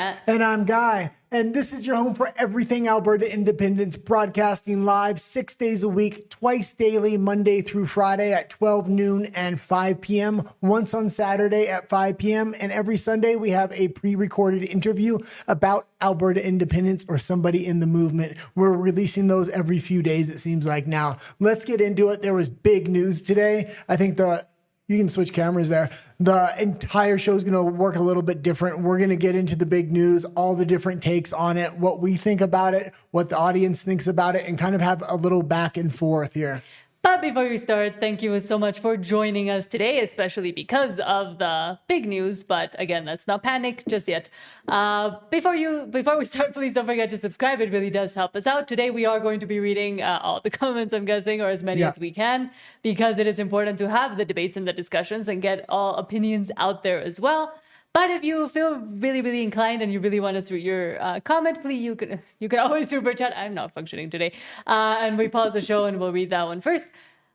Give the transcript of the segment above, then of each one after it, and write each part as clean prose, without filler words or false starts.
Matt. And I'm Guy. And this is your home for everything Alberta independence, broadcasting live 6 days a week, twice daily, Monday through Friday at 12 noon and 5 p.m., once on Saturday at 5 p.m. And every Sunday we have a pre-recorded interview about Alberta independence or somebody in the movement. We're releasing those every few days, it seems like now. Let's get into it. There was big news today. I think you can switch cameras there. The entire show is going to work a little bit different. We're going to get into the big news, all the different takes on it, what we think about it, what the audience thinks about it, and kind of have a little back and forth here. But before we start, thank you so much for joining us today, especially because of the big news. But again, let's not panic just yet. Before we start, please don't forget to subscribe. It really does help us out. Today, we are going to be reading all the comments, I'm guessing, or as many as we can, because it is important to have the debates and the discussions and get all opinions out there as well. But if you feel really, really inclined and you really want us to read your comment, please, you can always super chat. I'm not functioning today. And we pause the show and we'll read that one first.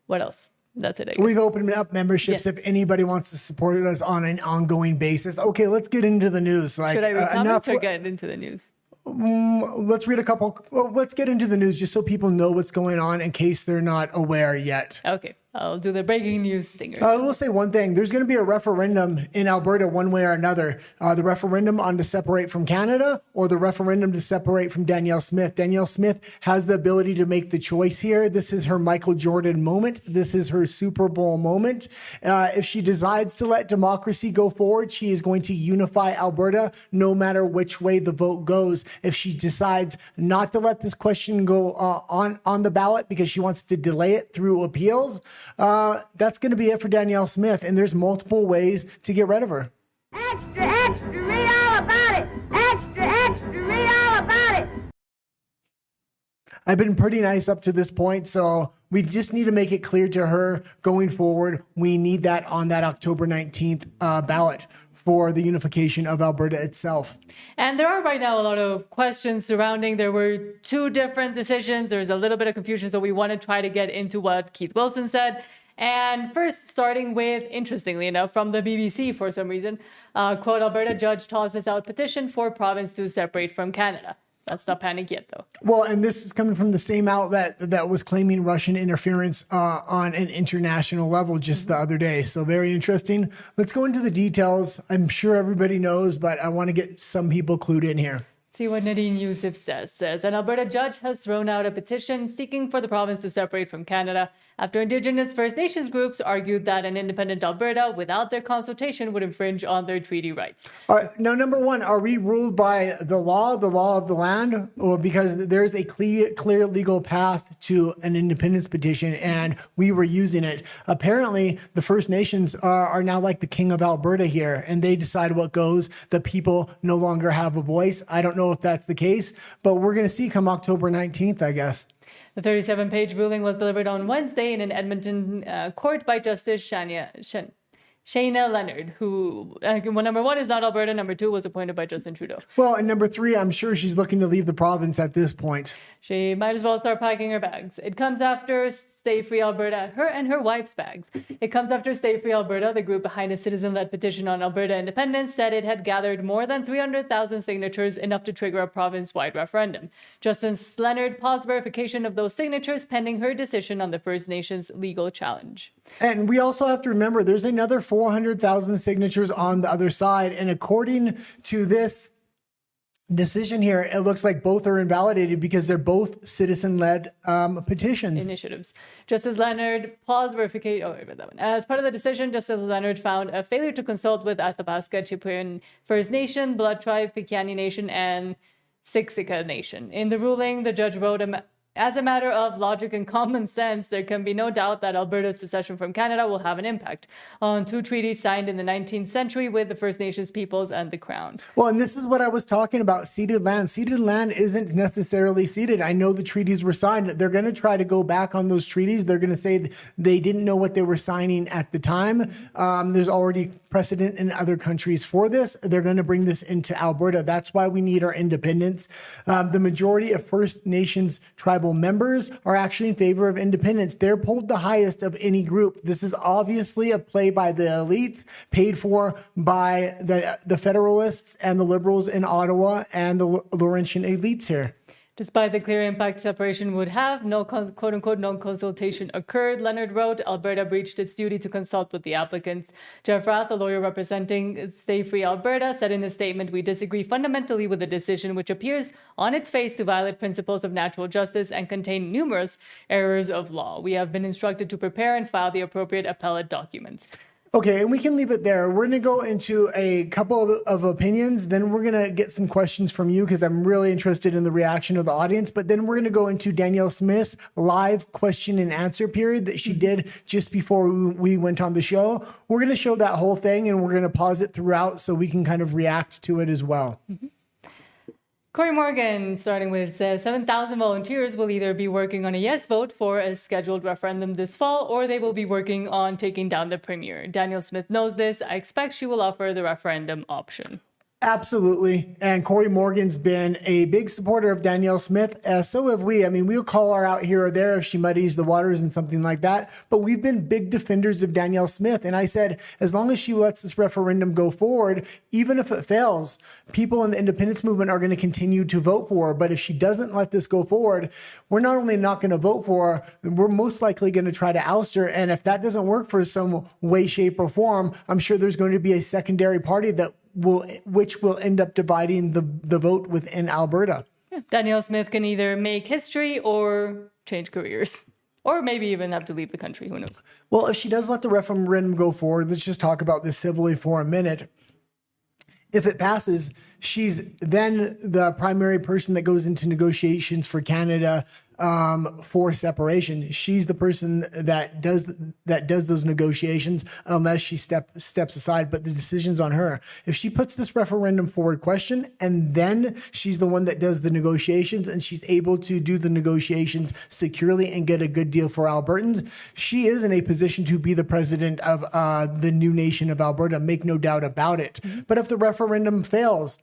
What else? That's it. We've opened up memberships if anybody wants to support us on an ongoing basis. Okay, let's get into the news. Should I read comments or get into the news? Let's read a couple. Well, let's get into the news just so people know what's going on in case they're not aware yet. Okay. I'll do the breaking news thing. I will say one thing. There's going to be a referendum in Alberta one way or another. The referendum on to separate from Canada or the referendum to separate from Danielle Smith. Danielle Smith has the ability to make the choice here. This is her Michael Jordan moment. This is her Super Bowl moment. If she decides to let democracy go forward, she is going to unify Alberta no matter which way the vote goes. If she decides not to let this question go on the ballot because she wants to delay it through appeals, that's going to be it for Danielle Smith, and there's multiple ways to get rid of her. Extra, extra, read all about it. Extra, extra, read all about it. I've been pretty nice up to this point, so we just need to make it clear to her going forward. We need that on that October 19th ballot for the unification of Alberta itself. And there are right now a lot of questions surrounding. There were two different decisions. There's a little bit of confusion, so we want to try to get into what Keith Wilson said. And first, starting with, interestingly enough, from the BBC for some reason, quote, Alberta judge tosses out petition for province to separate from Canada. Let's not panic yet, though. Well, and this is coming from the same outlet that was claiming Russian interference on an international level just the other day. So very interesting. Let's go into the details. I'm sure everybody knows, but I want to get some people clued in here. See what Nadine Youssef says. An Alberta judge has thrown out a petition seeking for the province to separate from Canada after Indigenous First Nations groups argued that an independent Alberta without their consultation would infringe on their treaty rights. All right, now, number one, are we ruled by the law of the land? Or because there's a clear legal path to an independence petition, and we were using it. Apparently, the First Nations are now like the king of Alberta here, and they decide what goes. The people no longer have a voice. I don't know if that's the case, but we're going to see come October 19th, I guess. The 37-page ruling was delivered on Wednesday in an Edmonton court by Justice Shayna Leonard, who, number one, is not Alberta. Number two, was appointed by Justin Trudeau. Well, and number three, I'm sure she's looking to leave the province at this point. She might as well start packing her bags. It comes after Stay Free Alberta, her and her wife's bags. It comes after Stay Free Alberta, the group behind a citizen-led petition on Alberta independence, said it had gathered more than 300,000 signatures, enough to trigger a province-wide referendum. Justice Leonard paused verification of those signatures pending her decision on the First Nations legal challenge. And we also have to remember there's another 400,000 signatures on the other side. And according to this decision here, it looks like both are invalidated because they're both citizen-led petitions. Initiatives. Justice Leonard paused verification. Oh, I read that one. As part of the decision, Justice Leonard found a failure to consult with Athabasca Chipewyan First Nation, Blood Tribe, Piikani Nation, and Siksika Nation. In the ruling, the judge wrote, as a matter of logic and common sense, there can be no doubt that Alberta's secession from Canada will have an impact on two treaties signed in the 19th century with the First Nations peoples and the Crown. Well, and this is what I was talking about, ceded land. Ceded land isn't necessarily ceded. I know the treaties were signed. They're going to try to go back on those treaties. They're going to say they didn't know what they were signing at the time. There's already precedent in other countries for this. They're going to bring this into Alberta. That's why we need our independence. The majority of First Nations tribal tribal members are actually in favor of independence. They're polled the highest of any group. This is obviously a play by the elites, paid for by the Federalists and the Liberals in Ottawa and the Laurentian elites here. Despite the clear impact separation would have, no quote-unquote no consultation occurred, Leonard wrote. Alberta breached its duty to consult with the applicants. Jeff Rath, a lawyer representing Stay Free Alberta, said in a statement, "We disagree fundamentally with the decision, which appears on its face to violate principles of natural justice and contain numerous errors of law. We have been instructed to prepare and file the appropriate appellate documents." Okay, and we can leave it there. We're going to go into a couple of opinions. Then we're going to get some questions from you because I'm really interested in the reaction of the audience. But then we're going to go into Danielle Smith's live question and answer period that she did just before we went on the show. We're going to show that whole thing and we're going to pause it throughout so we can kind of react to it as well. Mm-hmm. Corey Morgan, starting with, says 7,000 volunteers will either be working on a yes vote for a scheduled referendum this fall, or they will be working on taking down the premier. Danielle Smith knows this. I expect she will offer the referendum option. Absolutely. And Corey Morgan's been a big supporter of Danielle Smith. So have we. I mean, we'll call her out here or there if she muddies the waters and something like that. But we've been big defenders of Danielle Smith. And I said, as long as she lets this referendum go forward, even if it fails, people in the independence movement are going to continue to vote for her. But if she doesn't let this go forward, we're not only not going to vote for her, we're most likely going to try to oust her. And if that doesn't work for some way, shape, or form, I'm sure there's going to be a secondary party which will end up dividing the vote within Alberta. Yeah. Danielle Smith can either make history or change careers, or maybe even have to leave the country. Who knows? Well, if she does let the referendum go forward, let's just talk about this civilly for a minute. If it passes, she's then the primary person that goes into negotiations for Canada for separation. She's the person that does those negotiations unless she steps aside, but the decision's on her. If she puts this referendum forward question and then she's the one that does the negotiations and she's able to do the negotiations securely and get a good deal for Albertans, she is in a position to be the president of the new nation of Alberta, make no doubt about it. Mm-hmm. But if the referendum fails,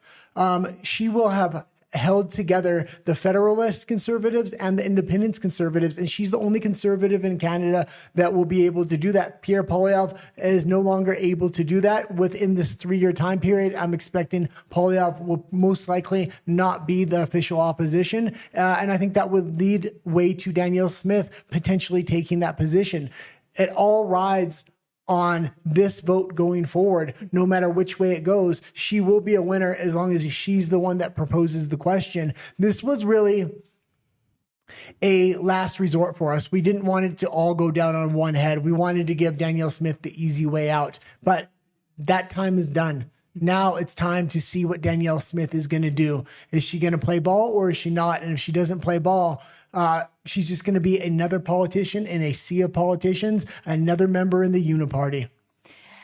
she will have held together the Federalist Conservatives and the Independence Conservatives, and she's the only Conservative in Canada that will be able to do that. Pierre Poilievre is no longer able to do that within this 3-year time period. I'm expecting Poilievre will most likely not be the official opposition, and I think that would lead way to Danielle Smith potentially taking that position. It all rides on this vote going forward. No matter which way it goes, she will be a winner as long as she's the one that proposes the question. This was really a last resort for us. We didn't want it to all go down on one head. We wanted to give Danielle Smith the easy way out, but that time is done. Now it's time to see what Danielle Smith is going to do. Is she going to play ball or is she not? And if she doesn't play ball, she's just going to be another politician in a sea of politicians, another member in the Uniparty.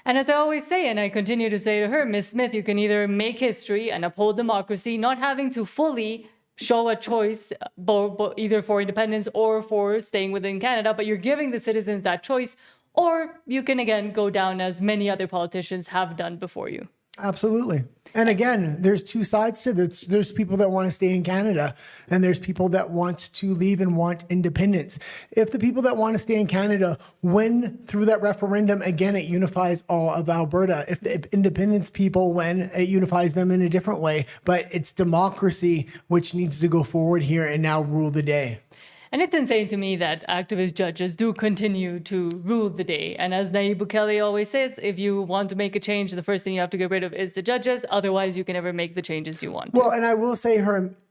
And as I always say, and I continue to say to her, Ms. Smith, you can either make history and uphold democracy, not having to fully show a choice either for independence or for staying within Canada, but you're giving the citizens that choice, or you can, again, go down as many other politicians have done before you. Absolutely. And again, there's two sides to this. There's people that want to stay in Canada and there's people that want to leave and want independence. If the people that want to stay in Canada win through that referendum, again, it unifies all of Alberta. If the independence people win, it unifies them in a different way. But it's democracy which needs to go forward here and now rule the day. And it's insane to me that activist judges do continue to rule the day. And as Nayib Bukele always says, if you want to make a change, the first thing you have to get rid of is the judges. Otherwise, you can never make the changes you want to. Well, and I will say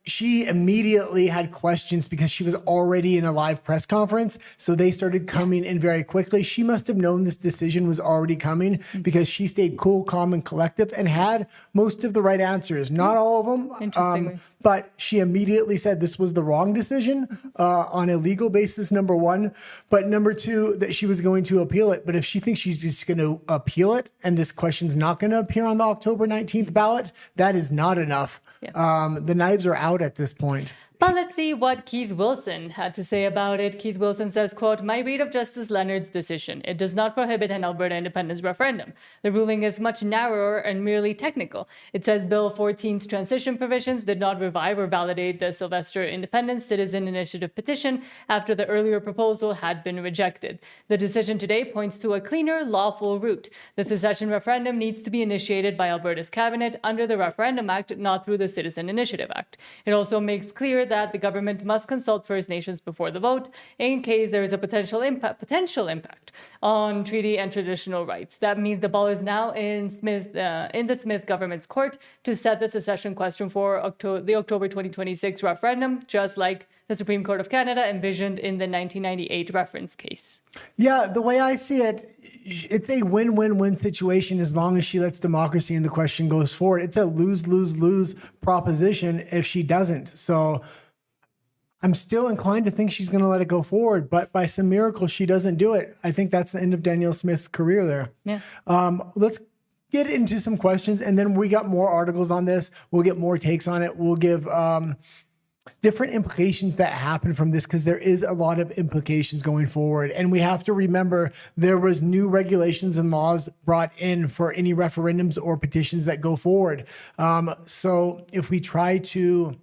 she immediately had questions because she was already in a live press conference. So they started coming in very quickly. She must have known this decision was already coming because she stayed cool, calm, and collective and had most of the right answers. Not all of them. Interestingly. But she immediately said this was the wrong decision on a legal basis, number one. But number two, that she was going to appeal it. But if she thinks she's just going to appeal it and this question's not going to appear on the October 19th ballot, that is not enough. Yeah. The knives are out at this point. But let's see what Keith Wilson had to say about it. Keith Wilson says, quote, "My read of Justice Leonard's decision, it does not prohibit an Alberta independence referendum. The ruling is much narrower and merely technical. It says Bill 14's transition provisions did not revive or validate the Sylvester Independence Citizen Initiative petition after the earlier proposal had been rejected. The decision today points to a cleaner, lawful route. The secession referendum needs to be initiated by Alberta's cabinet under the Referendum Act, not through the Citizen Initiative Act. It also makes clear that the government must consult First Nations before the vote in case there is a potential impact on treaty and traditional rights. That means the ball is now in the Smith government's court to set the secession question for the October 2026 referendum, just like the Supreme Court of Canada envisioned in the 1998 reference case." Yeah, the way I see it, it's a win-win-win situation as long as she lets democracy and the question goes forward. It's a lose-lose-lose proposition if she doesn't. So I'm still inclined to think she's going to let it go forward, but by some miracle, she doesn't do it. I think that's the end of Danielle Smith's career there. Yeah. Let's get into some questions, and then we got more articles on this. We'll get more takes on it. We'll give different implications that happen from this, because there is a lot of implications going forward. And we have to remember there was new regulations and laws brought in for any referendums or petitions that go forward. So if we try to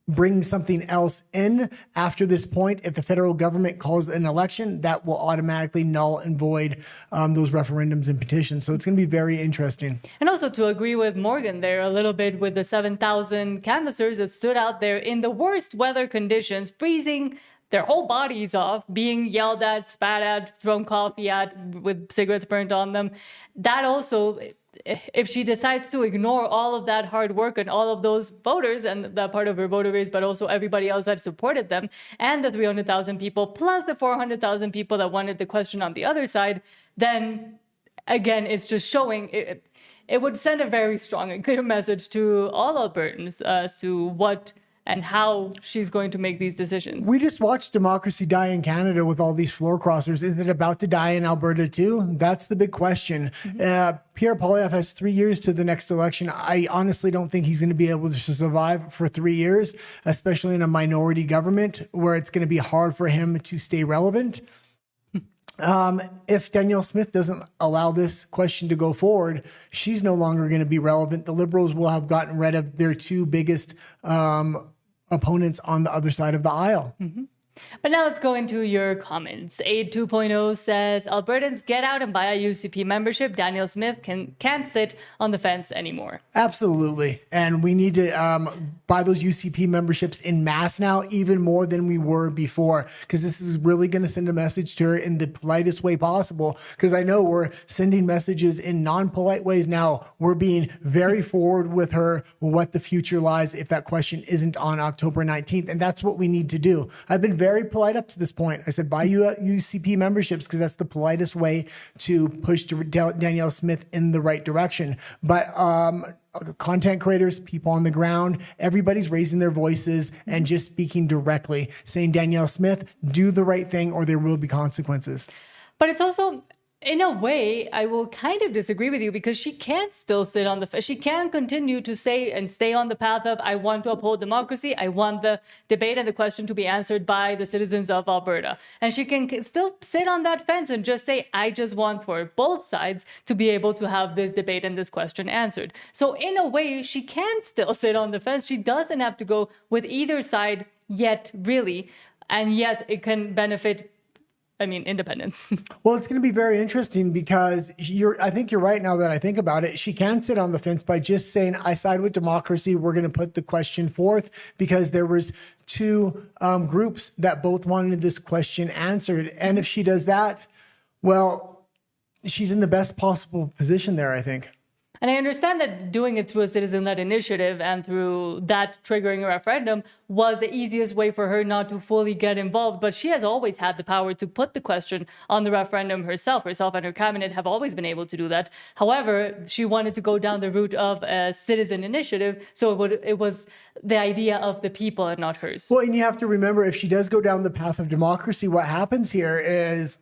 bring something else in after this point, if the federal government calls an election, that will automatically null and void those referendums and petitions. So it's going to be very interesting. And also to agree with Morgan there a little bit with the 7,000 canvassers that stood out there in the worst weather conditions, freezing their whole bodies off, being yelled at, spat at, thrown coffee at, with cigarettes burnt on them. That also, if she decides to ignore all of that hard work and all of those voters and that part of her voter base, but also everybody else that supported them, and the 300,000 people, plus the 400,000 people that wanted the question on the other side, then again, it's just showing it would send a very strong and clear message to all Albertans as to what and how she's going to make these decisions. We just watched democracy die in Canada with all these floor crossers. Is it about to die in Alberta too? That's the big question. Pierre Poilievre has 3 years to the next election. I honestly don't think he's going to be able to survive for 3 years, especially in a minority government where it's going to be hard for him to stay relevant. If Danielle Smith doesn't allow this question to go forward, she's no longer going to be relevant. The Liberals will have gotten rid of their two biggest opponents on the other side of the aisle. But now let's go into your comments. Aid 2.0 says, Albertans, get out and buy a UCP membership. Danielle Smith can't sit on the fence anymore. Absolutely. And we need to buy those UCP memberships in mass now, even more than we were before, because this is really going to send a message to her in the politest way possible. Because I know we're sending messages in non-polite ways now. We're being very forward with her, what the future lies if that question isn't on October 19th. And that's what we need to do. I've been very polite up to this point. I said, buy you UCP memberships because that's the politest way to push Danielle Smith in the right direction. But content creators, people on the ground, everybody's raising their voices and just speaking directly, saying, Danielle Smith, do the right thing or there will be consequences. But it's also, in a way, I will kind of disagree with you, because she can't still sit on the, she can continue to say and stay on the path of, I want to uphold democracy. I want the debate and the question to be answered by the citizens of Alberta. And she can still sit on that fence and just say, I just want for both sides to be able to have this debate and this question answered. So in a way, she can still sit on the fence. She doesn't have to go with either side yet, really. And yet it can benefit, independence. Well, it's going to be very interesting because I think you're right now that I think about it. She can sit on the fence by just saying, I side with democracy. We're going to put the question forth, because there was two groups that both wanted this question answered. And if she does that, well, she's in the best possible position there, I think. And I understand that doing it through a citizen-led initiative and through that triggering a referendum was the easiest way for her not to fully get involved. But she has always had the power to put the question on the referendum herself. Herself and her cabinet have always been able to do that. However, she wanted to go down the route of a citizen initiative. So it was the idea of the people and not hers. Well, and you have to remember, if she does go down the path of democracy, what happens here is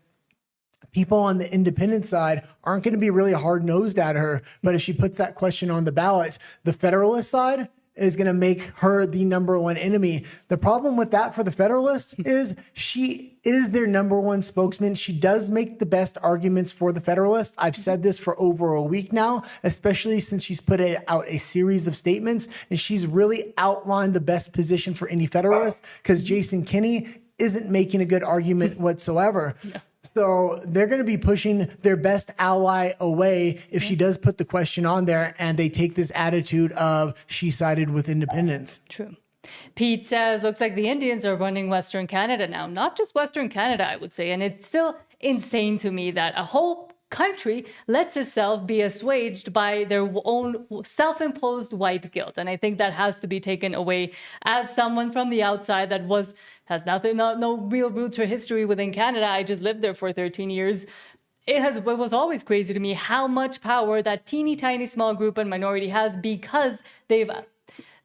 people on the independent side aren't going to be really hard-nosed at her. But if she puts that question on the ballot, the Federalist side is going to make her the number one enemy. The problem with that for the Federalists is she is their number one spokesman. She does make the best arguments for the Federalists. I've said this for over a week now, especially since she's put out a series of statements, and she's really outlined the best position for any Federalist, because Jason Kenney isn't making a good argument whatsoever. Yeah. So they're going to be pushing their best ally away if she does put the question on there and they take this attitude of she sided with independence. True. Pete says, looks like the Indians are running Western Canada now. Not just Western Canada, I would say. And it's still insane to me that a whole country lets itself be assuaged by their own self-imposed white guilt. And I think that has to be taken away. As someone from the outside that has no real roots or history within Canada, I just lived there for 13 years. It was always crazy to me how much power that teeny tiny small group and minority has, because they've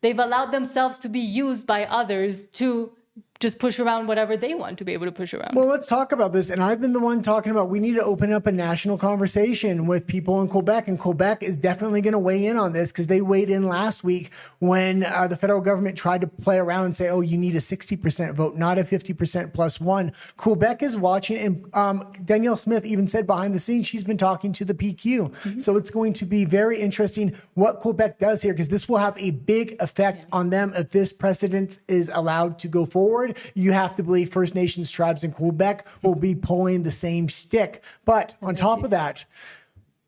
allowed themselves to be used by others to just push around whatever they want to be able to push around. Well, let's talk about this. And I've been the one talking about we need to open up a national conversation with people in Quebec. And Quebec is definitely going to weigh in on this, because they weighed in last week when the federal government tried to play around and say, oh, you need a 60% vote, not a 50% plus one. Quebec is watching. And Danielle Smith even said behind the scenes, she's been talking to the PQ. Mm-hmm. So it's going to be very interesting what Quebec does here, because this will have a big effect on them if this precedent is allowed to go forward. You have to believe First Nations tribes in Quebec will be pulling the same stick. But on top of that,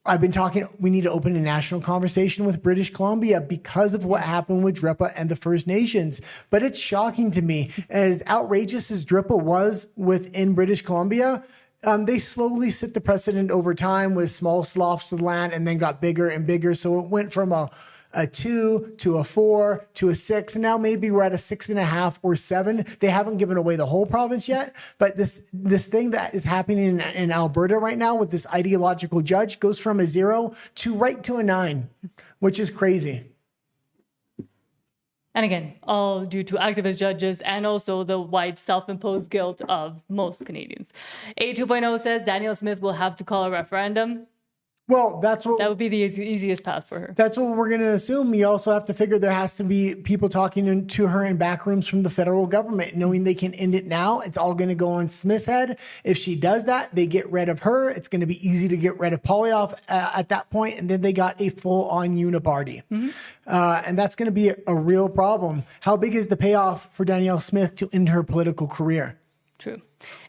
I've been talking, we need to open a national conversation with British Columbia because of what happened with DRIPA and the First Nations. But it's shocking to me, as outrageous as DRIPA was within British Columbia, they slowly set the precedent over time with small sloughs of land, and then got bigger and bigger. So it went from a 2 to a 4 to a 6, and now maybe we're at a 6.5 or 7. They haven't given away the whole province yet, but this thing that is happening in Alberta right now with this ideological judge goes from a 0 to right to a 9, which is crazy. And again, all due to activist judges and also the white self-imposed guilt of most Canadians. A 2.0 says Danielle Smith will have to call a referendum. Well, that would be the easiest path for her. That's what we're going to assume. You also have to figure there has to be people talking to her in back rooms from the federal government, knowing they can end it now. It's all going to go on Smith's head. If she does that, they get rid of her. It's going to be easy to get rid of Poilievre at that point, and then they got a full-on uniparty. Mm-hmm. And that's going to be a real problem. How big is the payoff for Danielle Smith to end her political career? True.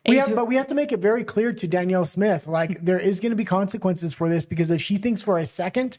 But we have to make it very clear to Danielle Smith, like, there is going to be consequences for this, because if she thinks for a second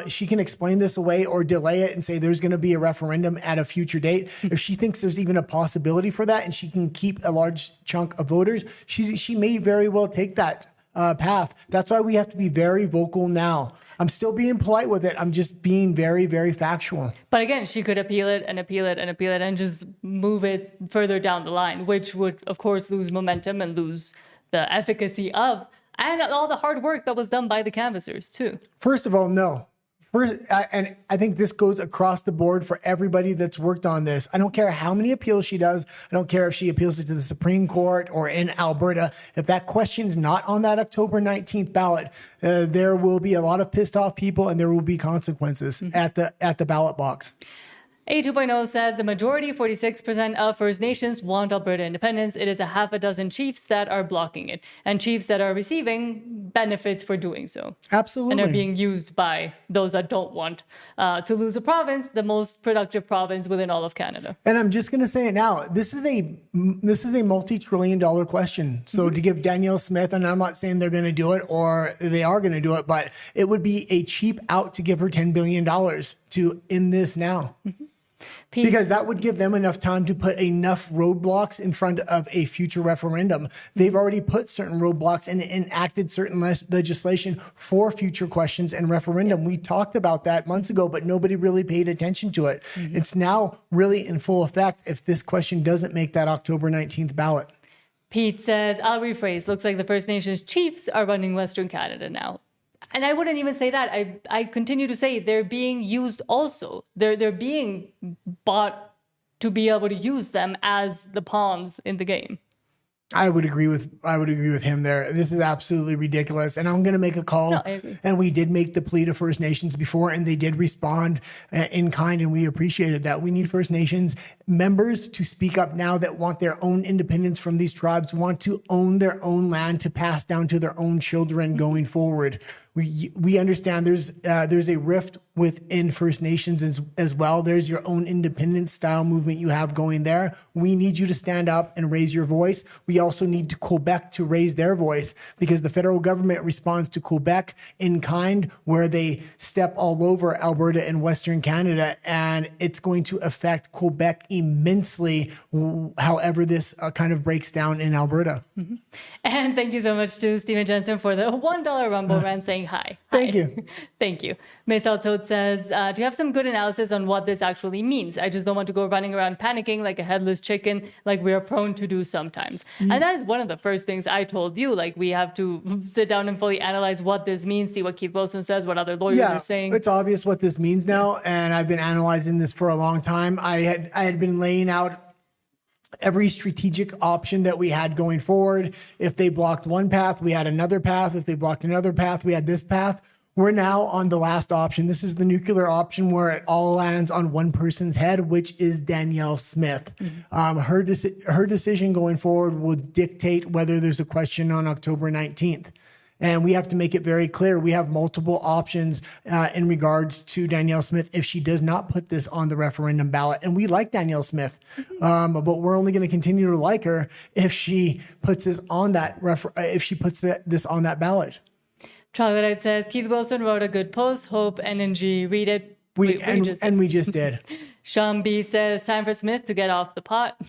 she can explain this away or delay it and say there's going to be a referendum at a future date, if she thinks there's even a possibility for that and she can keep a large chunk of voters, she may very well take that path. That's why we have to be very vocal now. I'm still being polite with it. I'm just being very, very factual. But again, she could appeal it and appeal it and appeal it and just move it further down the line, which would, of course, lose momentum and lose the efficacy of, and all the hard work that was done by the canvassers, too. First of all, no. And I think this goes across the board for everybody that's worked on this. I don't care how many appeals she does. I don't care if she appeals it to the Supreme Court or in Alberta. If that question's not on that October 19th ballot, there will be a lot of pissed off people, and there will be consequences at the ballot box. A 2.0 says the majority, 46% of First Nations, want Alberta independence. It is a half a dozen chiefs that are blocking it, and chiefs that are receiving benefits for doing so. Absolutely. And are being used by those that don't want to lose a province, the most productive province within all of Canada. And I'm just going to say it now. This is a multi-trillion-dollar question. So to give Danielle Smith, and I'm not saying they're going to do it or they are going to do it, but it would be a cheap out to give her $10 billion to end this now. Mm-hmm. Because that would give them enough time to put enough roadblocks in front of a future referendum. They've already put certain roadblocks and enacted certain legislation for future questions and referendum. We talked about that months ago, but nobody really paid attention to it. Mm-hmm. It's now really in full effect if this question doesn't make that October 19th ballot. Pete says, I'll rephrase, looks like the First Nations chiefs are running Western Canada now. And I wouldn't even say that. I continue to say they're being used also. They're being bought to be able to use them as the pawns in the game. I would agree with him there. This is absolutely ridiculous. And I'm going to make a call. No, I agree. And we did make the plea to First Nations before, and they did respond in kind, and we appreciated that. We need First Nations members to speak up now that want their own independence from these tribes, want to own their own land to pass down to their own children going forward. We understand there's a rift within First Nations as well. There's your own independence style movement you have going there. We need you to stand up and raise your voice. We also need to Quebec to raise their voice, because the federal government responds to Quebec in kind, where they step all over Alberta and Western Canada, and it's going to affect Quebec immensely, however this kind of breaks down in Alberta. Mm-hmm. And thank you so much to Stephen Jensen for the $1 Rumble Rant saying hi. Thank you. Thank you. Maisel Toad says, do you have some good analysis on what this actually means? I just don't want to go running around panicking like a headless chicken, like we are prone to do sometimes. And that is one of the first things I told you. Like, we have to sit down and fully analyze what this means, see what Keith Wilson says, what other lawyers are saying. It's obvious what this means now, and I've been analyzing this for a long time. I had been laying out every strategic option that we had going forward. If they blocked one path, we had another path. If they blocked another path, we had this path. We're now on the last option. This is the nuclear option, where it all lands on one person's head, which is Danielle Smith. Her decision going forward will dictate whether there's a question on October 19th. And we have to make it very clear. We have multiple options in regards to Danielle Smith if she does not put this on the referendum ballot. And we like Danielle Smith, but we're only going to continue to like her if she puts this on that this on that ballot. Troglodyte says, Keith Wilson wrote a good post. Hope NNG read it. We just did. Sean B says, time for Smith to get off the pot.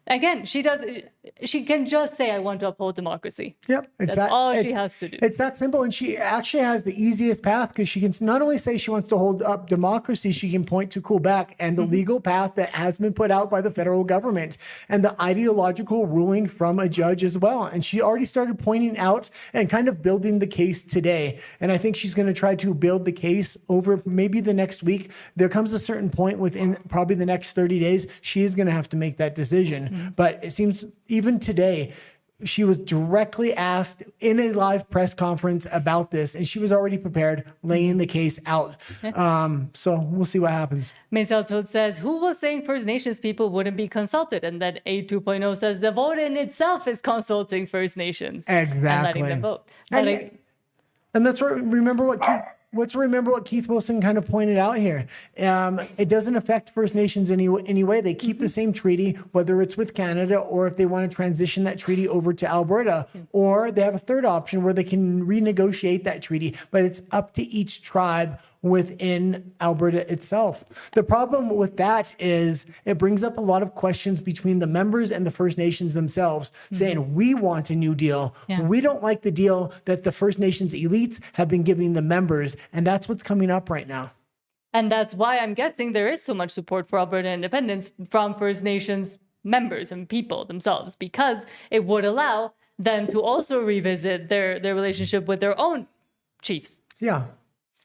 Again, she can just say, I want to uphold democracy. Yep. That's all she has to do. It's that simple. And she actually has the easiest path, because she can not only say she wants to hold up democracy, she can point to Quebec and the legal path that has been put out by the federal government and the ideological ruling from a judge as well. And she already started pointing out and kind of building the case today. And I think she's going to try to build the case over maybe the next week. There comes a certain point within probably the next 30 days, she is going to have to make that decision. But it seems even today, she was directly asked in a live press conference about this, and she was already prepared, laying the case out. So we'll see what happens. Maisel Toad says, who was saying First Nations people wouldn't be consulted? And then A 2.0 says the vote in itself is consulting First Nations. Exactly. And letting them vote. And that's what, remember what Keith Wilson kind of pointed out here. It doesn't affect First Nations anyway. They keep the same treaty, whether it's with Canada or if they want to transition that treaty over to Alberta, or they have a third option where they can renegotiate that treaty, but it's up to each tribe within Alberta itself. The problem with that is it brings up a lot of questions between the members and the First Nations themselves, saying, we want a new deal. Yeah. We don't like the deal that the First Nations elites have been giving the members. And that's what's coming up right now. And that's why I'm guessing there is so much support for Alberta independence from First Nations members and people themselves, because it would allow them to also revisit their relationship with their own chiefs. Yeah.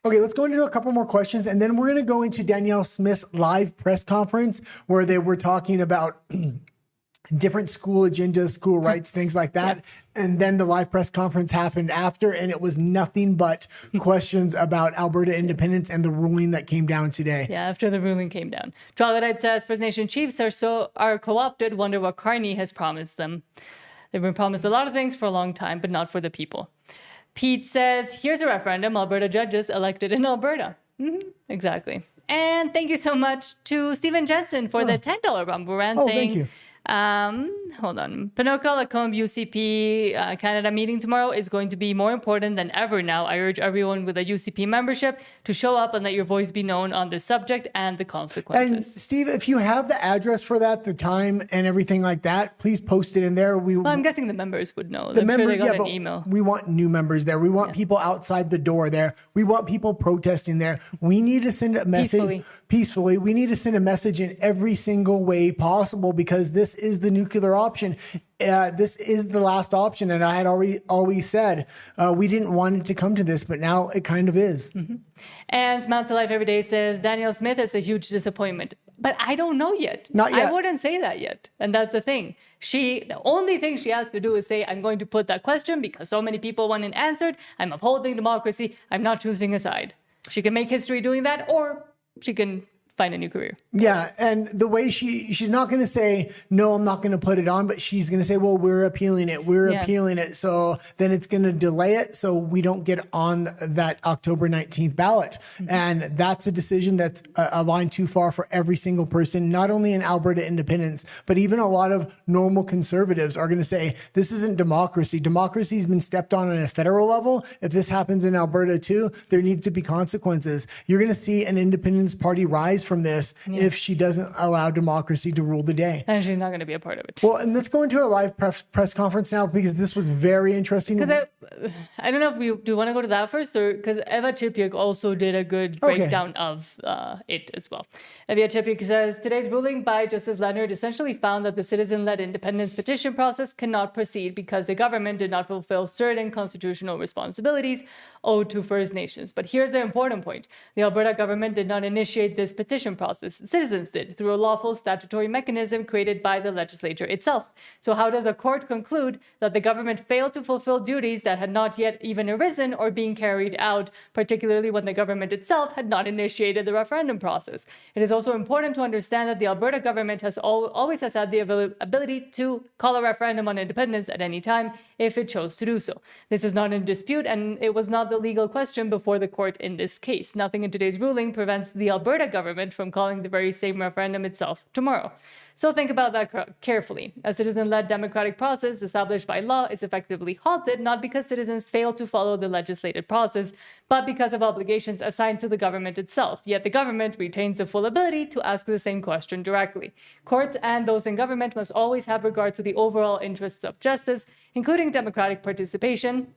Okay, let's go into a couple more questions, and then we're going to go into Danielle Smith's live press conference where they were talking about different school agendas, school rights, things like that. And then the live press conference happened after, and it was nothing but questions about Alberta independence and the ruling that came down today. Yeah, after the ruling came down. Troglodyte says First Nation chiefs are co-opted. Wonder what Carney has promised them. They've been promised a lot of things for a long time, but not for the people. Pete says, here's a referendum, Alberta judges elected in Alberta. Exactly. And thank you so much to Stephen Jensen for the $10 Rumble Rant thing. Thank you. Hold on. Pinocchio Lacombe UCP Canada meeting tomorrow is going to be more important than ever now. I urge everyone with a UCP membership to show up and let your voice be known on this subject and the consequences. And Steve, if you have the address for that, the time and everything like that, please post it in there. Well, I'm guessing the members would know. I'm sure they got an email. We want new members there. We want people outside the door there. We want people protesting there. We need to send a message peacefully. We need to send a message in every single way possible, because this is the nuclear option. This is the last option. And I had always said we didn't want it to come to this, but now it kind of is. And Smile to Life Every Day says, Danielle Smith is a huge disappointment. But I don't know yet. Not yet. I wouldn't say that yet. And that's the thing. The only thing she has to do is say, I'm going to put that question because so many people want it answered. I'm upholding democracy. I'm not choosing a side. She can make history doing that, or she can find a new career. Yeah, and the way she's not going to say, no, I'm not going to put it on, but she's going to say, well, we're appealing it. We're appealing it. So then it's going to delay it so we don't get on that October 19th ballot. And that's a decision that's a line too far for every single person, not only in Alberta independence, but even a lot of normal conservatives are going to say, this isn't democracy. Democracy's been stepped on a federal level. If this happens in Alberta too, there needs to be consequences. You're going to see an Independence Party rise from this if she doesn't allow democracy to rule the day. And she's not going to be a part of it. Well, and let's go into a live press conference now, because this was very interesting. Because I don't know if you do want to go to that first, or because Eva Chipiuk also did a good breakdown of it as well. Eva Chipiuk says, today's ruling by Justice Leonard essentially found that the citizen-led independence petition process cannot proceed because the government did not fulfill certain constitutional responsibilities owed to First Nations. But here's the important point. The Alberta government did not initiate this petition process. Citizens did, through a lawful statutory mechanism created by the legislature itself. So how does a court conclude that the government failed to fulfill duties that had not yet even arisen or being carried out, particularly when the government itself had not initiated the referendum process? It is also important to understand that the Alberta government has always had the ability to call a referendum on independence at any time if it chose to do so. This is not in dispute, and it was not the legal question before the court in this case. Nothing in today's ruling prevents the Alberta government from calling the very same referendum itself tomorrow. So think about that carefully. A citizen-led democratic process established by law is effectively halted, not because citizens fail to follow the legislated process, but because of obligations assigned to the government itself. Yet the government retains the full ability to ask the same question directly. Courts and those in government must always have regard to the overall interests of justice, including democratic participation,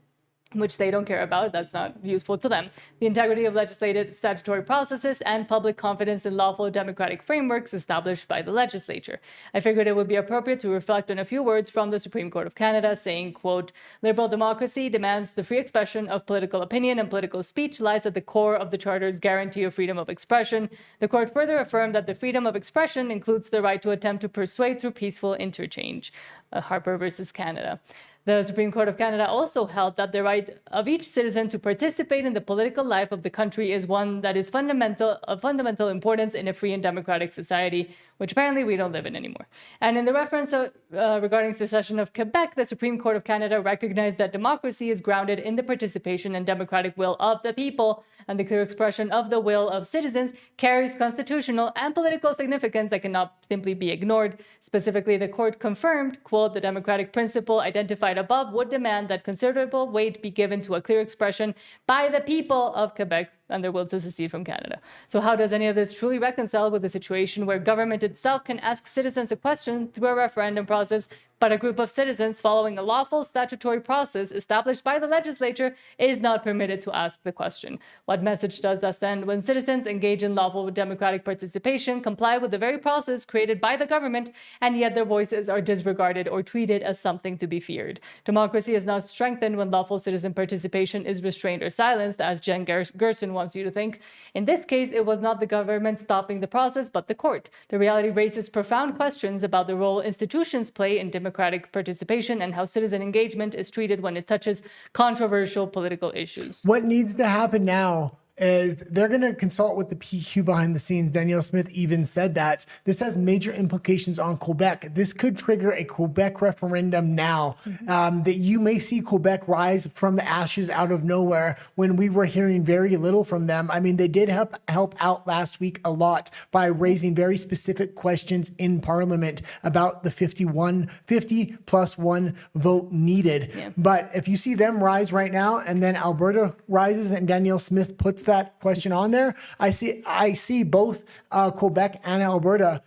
which they don't care about. That's not useful to them. The integrity of legislated statutory processes and public confidence in lawful democratic frameworks established by the legislature. I figured it would be appropriate to reflect on a few words from the Supreme Court of Canada saying, quote, liberal democracy demands the free expression of political opinion, and political speech lies at the core of the Charter's guarantee of freedom of expression. The court further affirmed that the freedom of expression includes the right to attempt to persuade through peaceful interchange. Harper versus Canada. The Supreme Court of Canada also held that the right of each citizen to participate in the political life of the country is one that is of fundamental importance in a free and democratic society, which apparently we don't live in anymore. And in the reference regarding secession of Quebec, the Supreme Court of Canada recognized that democracy is grounded in the participation and democratic will of the people, and the clear expression of the will of citizens carries constitutional and political significance that cannot simply be ignored. Specifically, the court confirmed, quote, the democratic principle identified above would demand that considerable weight be given to a clear expression by the people of Quebec and their will to secede from Canada. So how does any of this truly reconcile with a situation where government itself can ask citizens a question through a referendum process, but a group of citizens following a lawful statutory process established by the legislature is not permitted to ask the question? What message does that send when citizens engage in lawful democratic participation, comply with the very process created by the government, and yet their voices are disregarded or treated as something to be feared? Democracy is not strengthened when lawful citizen participation is restrained or silenced, as Jen Gerson wants you to think. In this case, it was not the government stopping the process, but the court. The reality raises profound questions about the role institutions play in democratic participation and how citizen engagement is treated when it touches controversial political issues. What needs to happen now is they're going to consult with the PQ behind the scenes. Danielle Smith even said that this has major implications on Quebec. This could trigger a Quebec referendum now, that you may see Quebec rise from the ashes out of nowhere when we were hearing very little from them. I mean, they did help out last week a lot by raising very specific questions in Parliament about the 50+1 vote needed. Yeah. But if you see them rise right now and then Alberta rises and Danielle Smith puts that question on there, I see both Quebec and Alberta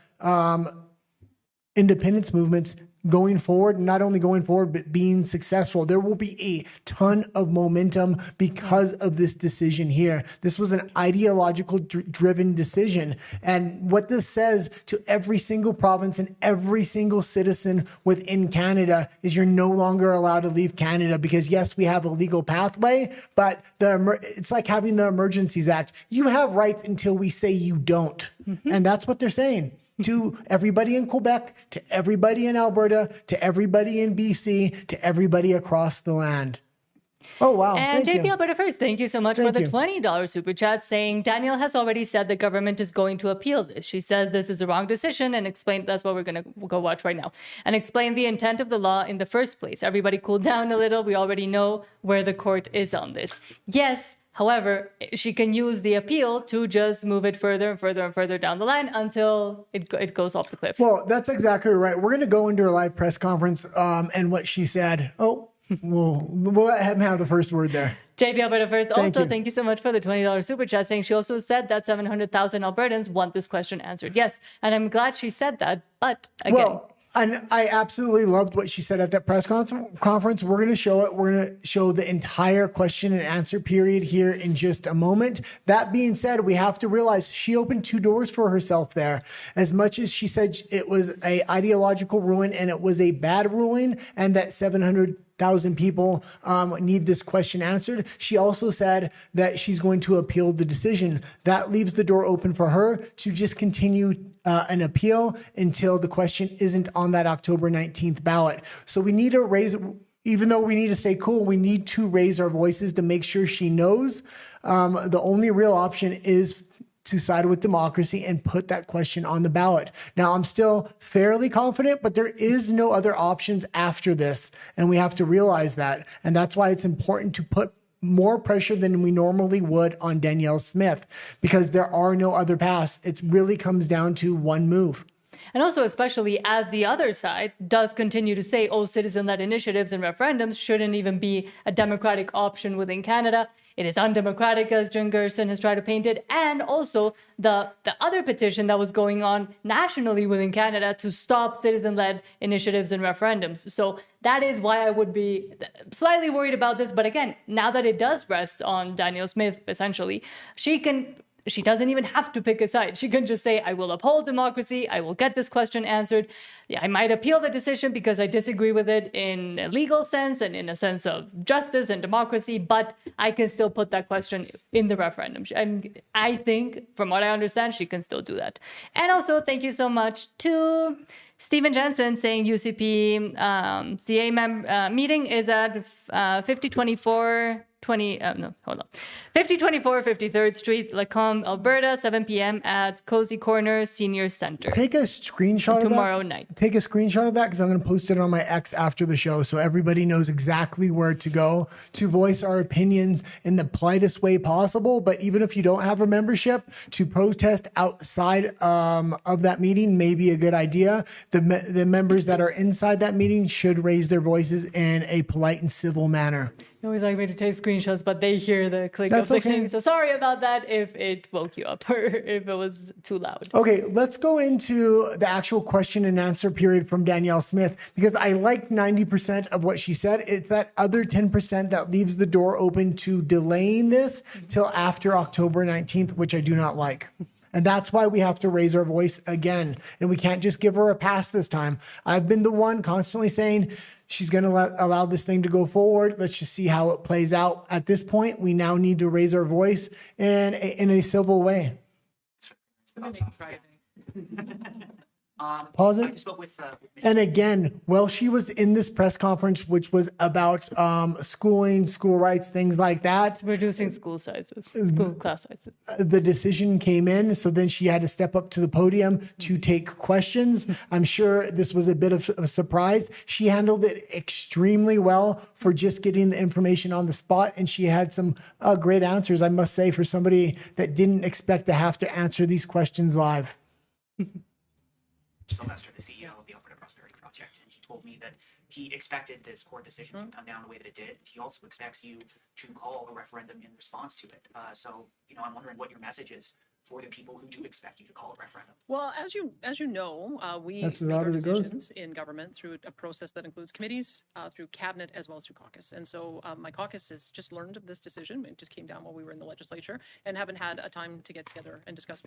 independence movements going forward, not only going forward, but being successful. There will be a ton of momentum because of this decision here. This was an ideological driven decision. And what this says to every single province and every single citizen within Canada is you're no longer allowed to leave Canada because yes, we have a legal pathway, but it's like having the Emergencies Act. You have rights until we say you don't. And that's what they're saying. To everybody in Quebec, to everybody in Alberta, to everybody in BC, to everybody across the land. Oh, wow. And Thank JP you. Alberta First, thank you so much for the $20 super chat saying Danielle has already said the government is going to appeal this. She says this is a wrong decision and explain that's what we're going to go watch right now and explain the intent of the law in the first place. Everybody cool down a little. We already know where the court is on this. Yes. However, she can use the appeal to just move it further and further and further down the line until it goes off the cliff. Well, that's exactly right. We're going to go into her live press conference and what she said. Oh, we'll let him have the first word there. JP Alberta First, thank you so much for the $20 super chat saying she also said that 700,000 Albertans want this question answered. Yes, and I'm glad she said that, but again... Well, and I absolutely loved what she said at that press conference. We're going to show it. We're going to show the entire question and answer period here in just a moment. That being said, we have to realize she opened two doors for herself there. As much as she said it was an ideological ruling and it was a bad ruling and that 700,000 people need this question answered. She also said that she's going to appeal the decision. That leaves the door open for her to just continue an appeal until the question isn't on that October 19th ballot. So we need to raise, even though we need to stay cool, we need to raise our voices to make sure she knows the only real option is to side with democracy and put that question on the ballot. Now, I'm still fairly confident, but there is no other options after this. And we have to realize that. And that's why it's important to put more pressure than we normally would on Danielle Smith, because there are no other paths. It really comes down to one move. And also, especially as the other side does continue to say, oh, citizen-led initiatives and referendums shouldn't even be a democratic option within Canada. It is undemocratic, as Jen Gerson has tried to paint it. And also the other petition that was going on nationally within Canada to stop citizen-led initiatives and referendums. So that is why I would be slightly worried about this. But again, now that it does rest on Danielle Smith, essentially, she doesn't even have to pick a side. She can just say, I will uphold democracy. I will get this question answered. Yeah, I might appeal the decision because I disagree with it in a legal sense and in a sense of justice and democracy, but I can still put that question in the referendum. And I think, from what I understand, she can still do that. And also, thank you so much to Stephen Jensen saying UCP CA meeting is at 5024 53rd Street, Lacombe, Alberta, 7 p.m. at Cozy Corner Senior Center. Take a screenshot of that. Tomorrow night. Take a screenshot of that because I'm going to post it on my X after the show so everybody knows exactly where to go to voice our opinions in the politest way possible. But even if you don't have a membership, to protest outside of that meeting may be a good idea. The members that are inside that meeting should raise their voices in a polite and civil manner. They always like me to take screenshots, but they hear the click That's of the okay. thing. So sorry about that if it woke you up or if it was too loud. Okay, let's go into the actual question and answer period from Danielle Smith, because I like 90% of what she said. It's that other 10% that leaves the door open to delaying this till after October 19th, which I do not like. And that's why we have to raise our voice again. And we can't just give her a pass this time. I've been the one constantly saying she's going to allow this thing to go forward. Let's just see how it plays out. At this point, we now need to raise our voice in a civil way. Pause it. I just spoke with And again, while she was in this press conference, which was about schooling, school rights, things like that, Reducing school class sizes. the decision came in. So then she had to step up to the podium to take questions. I'm sure this was a bit of a surprise. She handled it extremely well for just getting the information on the spot. And she had some great answers, I must say, for somebody that didn't expect to have to answer these questions live. Sylvester, the CEO of the Alberta Prosperity Project, and he told me that he expected this court decision to come down the way that it did. He also expects you to call a referendum in response to it. So, I'm wondering what your message is for the people who do expect you to call a referendum? Well, as you know, we That's make as our loud as it goes. decisions in government through a process that includes committees, through cabinet, as well as through caucus. And so my caucus has just learned of this decision. It just came down while we were in the legislature and haven't had a time to get together and discuss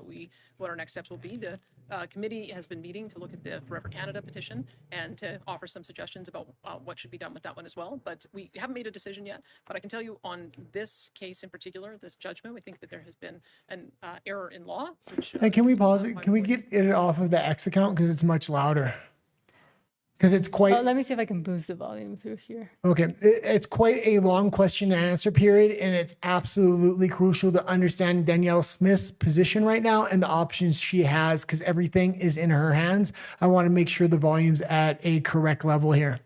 what our next steps will be. The committee has been meeting to look at the Forever Canada petition and to offer some suggestions about what should be done with that one as well. But we haven't made a decision yet. But I can tell you on this case in particular, this judgment, we think that there has been an error in law. Which, Hey, can we is pause why it? Can we we're- get it off of the X account? Because it's much louder. Because it's quite, Oh, let me see if I can boost the volume through here. okay. It's quite a long question and answer period. And it's absolutely crucial to understand Danielle Smith's position right now and the options she has because everything is in her hands. I want to make sure the volume's at a correct level here.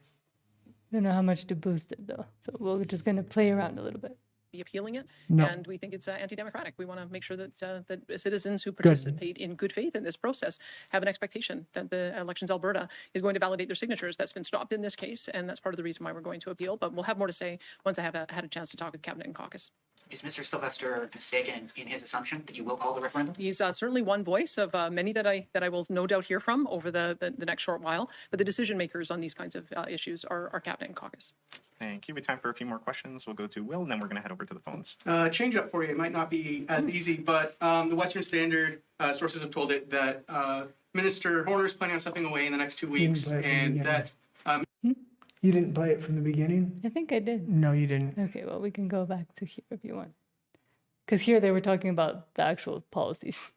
I don't know how much to boost it though. So we're just going to play around a little bit. be appealing it, No. and we think it's anti-democratic. We want to make sure that that citizens who participate in good faith in this process have an expectation that the Elections Alberta is going to validate their signatures. That's been stopped in this case, and that's part of the reason why we're going to appeal. But we'll have more to say once I have had a chance to talk with Cabinet and Caucus. Is Mr. Sylvester mistaken in his assumption that you will call the referendum? He's certainly one voice of many that I will no doubt hear from over the next short while. But the decision makers on these kinds of issues are Cabinet and Caucus. Thank you. We have time for a few more questions. We'll go to Will, and then we're going to head over to the phones. Change up for you. It might not be as easy, but the Western Standard sources have told it that Minister Horner is planning on stepping away in the next 2 weeks, play it from the and beginning. that You didn't play it from the beginning? I think I did. No, you didn't. Okay, well, we can go back to here if you want. Because here they were talking about the actual policies.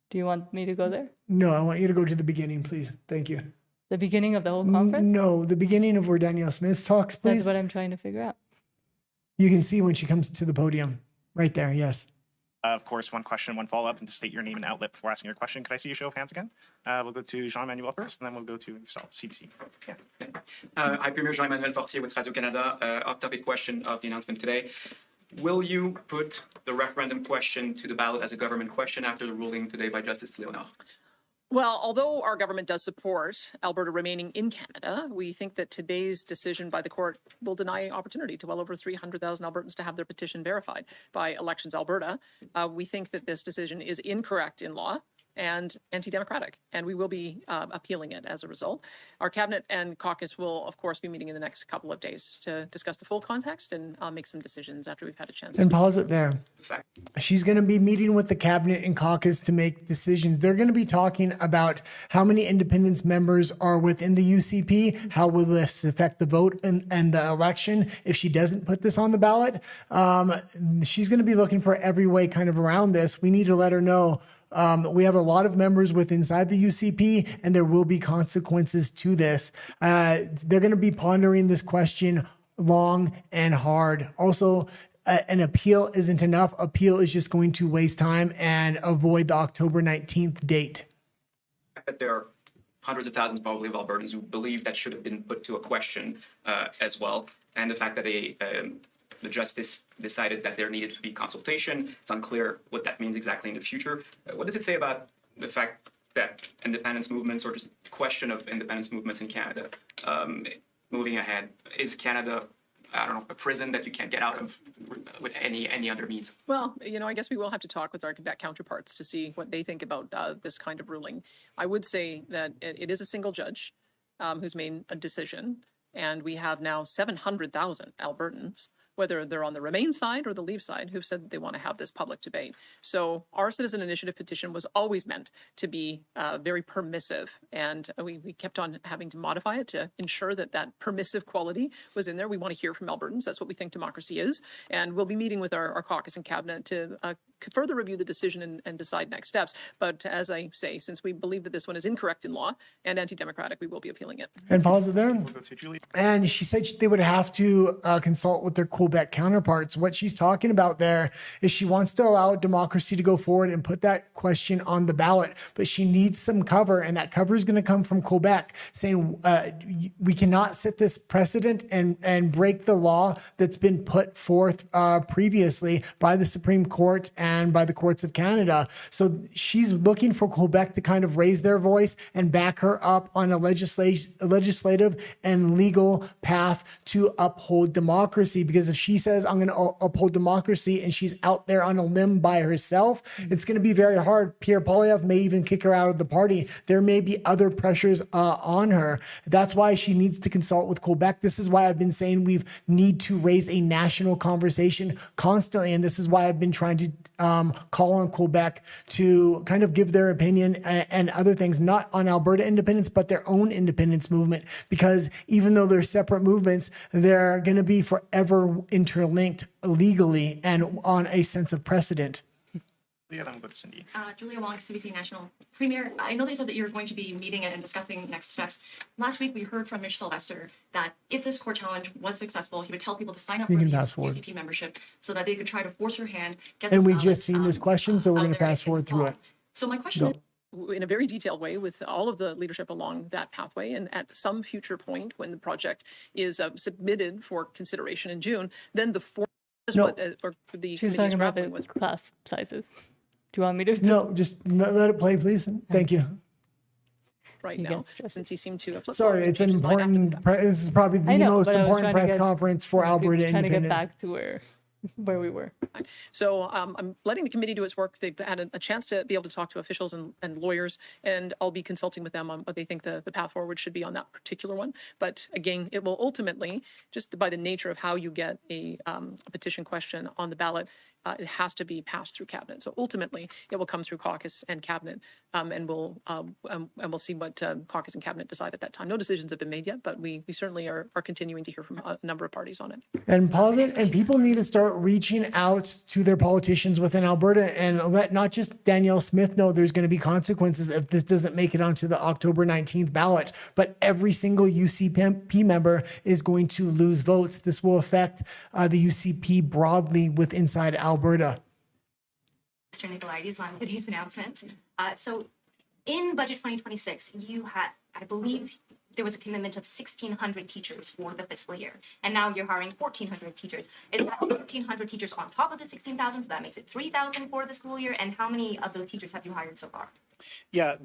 Do you want me to go there? No, I want you to go to the beginning, please. Thank you. The beginning of the whole conference? No, the beginning of where Danielle Smith talks, please. That's what I'm trying to figure out. You can see when she comes to the podium. Right there, yes. Of course, one question, one follow-up, and to state your name and outlet before asking your question. Could I see a show of hands again? We'll go to Jean-Emmanuel first, and then we'll go to CBC. Yeah. Hi, Premier Jean-Emmanuel Fortier with Radio-Canada. Off-topic question of the announcement today. Will you put the referendum question to the ballot as a government question after the ruling today by Justice Leonard? Well, although our government does support Alberta remaining in Canada, we think that today's decision by the court will deny opportunity to well over 300,000 Albertans to have their petition verified by Elections Alberta. We think that this decision is incorrect in law and anti-democratic, and we will be appealing it as a result. Our Cabinet and Caucus will, of course, be meeting in the next couple of days to discuss the full context and make some decisions after we've had a chance. And pause it there. Fact. She's going to be meeting with the Cabinet and Caucus to make decisions. They're going to be talking about how many independence members are within the UCP, how will this affect the vote and the election if she doesn't put this on the ballot. She's going to be looking for every way kind of around this. We need to let her know we have a lot of members with inside the UCP, and there will be consequences to this. They're going to be pondering this question long and hard. Also, an appeal isn't enough. Appeal is just going to waste time and avoid the October 19th date. That there are hundreds of thousands probably of Albertans who believe that should have been put to a question as well. And the fact that the justice decided that there needed to be consultation. It's unclear what that means exactly in the future. What does it say about the fact that independence movements, or just the question of independence movements in Canada, moving ahead? Is Canada, I don't know, a prison that you can't get out of with any other means? Well, I guess we will have to talk with our Quebec counterparts to see what they think about this kind of ruling. I would say that it is a single judge who's made a decision, and we have now 700,000 Albertans, whether they're on the Remain side or the Leave side, who've said that they want to have this public debate. So our citizen initiative petition was always meant to be very permissive, and we kept on having to modify it to ensure that that permissive quality was in there. We want to hear from Albertans. That's what we think democracy is. And we'll be meeting with our caucus and cabinet to further review the decision and decide next steps. But as I say, since we believe that this one is incorrect in law and anti-democratic, we will be appealing it. And pause it there. We'll go to Julie. And she said they would have to consult with their Quebec counterparts. What she's talking about there is she wants to allow democracy to go forward and put that question on the ballot, but she needs some cover, and that cover is going to come from Quebec, saying we cannot set this precedent and break the law that's been put forth previously by the Supreme Court and and by the courts of Canada. So she's looking for Quebec to kind of raise their voice and back her up on a legislative and legal path to uphold democracy. Because if she says, I'm going to uphold democracy, and she's out there on a limb by herself, it's going to be very hard. Pierre Poilievre may even kick her out of the party. There may be other pressures on her. That's why she needs to consult with Quebec. This is why I've been saying we need to raise a national conversation constantly. And this is why I've been trying to call on Quebec to kind of give their opinion and other things, not on Alberta independence, but their own independence movement. Because even though they're separate movements, they're going to be forever interlinked legally and on a sense of precedent. Yeah, then we'll go to Cindy. Julia Wong, CBC National. Premier, I know that you said that you're going to be meeting and discussing next steps. Last week, we heard from Mitch Sylvester that if this court challenge was successful, he would tell people to sign up for the UCP membership so that they could try to force your hand. And we just seen this question, so we're going to fast forward through it. So my question is, in a very detailed way with all of the leadership along that pathway. And at some future point when the project is submitted for consideration in June, then the form is what or the She's committee talking is about grappling the with. class sizes. Do you want me to? No, just let it play, please. Thank you. Right He now, gets stressed. since he seemed to have Sorry, it's an important, this is probably the I know, most but I was important trying to press get- conference for Alberta trying to get independence. back to where we were. So I'm letting the committee do its work. They've had a chance to be able to talk to officials and lawyers, and I'll be consulting with them on what they think the path forward should be on that particular one. But again, it will ultimately, just by the nature of how you get a petition question on the ballot, it has to be passed through cabinet. So ultimately, it will come through caucus and cabinet, and we'll see what caucus and cabinet decide at that time. No decisions have been made yet, but we certainly are continuing to hear from a number of parties on it. And pause, and people need to start reaching out to their politicians within Alberta and let not just Danielle Smith know there's going to be consequences if this doesn't make it onto the October 19th ballot, but every single UCP member is going to lose votes. This will affect the UCP broadly with inside Alberta. Mr. Nicolaides on today's announcement. So in budget 2026, you had, I believe, there was a commitment of 1,600 teachers for the fiscal year. And now you're hiring 1,400 teachers. Is that 1,400 teachers on top of the 16,000? So that makes it 3,000 for the school year. And how many of those teachers have you hired so far? Yeah,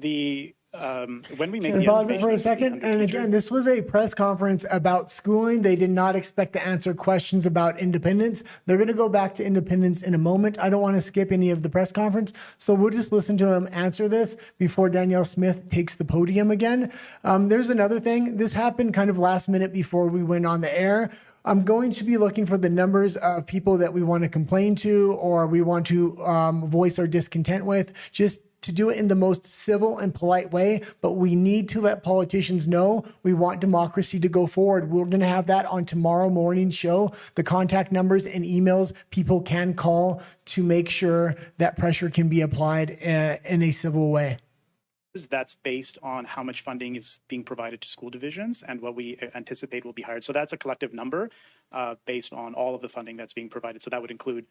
when we make And the pause it for a estimation, second. And again, this was a press conference about schooling. They did not expect to answer questions about independence. They're going to go back to independence in a moment. I don't want to skip any of the press conference, so we'll just listen to him answer this before Danielle Smith takes the podium again. There's another thing. This happened kind of last minute before we went on the air. I'm going to be looking for the numbers of people that we want to complain to or we want to voice our discontent with, just to do it in the most civil and polite way. But we need to let politicians know we want democracy to go forward. We're going to have that on tomorrow morning's show. The contact numbers and emails people can call to make sure that pressure can be applied in a civil way. That's based on how much funding is being provided to school divisions and what we anticipate will be hired. So that's a collective number based on all of the funding that's being provided. So that would include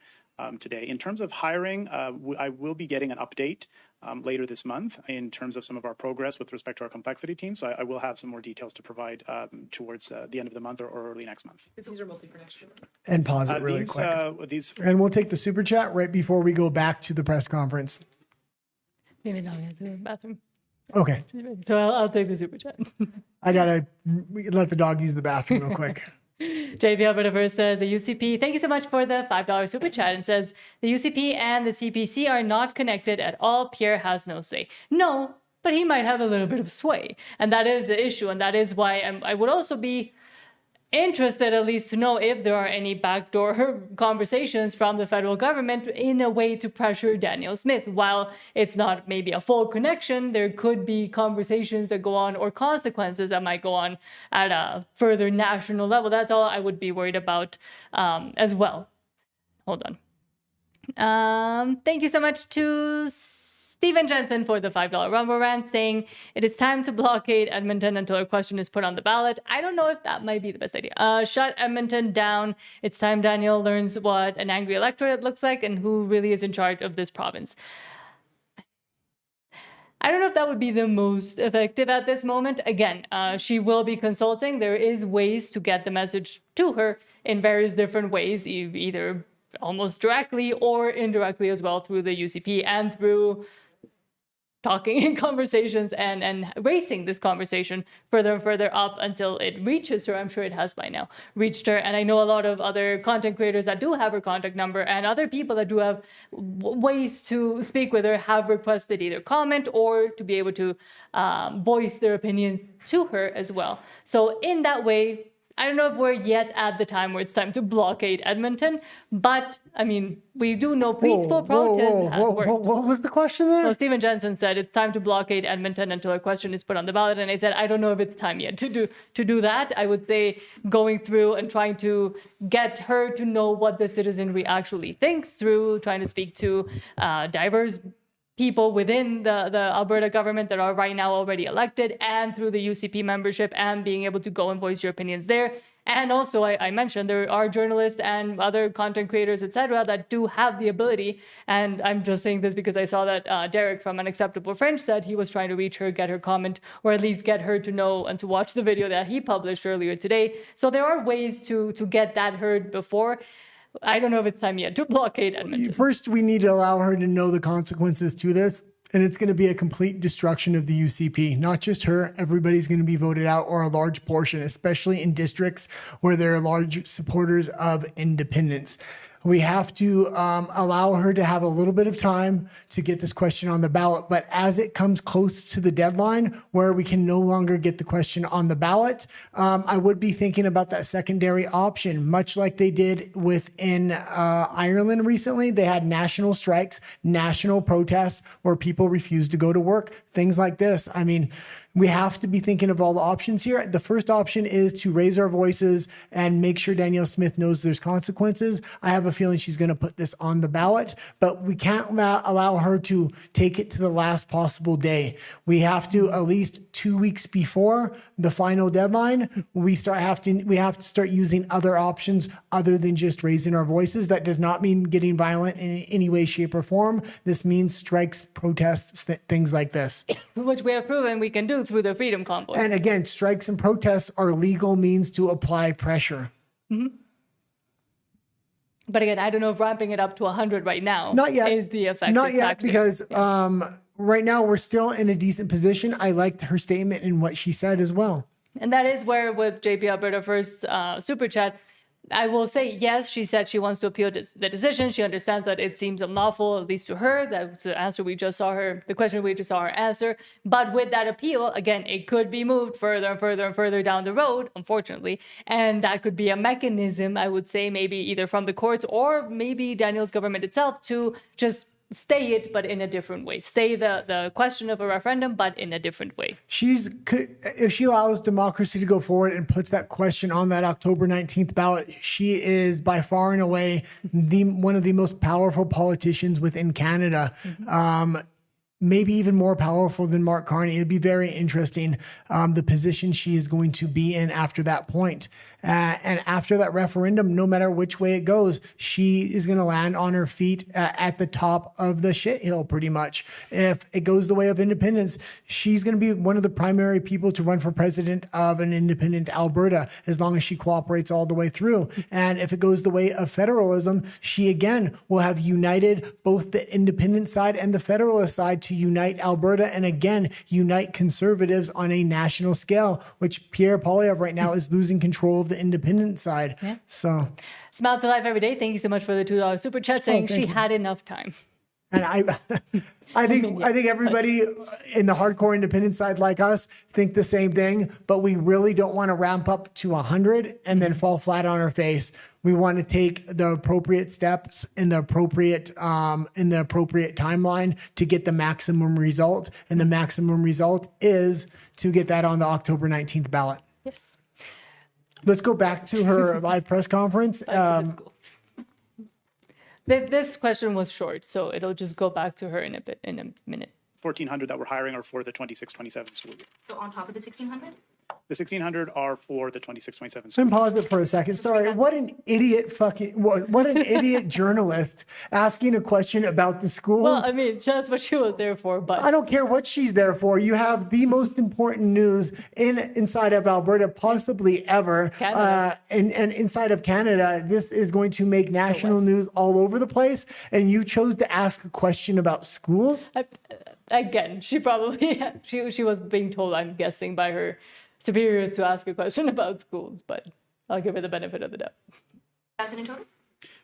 today. In terms of hiring, I will be getting an update later this month in terms of some of our progress with respect to our complexity team. So I will have some more details to provide towards the end of the month or early next month. These are mostly for next year. And pause it really quick. And we'll take the super chat right before we go back to the press conference. Maybe now we have to go to the bathroom. Okay. So I'll take the super chat. I got to let the dog use the bathroom real quick. JP Alberta First says the UCP, thank you so much for the $5 super chat, and says the UCP and the CPC are not connected at all. Pierre has no say. No, but he might have a little bit of sway. And that is the issue. And that is why I would also be interested at least to know if there are any backdoor conversations from the federal government in a way to pressure Danielle Smith. While it's not maybe a full connection, there could be conversations that go on or consequences that might go on at a further national level. That's all I would be worried about as well. Hold on. Thank you so much to Stephen Jensen for the $5 Rumble Rant, saying it is time to blockade Edmonton until a question is put on the ballot. I don't know if that might be the best idea. Shut Edmonton down. It's time Danielle learns what an angry electorate looks like and who really is in charge of this province. I don't know if that would be the most effective at this moment. Again, she will be consulting. There is ways to get the message to her in various different ways, either almost directly or indirectly as well through the UCP and through talking in conversations and racing this conversation further and further up until it reaches her. I'm sure it has by now reached her. And I know a lot of other content creators that do have her contact number and other people that do have ways to speak with her have requested either comment or to be able to voice their opinions to her as well. So in that way, I don't know if we're yet at the time where it's time to blockade Edmonton, but I mean, we do know peaceful protest has worked. What was the question there? Well, Stephen Jensen said it's time to blockade Edmonton until a question is put on the ballot, and I said I don't know if it's time yet to do that. I would say going through and trying to get her to know what the citizenry actually thinks through trying to speak to diverse people within the Alberta government that are right now already elected and through the UCP membership and being able to go and voice your opinions there. And also, I mentioned there are journalists and other content creators, etc., that do have the ability. And I'm just saying this because I saw that Derek from Unacceptable French said he was trying to reach her, get her comment, or at least get her to know and to watch the video that he published earlier today. So there are ways to get that heard before. I don't know if it's time yet to blockade Edmonton. First, we need to allow her to know the consequences to this. And it's going to be a complete destruction of the UCP. Not just her, everybody's going to be voted out, or a large portion, especially in districts where there are large supporters of independence. We have to allow her to have a little bit of time to get this question on the ballot. But as it comes close to the deadline where we can no longer get the question on the ballot, I would be thinking about that secondary option, much like they did within Ireland recently. They had national strikes, national protests where people refused to go to work, things like this. I mean, we have to be thinking of all the options here. The first option is to raise our voices and make sure Danielle Smith knows there's consequences. I have a feeling she's going to put this on the ballot, but we can't allow her to take it to the last possible day. We have to, at least 2 weeks before the final deadline, we have to start using other options other than just raising our voices. That does not mean getting violent in any way, shape, or form. This means strikes, protests, things like this. Which we have proven we can do through the Freedom Convoy. And again, strikes and protests are legal means to apply pressure. Mm-hmm. But again, I don't know if ramping it up to 100 right now Not yet. is the effective Not yet, tactic. because right now we're still in a decent position. I liked her statement and what she said as well. And that is where with JP Alberta First Super Chat, I will say, yes, she said she wants to appeal the decision. She understands that it seems unlawful, at least to her. That's the answer we just saw her, the question we just saw her answer. But with that appeal, again, it could be moved further and further and further down the road, unfortunately. And that could be a mechanism, I would say, maybe either from the courts or maybe Daniel's government itself to just stay it, but in a different way. Stay the question of a referendum, but in a different way. If she allows democracy to go forward and puts that question on that October 19th ballot, she is by far and away one of the most powerful politicians within Canada. Mm-hmm. Maybe even more powerful than Mark Carney. It'd be very interesting the position she is going to be in after that point. And after that referendum, no matter which way it goes, she is going to land on her feet at the top of the shit hill, pretty much. If it goes the way of independence, she's going to be one of the primary people to run for president of an independent Alberta, as long as she cooperates all the way through. And if it goes the way of federalism, she again will have united both the independent side and the federalist side to unite Alberta and again unite conservatives on a national scale, which Pierre Poilievre right now is losing control of the independent side. Yeah. So Smile to Life Every Day, thank you so much for the $2 super chat saying she had enough time. And I think everybody in the hardcore independent side like us think the same thing, but we really don't want to ramp up to 100 and then fall flat on our face. We want to take the appropriate steps in the appropriate timeline to get the maximum result, and the maximum result is to get that on the October 19th ballot. Yes. Let's go back to her live press conference. This question was short, so it'll just go back to her in a minute. 1,400 that we're hiring are for the 26-27 school year. So on top of the 1,600? The 1,600 are for the 26-27 Let school. me pause it for a second. Sorry, what an idiot what an idiot journalist asking a question about the schools. Well, I mean, that's what she was there for, but I don't care what she's there for. You have the most important news inside of Alberta, possibly ever. Canada. And inside of Canada, this is going to make national news all over the place. And you chose to ask a question about schools? again, she probably she was being told, I'm guessing, by her superiors to ask a question about schools, but I'll give her the benefit of the doubt. 1,000 in total?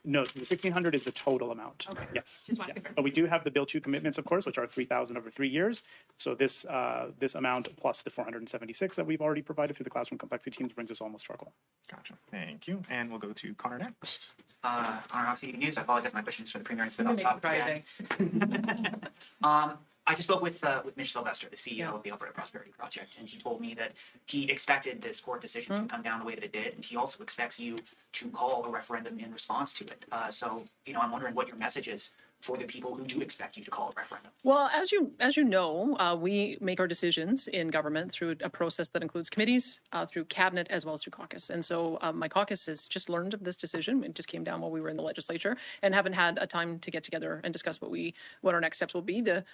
No, the 1,600 is the total amount. Okay. Yes. Just wanted to confirm. But we do have the Bill 2 commitments, of course, which are 3,000 over 3 years. So this amount plus the 476 that we've already provided through the classroom complexity teams brings us almost to our goal. Gotcha. Thank you. And we'll go to Connor next. Connor Hawks, EV News. I apologize. My questions for the premier. It's been on Make top it Friday. I just spoke with Mitch Sylvester, the CEO of the Alberta Prosperity Project, and he told me that he expected this court decision to come down the way that it did, and he also expects you to call a referendum in response to it. So, I'm wondering what your message is for the people who do expect you to call a referendum. Well, as you know, we make our decisions in government through a process that includes committees, through cabinet, as well as through caucus. And so my caucus has just learned of this decision. It just came down while we were in the legislature and haven't had a time to get together and discuss what our next steps will be. The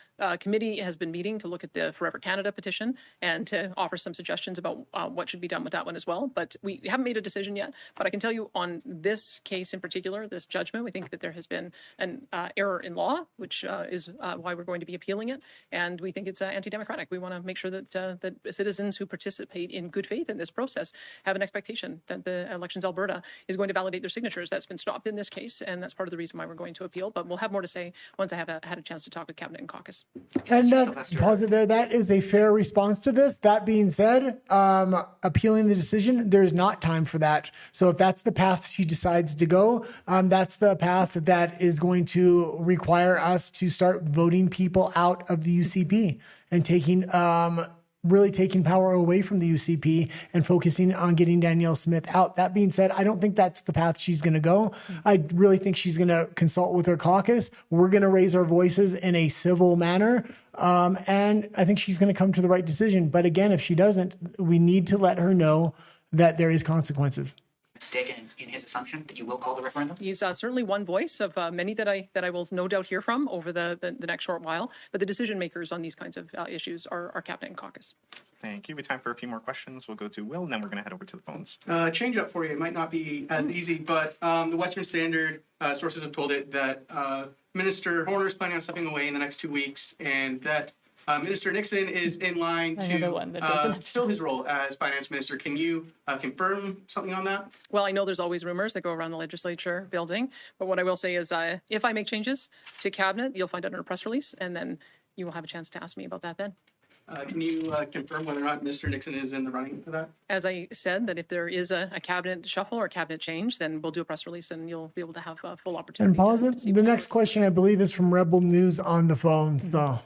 committee has been meeting to look at the Forever Canada petition and to offer some suggestions about what should be done with that one as well. But we haven't made a decision yet. But I can tell you on this case in particular, this judgment, we think that there has been an error in law, which is why we're going to be appealing it. And we think it's anti-democratic. We want to make sure that that citizens who participate in good faith in this process have an expectation that the Elections Alberta is going to validate their signatures. That's been stopped in this case, and that's part of the reason why we're going to appeal. But we'll have more to say once I have had a chance to talk with cabinet and caucus. And pause it there. That is a fair response to this. That being said, appealing the decision, there's not time for that. So if that's the path she decides to go, that's the path that is going to require us to start voting people out of the UCP and taking really taking power away from the UCP and focusing on getting Danielle Smith out. That being said, I don't think that's the path she's going to go. I really think she's going to consult with her caucus. We're going to raise our voices in a civil manner. And I think she's going to come to the right decision. But again, if she doesn't, we need to let her know that there is consequences. Mistaken in his assumption that you will call the referendum? He's certainly one voice of many that I will no doubt hear from over the next short while. But the decision makers on these kinds of issues are cabinet and caucus. Thank you. We have time for a few more questions. We'll go to Will, and then we're going to head over to the phones. Change up for you. It might not be as easy, but the Western Standard sources have told it that Minister Horner is planning on stepping away in the next 2 weeks, and that Minister Nixon is in line to fill his role as finance minister. Can you confirm something on that? Well, I know there's always rumors that go around the legislature building, but what I will say is if I make changes to cabinet, you'll find it in a press release, and then you will have a chance to ask me about that then. Can you confirm whether or not Mr. Nixon is in the running for that? As I said, that if there is a cabinet shuffle or a cabinet change, then we'll do a press release and you'll be able to have a full opportunity. And pause it. The next question, I believe, is from Rebel News on the phone. So.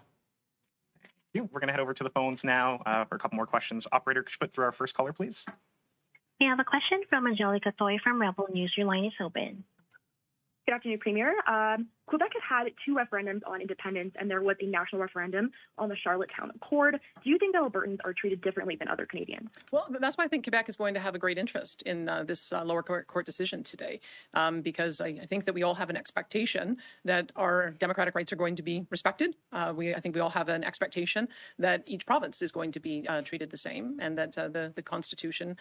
We're going to head over to the phones now for a couple more questions. Operator, could you put through our first caller, please? We have a question from Angelica Toy from Rebel News. Your line is open. Good afternoon, Premier. Quebec has had 2 referendums on independence, and there was a national referendum on the Charlottetown Accord. Do you think that Albertans are treated differently than other Canadians? Well, that's why I think Quebec is going to have a great interest in this lower court decision today, because I think that we all have an expectation that our democratic rights are going to be respected. I think we all have an expectation that each province is going to be treated the same, and that the Constitution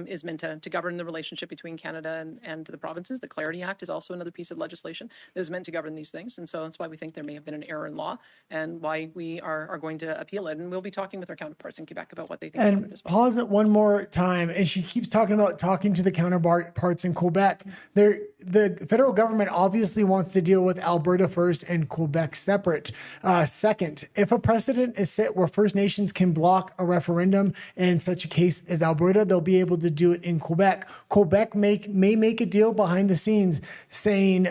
is meant to govern the relationship between Canada and the provinces. The Clarity Act is also another piece of legislation that is meant to govern these things. And so that's why we think there may have been an error in law and why we are going to appeal it. And we'll be talking with our counterparts in Quebec about what they think about it as well. Pause it one more time. And she keeps talking about talking to the counterparts in Quebec. The federal government obviously wants to deal with Alberta first and Quebec separate. Second, if a precedent is set where First Nations can block a referendum in such a case as Alberta, they'll be able to do it in Quebec. Quebec may make a deal behind the scenes saying,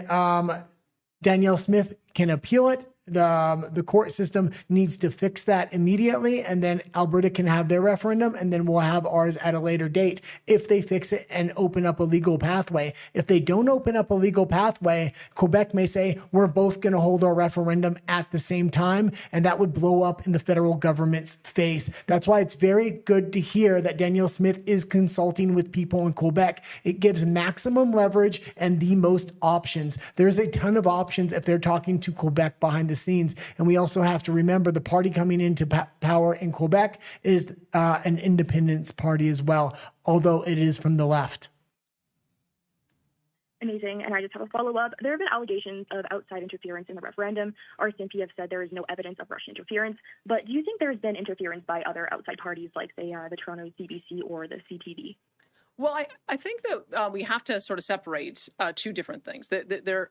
Danielle Smith can appeal it. the court system needs to fix that immediately, and then Alberta can have their referendum, and then we'll have ours at a later date if they fix it and open up a legal pathway. If they don't open up a legal pathway, Quebec may say, we're both going to hold our referendum at the same time, and that would blow up in the federal government's face. That's why it's very good to hear that Danielle Smith is consulting with people in Quebec. It gives maximum leverage and the most options. There's a ton of options if they're talking to Quebec behind the scenes. And we also have to remember the party coming into power in Quebec is an independence party as well, although it is from the left. Amazing. And I just have a follow-up. There have been allegations of outside interference in the referendum. RCMP have said there is no evidence of Russian interference. But do you think there has been interference by other outside parties like, say, the Toronto CBC or the CTV? Well, I think that we have to sort of separate two different things. There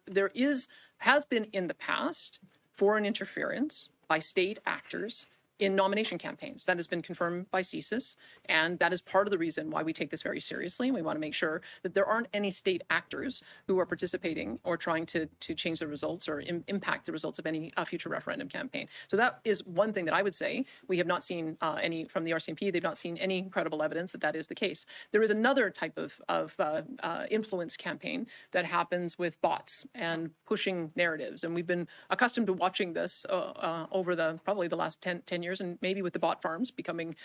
has been in the past foreign interference by state actors in nomination campaigns. That has been confirmed by CSIS, and that is part of the reason why we take this very seriously. And we want to make sure that there aren't any state actors who are participating or trying to change the results or impact the results of any future referendum campaign. So that is one thing that I would say. We have not seen any from the RCMP. They've not seen any credible evidence that that is the case. There is another type of influence campaign that happens with bots and pushing narratives. And we've been accustomed to watching this over probably the last 10 years, and maybe with the bot farms becoming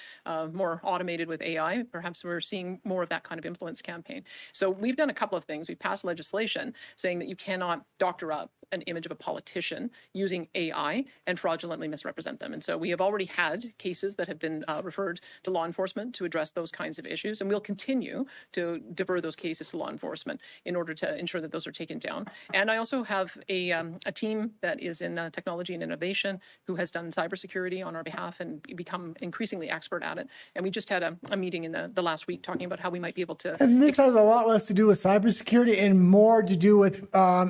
more automated with AI, perhaps we're seeing more of that kind of influence campaign. So we've done a couple of things. We passed legislation saying that you cannot doctor up an image of a politician using AI and fraudulently misrepresent them. And so we have already had cases that have been referred to law enforcement to address those kinds of issues. And we'll continue to defer those cases to law enforcement in order to ensure that those are taken down. And I also have a team that is in technology and innovation who has done cybersecurity on our behalf and become increasingly expert at it. And we just had a meeting in the last week talking about how we might be able to... And this has a lot less to do with cybersecurity and more to do with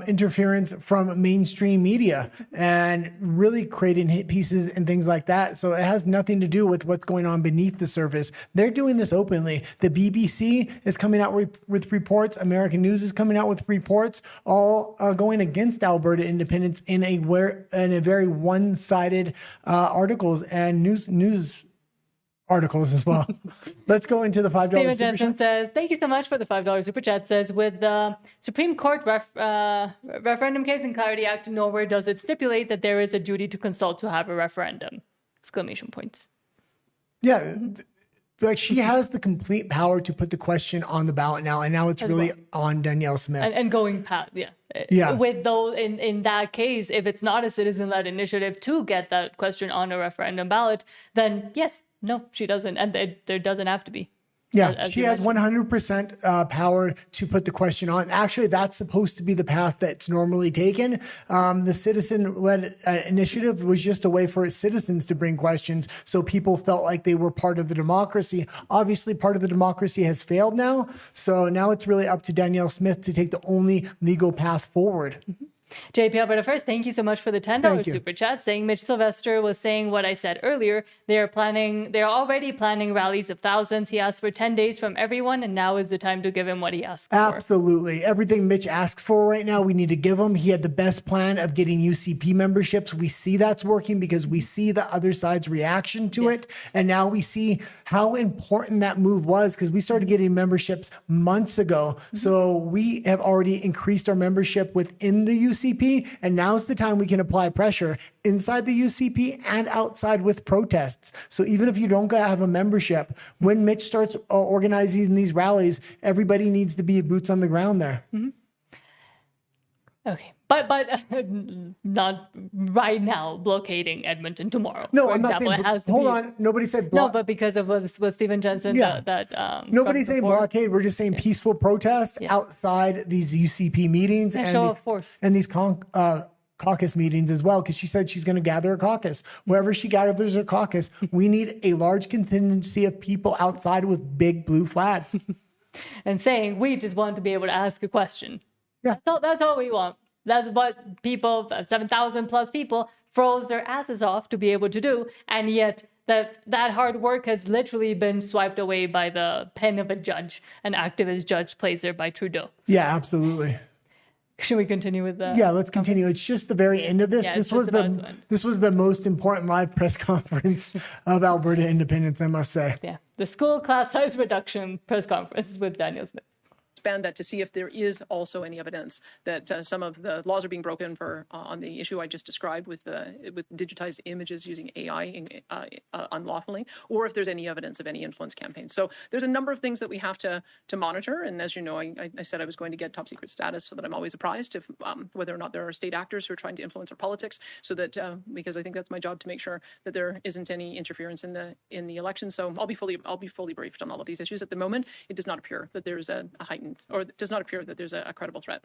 interference from mainstream media and really creating hit pieces and things like that. So it has nothing to do with what's going on beneath the surface. They're doing this openly. The BBC is coming out with reports. American News is coming out with reports, all going against Alberta independence in a very one-sided articles and news articles as well. Let's go into the $5 Steven super Jensen chat. says, thank you so much for the $5 super chat. Says, with the Supreme Court referendum case in Clarity Act, nowhere does it stipulate that there is a duty to consult to have a referendum. Exclamation points. Yeah. Like, she has the complete power to put the question on the ballot now, and now it's really on Danielle Smith. And going past, yeah. With those, in that case, if it's not a citizen-led initiative to get that question on a referendum ballot, then yes, no, she doesn't, and there doesn't have to be. Yeah, she has 100% power to put the question on. Actually, that's supposed to be the path that's normally taken. The citizen-led initiative was just a way for citizens to bring questions, so people felt like they were part of the democracy. Obviously, part of the democracy has failed now, so now it's really up to Danielle Smith to take the only legal path forward. Mm-hmm. JP Alberta First, thank you so much for the $10 super chat, saying Mitch Sylvester was saying what I said earlier. They're already planning rallies of thousands. He asked for 10 days from everyone, and now is the time to give him what he asked for. Absolutely. Everything Mitch asks for right now, we need to give him. He had the best plan of getting UCP memberships. We see that's working because we see the other side's reaction to it. And now we see how important that move was, because we started getting memberships months ago. So we have already increased our membership within the UCP, and now's the time we can apply pressure inside the UCP and outside with protests. So even if you don't have a membership, when Mitch starts organizing these rallies, everybody needs to be boots on the ground there. Mm-hmm. Okay, but not right now blockading Edmonton tomorrow. No, for I'm example, not saying, it has to hold be. on, nobody said No, but because of what Steven Jensen nobody's saying blockade. We're just saying peaceful protest outside these UCP meetings and show of force and these caucus meetings as well, because she said she's going to gather a caucus. Wherever she gathers her caucus, we need a large contingency of people outside with big blue flags. And saying, we just want to be able to ask a question. Yeah. That's all we want. That's what people, 7,000 plus people, froze their asses off to be able to do. And yet that hard work has literally been swiped away by the pen of a judge, an activist judge placed there by Trudeau. Yeah, absolutely. Should we continue with the? Yeah, let's continue. It's just the very end of this. Yeah, This was the most important live press conference of Alberta independence, I must say. Yeah, the school class size reduction press conference with Danielle Smith. Expand that to see if there is also any evidence that some of the laws are being broken for on the issue I just described with digitized images using AI unlawfully, or if there's any evidence of any influence campaigns. So there's a number of things that we have to monitor. And as you know, I said I was going to get top secret status so that I'm always apprised of whether or not there are state actors who are trying to influence our politics. So that because I think that's my job to make sure that there isn't any interference in the election. So I'll be fully briefed on all of these issues. At the moment, it does not appear that there's a heightened, or it does not appear that there's a credible threat.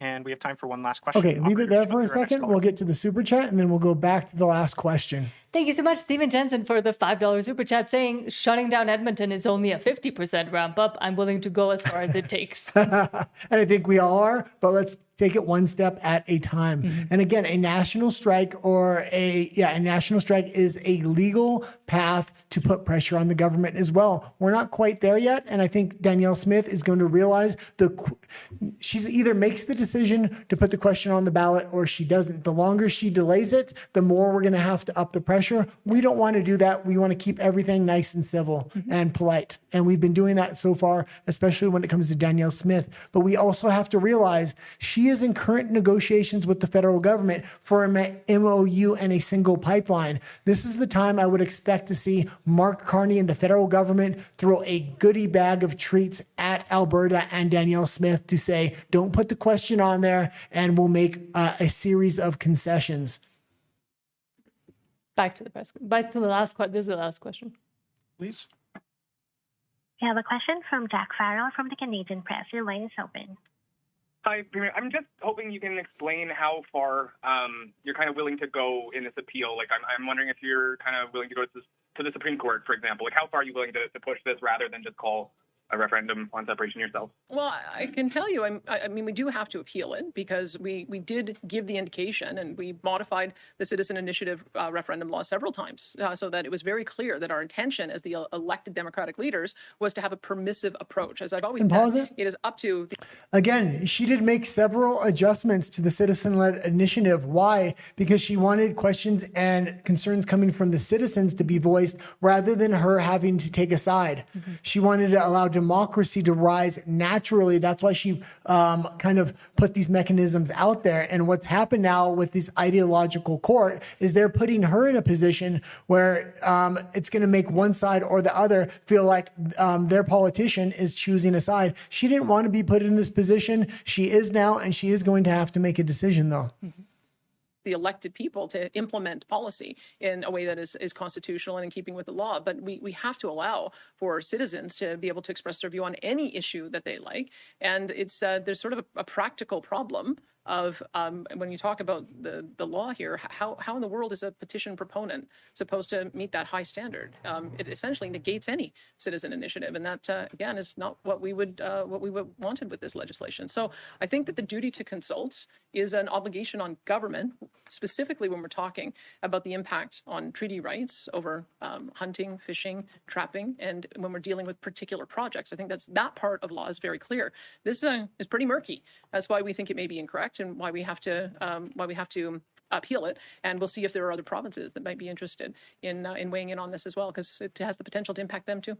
And we have time for one last question. Okay, leave it there for a second. We'll get to the super chat and then we'll go back to the last question. Thank you so much, Stephen Jensen, for the $5 super chat saying shutting down Edmonton is only a 50% ramp up. I'm willing to go as far as it takes. And I think we all are, but let's take it one step at a time. Mm-hmm. And again, a national strike a national strike is a legal path to put pressure on the government as well. We're not quite there yet. And I think Danielle Smith is going to realize she's either makes the decision to put the question on the ballot or she doesn't. The longer she delays it, the more we're going to have to up the pressure. We don't want to do that. We want to keep everything nice and civil and polite. And we've been doing that so far, especially when it comes to Danielle Smith. But we also have to realize she is in current negotiations with the federal government for a MOU and a single pipeline. This is the time I would expect to see Mark Carney and the federal government throw a goodie bag of treats at Alberta and Danielle Smith to say, don't put the question on there and we'll make a series of concessions. Back to the last question. This is the last question. Please. We have a question from Jack Farrell from the Canadian Press. Your line is open. Hi, Premier. I'm just hoping you can explain how far you're kind of willing to go in this appeal. Like, I'm wondering if you're kind of willing to go to the Supreme Court, for example. Like, how far are you willing to push this rather than just call a referendum on separation yourself? Well, I can tell you, I mean, we do have to appeal it because we did give the indication and we modified the citizen initiative referendum law several times so that it was very clear that our intention as the elected democratic leaders was to have a permissive approach. As I've always said, it is up to... Again, she did make several adjustments to the citizen-led initiative. Why? Because she wanted questions and concerns coming from the citizens to be voiced rather than her having to take a side. Mm-hmm. She wanted to allow democracy to rise naturally. That's why she kind of put these mechanisms out there. And what's happened now with this ideological court is they're putting her in a position where it's going to make one side or the other feel like their politician is choosing a side. She didn't want to be put in this position. She is now, and she is going to have to make a decision, though. Mm-hmm. The elected people to implement policy in a way that is constitutional and in keeping with the law. But we have to allow for citizens to be able to express their view on any issue that they like. And it's there's sort of a practical problem of when you talk about the law here, how in the world is a petition proponent supposed to meet that high standard? It essentially negates any citizen initiative, and that again is not what we would wanted with this legislation. So I think that the duty to consult is an obligation on government, specifically when we're talking about the impact on treaty rights over hunting, fishing, trapping, and when we're dealing with particular projects. I think that part of law is very clear. This is pretty murky. That's why we think it may be incorrect and why we have to appeal it. And we'll see if there are other provinces that might be interested in weighing in on this as well, because it has the potential to impact them too.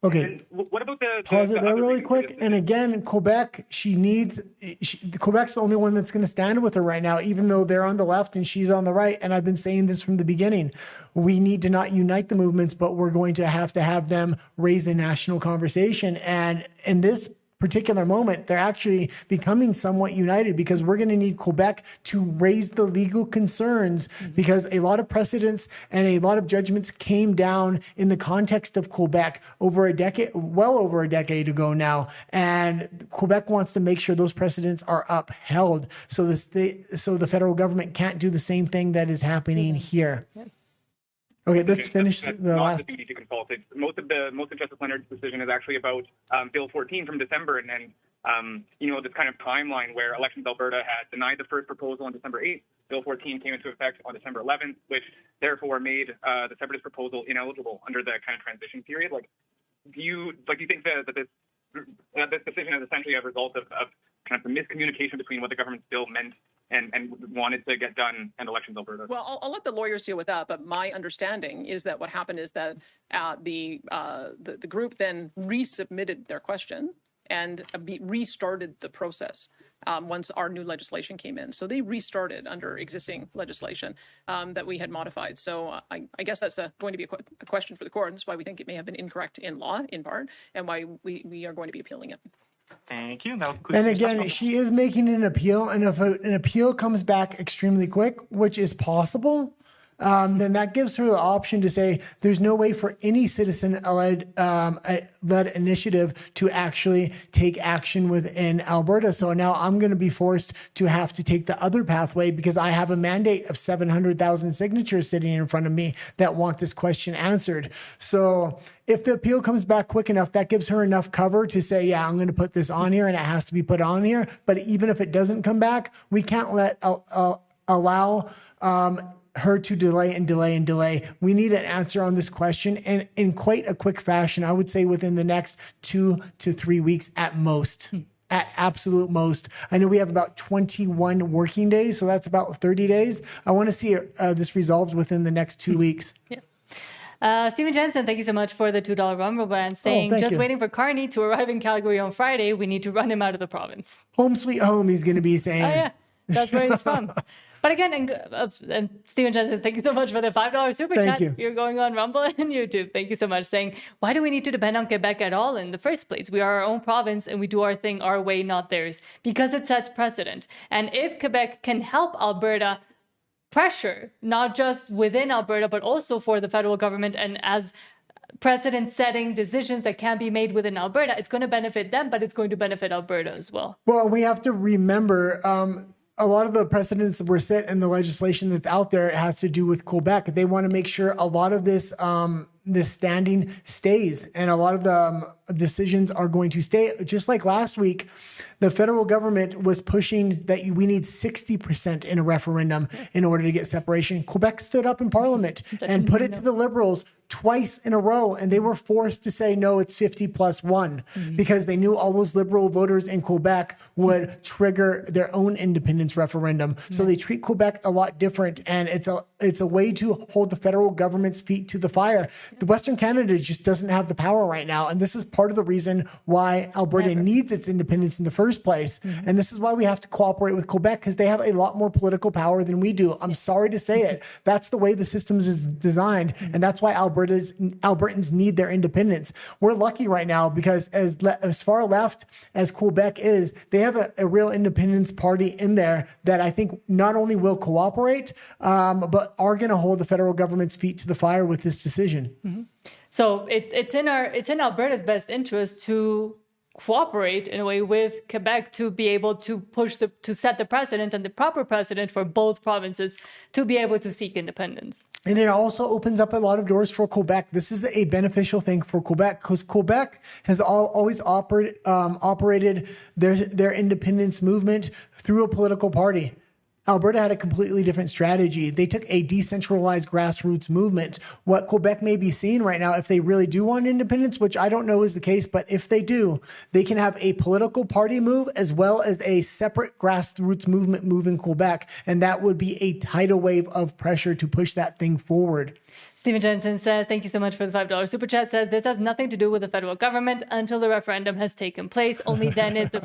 Okay. What about pause it there really quick? And again, Quebec, Quebec's the only one that's going to stand with her right now, even though they're on the left and she's on the right. And I've been saying this from the beginning. We need to not unite the movements, but we're going to have them raise a national conversation. And in this particular moment, they're actually becoming somewhat united because we're going to need Quebec to raise the legal concerns because a lot of precedents and a lot of judgments came down in the context of Quebec well over a decade ago now. And Quebec wants to make sure those precedents are upheld so the federal government can't do the same thing that is happening here. Yeah. Okay, let's finish the last. The duty to consult. Most of Justice Leonard's decision is actually about Bill 14 from December, and then this kind of timeline where Elections Alberta had denied the first proposal on December 8th. Bill 14 came into effect on December 11th, which therefore made the separatist proposal ineligible under the kind of transition period. Do you think that this decision is essentially a result of kind of the miscommunication between what the government still meant and wanted to get done and Elections Alberta. Well, I'll let the lawyers deal with that, but my understanding is that what happened is that the group then resubmitted their question and restarted the process once our new legislation came in. So they restarted under existing legislation that we had modified. So I guess that's going to be a question for the court. That's why we think it may have been incorrect in law, in part, and why we are going to be appealing it. Thank you. And again, she is making an appeal, and if an appeal comes back extremely quick, which is possible, then that gives her the option to say there's no way for any citizen-led initiative to actually take action within Alberta. So now I'm going to be forced to have to take the other pathway because I have a mandate of 700,000 signatures sitting in front of me that want this question answered. So if the appeal comes back quick enough, that gives her enough cover to say, yeah, I'm going to put this on here and it has to be put on here. But even if it doesn't come back, we can't allow her to delay. We need an answer on this question, and in quite a quick fashion. I would say within the next 2 to 3 weeks at most. At absolute most. I know we have about 21 working days, so that's about 30 days. I want to see this resolved within the next 2 weeks. Yeah. Stephen Jensen, thank you so much for the $2 Rumble Band saying, just waiting for Carney to arrive in Calgary on Friday. We need to run him out of the province. Home sweet home, he's going to be saying. Oh, yeah. That's where he's from. But again, and Stephen Jensen, thank you so much for the $5 super chat. You're going on Rumble and YouTube. Thank you so much. Saying, why do we need to depend on Quebec at all in the first place? We are our own province and we do our thing our way, not theirs, because it sets precedent. And if Quebec can help Alberta pressure, not just within Alberta, but also for the federal government and as precedent-setting decisions that can be made within Alberta, it's going to benefit them, but it's going to benefit Alberta as well. Well, we have to remember a lot of the precedents that were set in the legislation that's out there has to do with Quebec. They want to make sure a lot of this this standing stays, and a lot of the decisions are going to stay. Just like last week, the federal government was pushing that we need 60% in a referendum in order to get separation. Quebec stood up in Parliament and put it to the Liberals twice in a row, and they were forced to say, no, it's 50+1, because they knew all those Liberal voters in Quebec would trigger their own independence referendum. So they treat Quebec a lot different, and it's a way to hold the federal government's feet to the fire. The Western Canada just doesn't have the power right now, and this is part of the reason why Alberta needs its independence in the first place. And this is why we have to cooperate with Quebec, because they have a lot more political power than we do. I'm sorry to say it. That's the way the system is designed, and that's why Albertans need their independence. We're lucky right now because as far left as Quebec is, they have a real independence party in there that I think not only will cooperate, but are going to hold the federal government's feet to the fire with this decision. So it's in Alberta's best interest to cooperate in a way with Quebec to be able to to set the precedent and the proper precedent for both provinces to be able to seek independence. And it also opens up a lot of doors for Quebec. This is a beneficial thing for Quebec because Quebec has always operated their independence movement through a political party. Alberta had a completely different strategy. They took a decentralized grassroots movement. What Quebec may be seeing right now, if they really do want independence, which I don't know is the case, but if they do, they can have a political party move as well as a separate grassroots movement move in Quebec. And that would be a tidal wave of pressure to push that thing forward. Stephen Jensen says, thank you so much for the $5 super chat. Says, this has nothing to do with the federal government until the referendum has taken place. Only then is the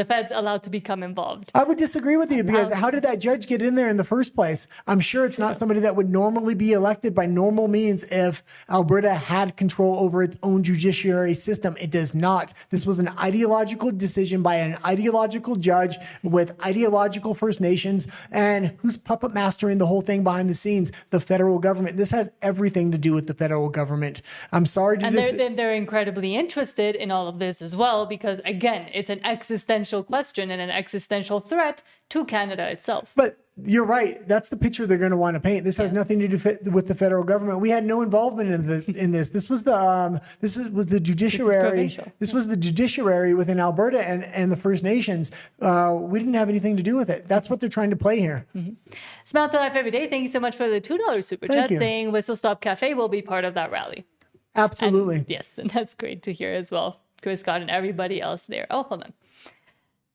feds allowed to become involved. I would disagree with you because how did that judge get in there in the first place? I'm sure it's not somebody that would normally be elected by normal means if Alberta had control over its own judiciary system. It does not. This was an ideological decision by an ideological judge with ideological First Nations, and who's puppet mastering the whole thing behind the scenes? The federal government. This has everything to do with the federal government. I'm sorry to And they're incredibly interested in all of this as well because, again, it's an existential question and an existential threat to Canada itself. But you're right. That's the picture they're going to want to paint. This has nothing to do with the federal government. We had no involvement in this. This was the judiciary. This was the judiciary within Alberta and the First Nations. We didn't have anything to do with it. That's what they're trying to play here. Smile to Life Every Day. Thank you so much for the $2 super chat saying Whistle Stop Cafe will be part of that rally. Absolutely. And yes, and that's great to hear as well. Chris Scott and everybody else there. Oh, hold on.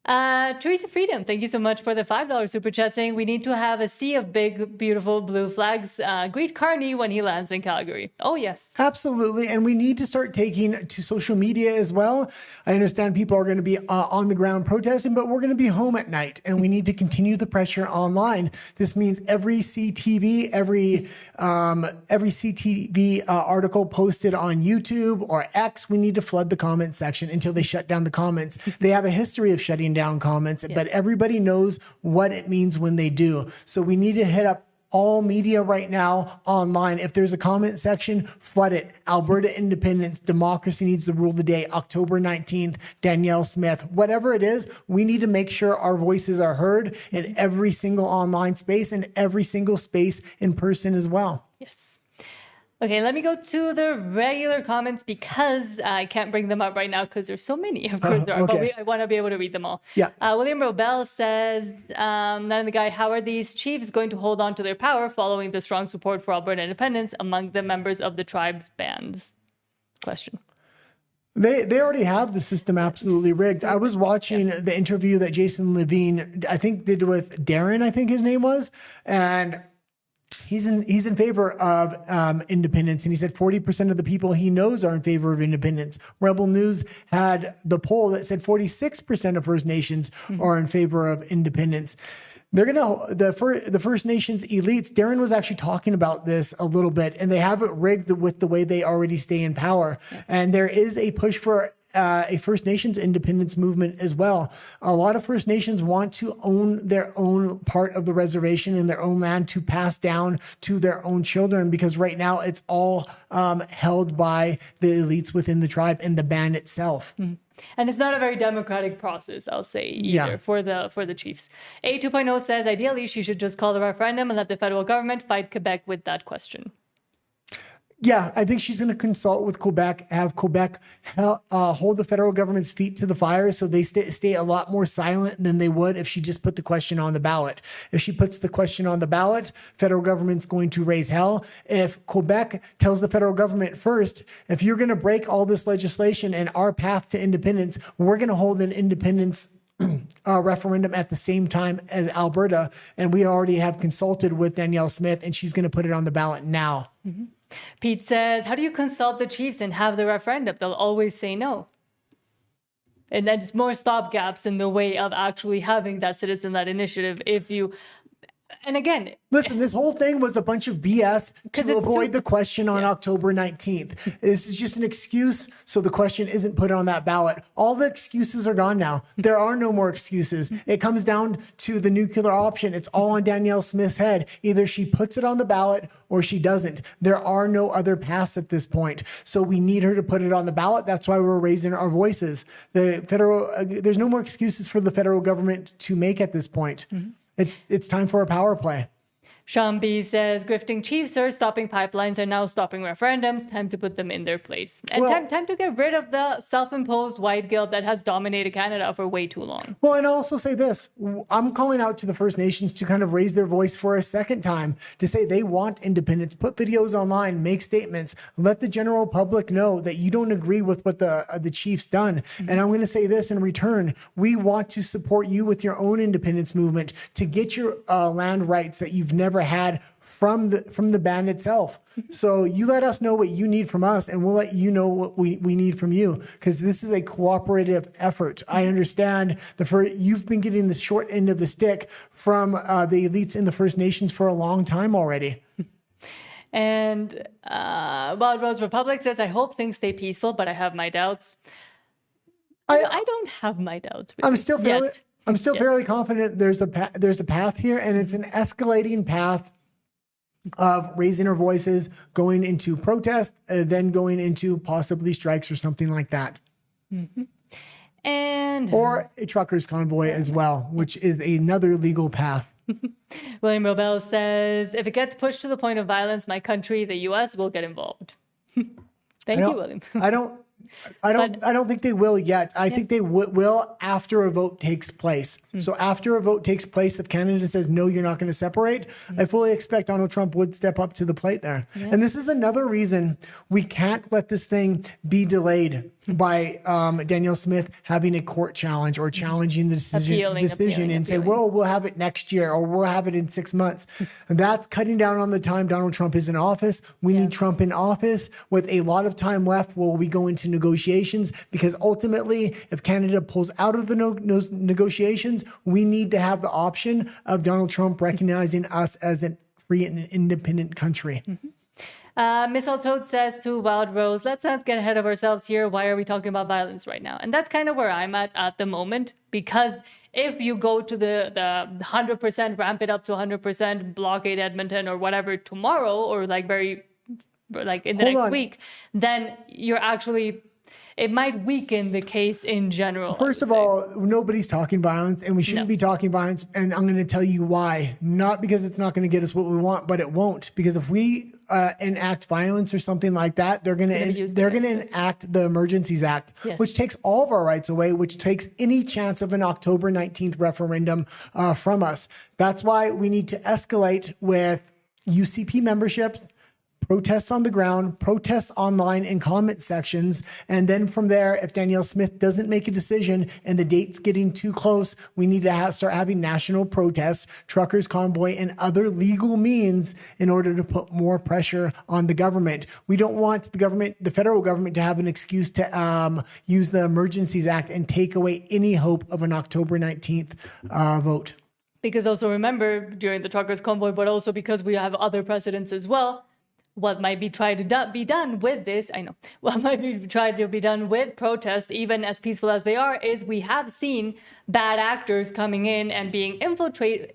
Teresa Freedom, thank you so much for the $5 super chat saying we need to have a sea of big, beautiful blue flags. Greet Carney when he lands in Calgary. Oh, yes. Absolutely. And we need to start taking to social media as well. I understand people are going to be on the ground protesting, but we're going to be home at night and we need to continue the pressure online. This means every CTV, every CTV article posted on YouTube or X, we need to flood the comment section until they shut down the comments. They have a history of shutting down comments, but everybody knows what it means when they do. So we need to hit up all media right now online. If there's a comment section, flood it. Alberta independence, democracy needs to rule the day. October 19th, Danielle Smith, whatever it is, we need to make sure our voices are heard in every single online space and every single space in person as well. Yes. Okay, let me go to the regular comments because I can't bring them up right now because there's so many. Of course there are, but I want to be able to read them all. Yeah. William Robel says, none of the guy, how are these chiefs going to hold on to their power following the strong support for Alberta independence among the members of the tribe's bands? Question. They already have the system absolutely rigged. I was watching the interview that Jason Levine, I think, did with Darren, I think his name was, and he's in favor of independence, and he said 40% of the people he knows are in favor of independence. Rebel News had the poll that said 46% of First Nations are in favor of independence. They're gonna the First Nations elites. Darren was actually talking about this a little bit, and they have it rigged with the way they already stay in power. And there is a push for a First Nations independence movement as well. A lot of First Nations want to own their own part of the reservation and their own land to pass down to their own children, because right now it's all held by the elites within the tribe and the band itself. And it's not a very democratic process, I'll say, either for the chiefs. A 2.0 says, ideally, she should just call the referendum and let the federal government fight Quebec with that question. Yeah, I think she's going to consult with Quebec, have Quebec hold the federal government's feet to the fire so they stay a lot more silent than they would if she just put the question on the ballot. If she puts the question on the ballot, federal government's going to raise hell. If Quebec tells the federal government first, if you're going to break all this legislation and our path to independence, we're going to hold an independence referendum at the same time as Alberta, and we already have consulted with Danielle Smith, and she's going to put it on the ballot now. Pete says, how do you consult the chiefs and have the referendum? They'll always say no. And that's more stopgaps in the way of actually having that citizen-led initiative if you... And again... Listen, this whole thing was a bunch of BS to avoid the question on October 19th. This is just an excuse so the question isn't put on that ballot. All the excuses are gone now. There are no more excuses. It comes down to the nuclear option. It's all on Danielle Smith's head. Either she puts it on the ballot or she doesn't. There are no other paths at this point. So we need her to put it on the ballot. That's why we're raising our voices. There's no more excuses for the federal government to make at this point. It's time for a power play. Sean B says, grifting chiefs are stopping pipelines and now stopping referendums. Time to put them in their place. And time to get rid of the self-imposed white guilt that has dominated Canada for way too long. Well, and I'll also say this. I'm calling out to the First Nations to kind of raise their voice for a second time, to say they want independence. Put videos online, make statements, let the general public know that you don't agree with what the chiefs done. And I'm going to say this in return. We want to support you with your own independence movement to get your land rights that you've never had from the band itself. So you let us know what you need from us, and we'll let you know what we need from you, because this is a cooperative effort. I understand you've been getting the short end of the stick from the elites in the First Nations for a long time already. And Wild Rose Republic says, I hope things stay peaceful, but I have my doubts. I don't have my doubts. I'm still fairly confident there's a path here, and it's an escalating path of raising our voices, going into protest, then going into possibly strikes or something like that. Or a truckers convoy as well, which is another legal path. William Robel says, if it gets pushed to the point of violence, my country, the U.S., will get involved. Thank you, William. I don't think they will yet. I think they will after a vote takes place. So after a vote takes place, if Canada says, no, you're not going to separate, I fully expect Donald Trump would step up to the plate there. And this is another reason we can't let this thing be delayed. by Danielle Smith having a court challenge or challenging the decision and say, well, we'll have it next year or we'll have it in 6 months. That's cutting down on the time Donald Trump is in office. We need Trump in office with a lot of time left while we go into negotiations, because ultimately, if Canada pulls out of the negotiations, we need to have the option of Donald Trump recognizing us as a free and independent country. Mistletoe says to Wild Rose, let's not get ahead of ourselves here. Why are we talking about violence right now? And that's kind of where I'm at the moment, because if you go to the 100%, ramp it up to 100%, blockade Edmonton or whatever tomorrow, or like in the next week, then you're actually, it might weaken the case in general. First of all, nobody's talking violence, and we shouldn't be talking violence. And I'm going to tell you why. Not because it's not going to get us what we want, but it won't. Because if we enact violence or something like that, they're going to enact the Emergencies Act, which takes all of our rights away, which takes any chance of an October 19th referendum from us. That's why we need to escalate with UCP memberships, protests on the ground, protests online in comment sections. And then from there, if Danielle Smith doesn't make a decision and the date's getting too close, we need to start having national protests, truckers convoy, and other legal means in order to put more pressure on the government. We don't want the federal government to have an excuse to use the Emergencies Act and take away any hope of an October 19th vote. Because also remember, during the truckers convoy, but also because we have other precedents as well, what might be tried to be done with this, what might be tried to be done with protests, even as peaceful as they are, is we have seen bad actors coming in and being infiltrated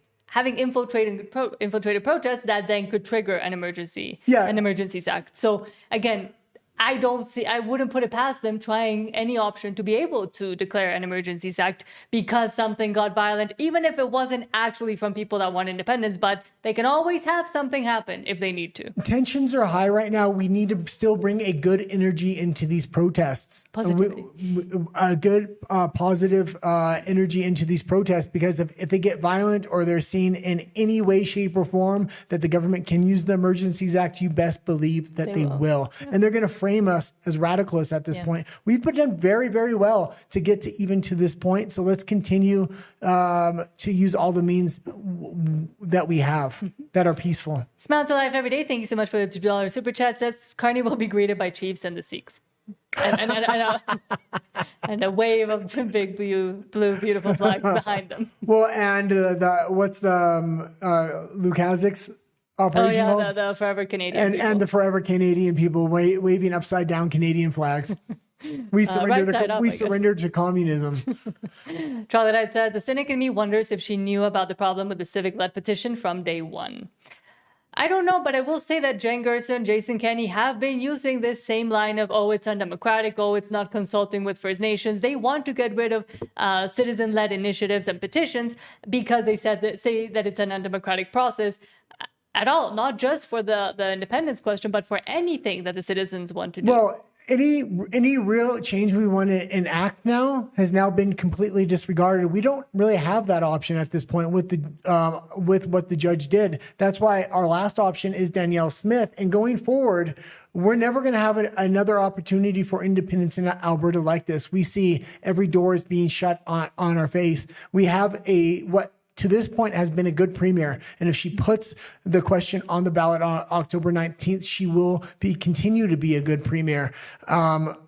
protests that then could trigger an Emergencies Act. So again, I wouldn't put it past them trying any option to be able to declare an Emergencies Act because something got violent, even if it wasn't actually from people that want independence, but they can always have something happen if they need to. Tensions are high right now. We need to still bring a good energy into these protests. Positivity. A good positive energy into these protests, because if they get violent or they're seen in any way, shape, or form that the government can use the Emergencies Act, you best believe that they will. Yeah. And they're going to frame us as radicalists at this point. We've done very, very well to get to even to this point. So let's continue to use all the means that we have that are peaceful. Smile to life every day. Thank you so much for the $2 super chat. Says Carney will be greeted by Chiefs and the Sikhs. And a wave of big blue, beautiful flags behind them. Well, and what's the Lukaszik's operation? Oh yeah, the Forever Canadian and the Forever Canadian people waving upside down Canadian flags. We surrendered to communism. Charlotte said, the cynic in me wonders if she knew about the problem with the civic-led petition from day one. I don't know, but I will say that Jen Gerson, Jason Kenney have been using this same line of, oh, it's undemocratic, oh, it's not consulting with First Nations. They want to get rid of citizen-led initiatives and petitions because they say that it's an undemocratic process at all, not just for the independence question, but for anything that the citizens want to do. Well, any real change we want to enact now has now been completely disregarded. We don't really have that option at this point with what the judge did. That's why our last option is Danielle Smith. And going forward, we're never going to have another opportunity for independence in Alberta like this. We see every door is being shut on our face. We have what to this point has been a good premier. And if she puts the question on the ballot on October 19th, she will continue to be a good premier. But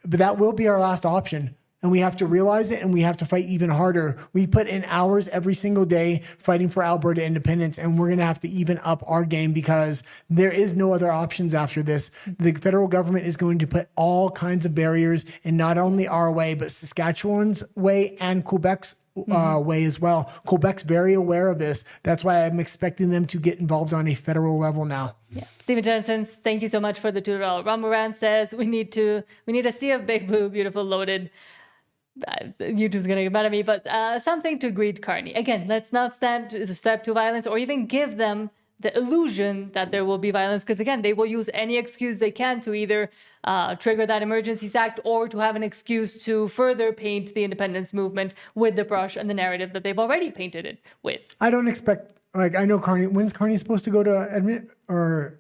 that will be our last option. And we have to realize it, and we have to fight even harder. We put in hours every single day fighting for Alberta independence, and we're going to have to even up our game because there is no other options after this. The federal government is going to put all kinds of barriers in not only our way, but Saskatchewan's way and Quebec's way as well. Quebec's very aware of this. That's why I'm expecting them to get involved on a federal level now. Yeah. Stephen Jensen, thank you so much for the $2. Rumble Rant says we need to see a big blue, beautiful, loaded. YouTube's gonna get mad at me, but something to greet Carney. Again, let's not step to violence or even give them the illusion that there will be violence, because again, they will use any excuse they can to either trigger that Emergencies Act or to have an excuse to further paint the independence movement with the brush and the narrative that they've already painted it with. I don't expect, I know Carney, when's Carney supposed to go to Edmonton or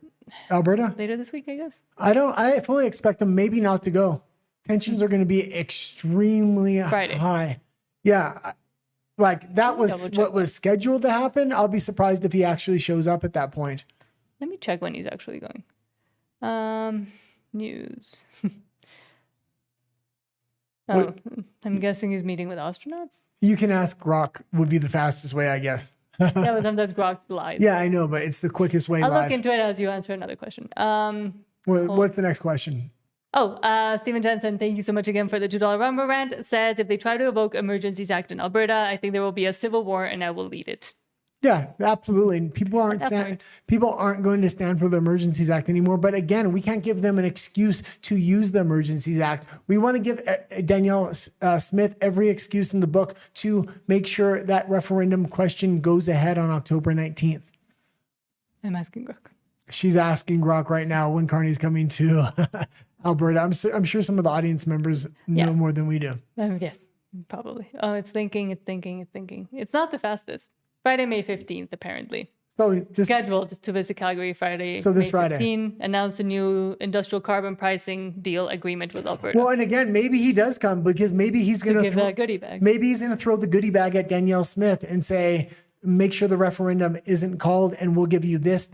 Alberta? Later this week, I guess. I fully expect them maybe not to go. Tensions are going to be extremely high. Yeah. Like that was what was scheduled to happen. I'll be surprised if he actually shows up at that point. Let me check when he's actually going. News. I'm guessing he's meeting with astronauts. You can ask Grok would be the fastest way, I guess. Yeah, but sometimes Grok lies. Yeah, I know, but it's the quickest way. I'll look into it as you answer another question. What's the next question? Stephen Jensen, thank you so much again for the $2 Rumble rant. Says, if they try to evoke Emergencies Act in Alberta, I think there will be a civil war and I will lead it. Yeah, absolutely. And people aren't going to stand for the Emergencies Act anymore. But again, we can't give them an excuse to use the Emergencies Act. We want to give Danielle Smith every excuse in the book to make sure that referendum question goes ahead on October 19th. I'm asking Grok. She's asking Grok right now when Carney's coming to Alberta. I'm sure some of the audience members know more than we do. Yes, probably. Oh, it's thinking. It's not the fastest. Friday, May 15th, apparently. So scheduled to visit Calgary Friday. So this May Friday. 15, announce a new industrial carbon pricing deal agreement with Alberta. Well, and again, maybe he does come because maybe he's going to give that goodie bag. Maybe he's going to throw the goodie bag at Danielle Smith and say, make sure the referendum isn't called and we'll give you this,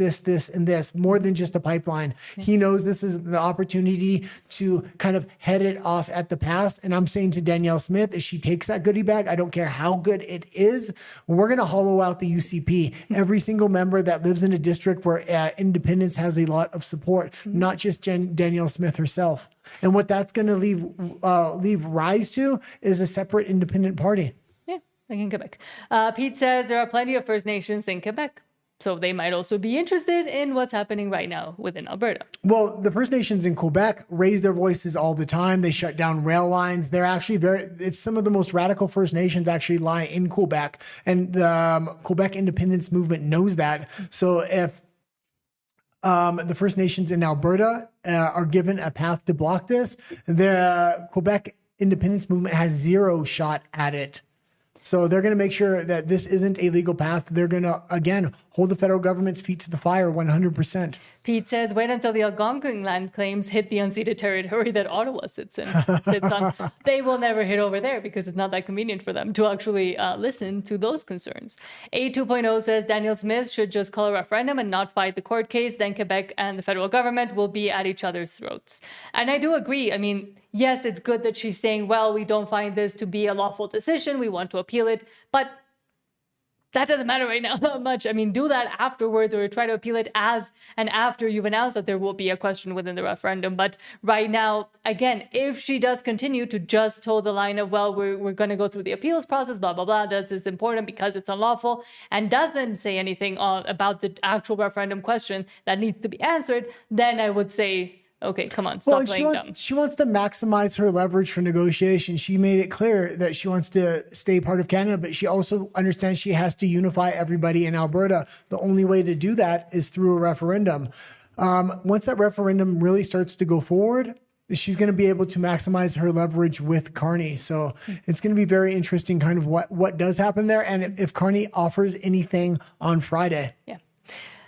and this, more than just a pipeline. He knows this is the opportunity to kind of head it off at the pass. And I'm saying to Danielle Smith, if she takes that goodie bag, I don't care how good it is, we're going to hollow out the UCP. Every single member that lives in a district where independence has a lot of support, not just Danielle Smith herself. And what that's going to leave rise to is a separate independent party. Like in Quebec. Pete says there are plenty of First Nations in Quebec, so they might also be interested in what's happening right now within Alberta. Well, the First Nations in Quebec raise their voices all the time. They shut down rail lines. They're actually it's some of the most radical First Nations actually lie in Quebec, and the Quebec independence movement knows that. So if the First Nations in Alberta are given a path to block this, the Quebec independence movement has zero shot at it. So they're going to make sure that this isn't a legal path. They're going to, again, hold the federal government's feet to the fire 100%. Pete says, wait until the Algonquin land claims hit the unceded territory that Ottawa sits on. They will never hit over there because it's not that convenient for them to actually listen to those concerns. A 2.0 says Danielle Smith should just call a referendum and not fight the court case. Then Quebec and the federal government will be at each other's throats. And I do agree. I mean, yes, it's good that she's saying, well, we don't find this to be a lawful decision. We want to appeal it. But that doesn't matter right now that much. I mean, do that afterwards or try to appeal it as and after you've announced that there will be a question within the referendum. But right now, again, if she does continue to just toe the line of, well, we're going to go through the appeals process, blah, blah, blah, this is important because it's unlawful, and doesn't say anything about the actual referendum question that needs to be answered, then I would say, okay, come on, stop playing dumb. She wants to maximize her leverage for negotiation. She made it clear that she wants to stay part of Canada, but she also understands she has to unify everybody in Alberta. The only way to do that is through a referendum. Once that referendum really starts to go forward, she's going to be able to maximize her leverage with Carney. So it's going to be very interesting kind of what does happen there. And if Carney offers anything on Friday. Yeah.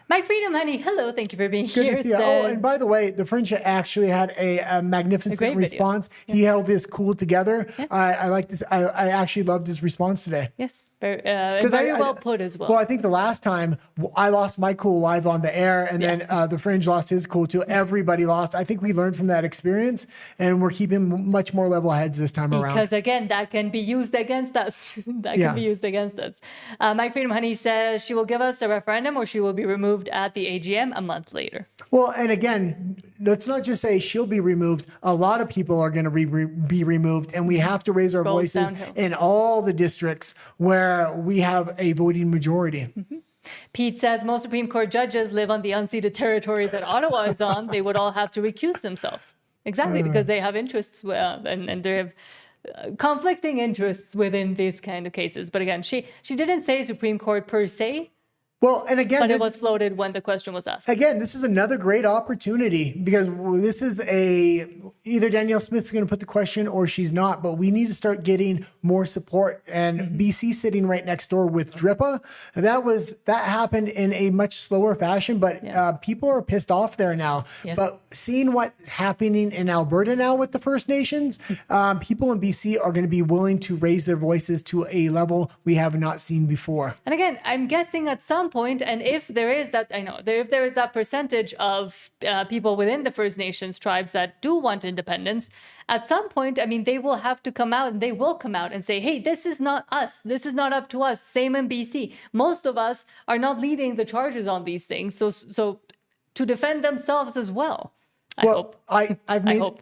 Mike Freedom, honey, hello. Thank you for being Good here. To see you. Oh, and by the way, the Fringe actually had a magnificent response. Yeah. He held this cool together. Yeah. I like this. I actually loved his response today. Yes, very well put as well. Well, I think the last time I lost my cool live on the air, and then the Fringe lost his cool too. Everybody lost. I think we learned from that experience, and we're keeping much more level heads this time around. Because again, that can be used against us. Can be used against us. Mike Freedom, honey, says she will give us a referendum or she will be removed at the AGM a month later. Well, and again, let's not just say she'll be removed. A lot of people are going to be removed, and we have to raise our voices in all the districts where we have a voting majority. Mm-hmm. Pete says most Supreme Court judges live on the unceded territory that Ottawa is on. They would all have to recuse themselves. Exactly, because they have interests and they have conflicting interests within these kind of cases. But again, she didn't say Supreme Court per se. Well, and again, but it was floated when the question was asked. Again, this is another great opportunity because this is either Danielle Smith's going to put the question or she's not, but we need to start getting more support. And BC sitting right next door with DRIPA, that happened in a much slower fashion, but people are pissed off there now. Yes. But seeing what's happening in Alberta now with the First Nations, people in BC are going to be willing to raise their voices to a level we have not seen before. And again, I'm guessing at some point, and if there is that, if there is that percentage of people within the First Nations tribes that do want independence, at some point, I mean, they will have to come out, and they will come out and say, hey, this is not us. This is not up to us. Same in BC. Most of us are not leading the charges on these things. So to defend themselves as well. I hope. I hope.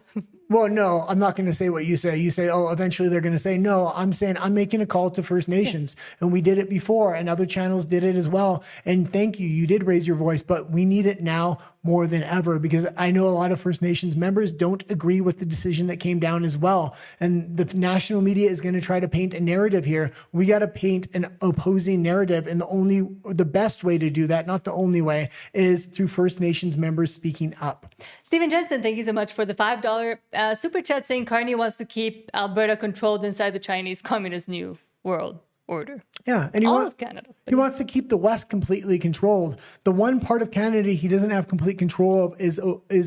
Well, no, I'm not going to say what you say. You say, oh, eventually they're going to say, no, I'm saying I'm making a call to First Nations. Yes. And we did it before and other channels did it as well. And thank you. You did raise your voice, but we need it now more than ever because I know a lot of First Nations members don't agree with the decision that came down as well. And the national media is going to try to paint a narrative here. We got to paint an opposing narrative. And the best way to do that, not the only way, is through First Nations members speaking up. Stephen Jensen, thank you so much for the $5 super chat saying Carney wants to keep Alberta controlled inside the Chinese Communist New World Order. Yeah, and all of Canada. He wants to keep the West completely controlled. The one part of Canada he doesn't have complete control of is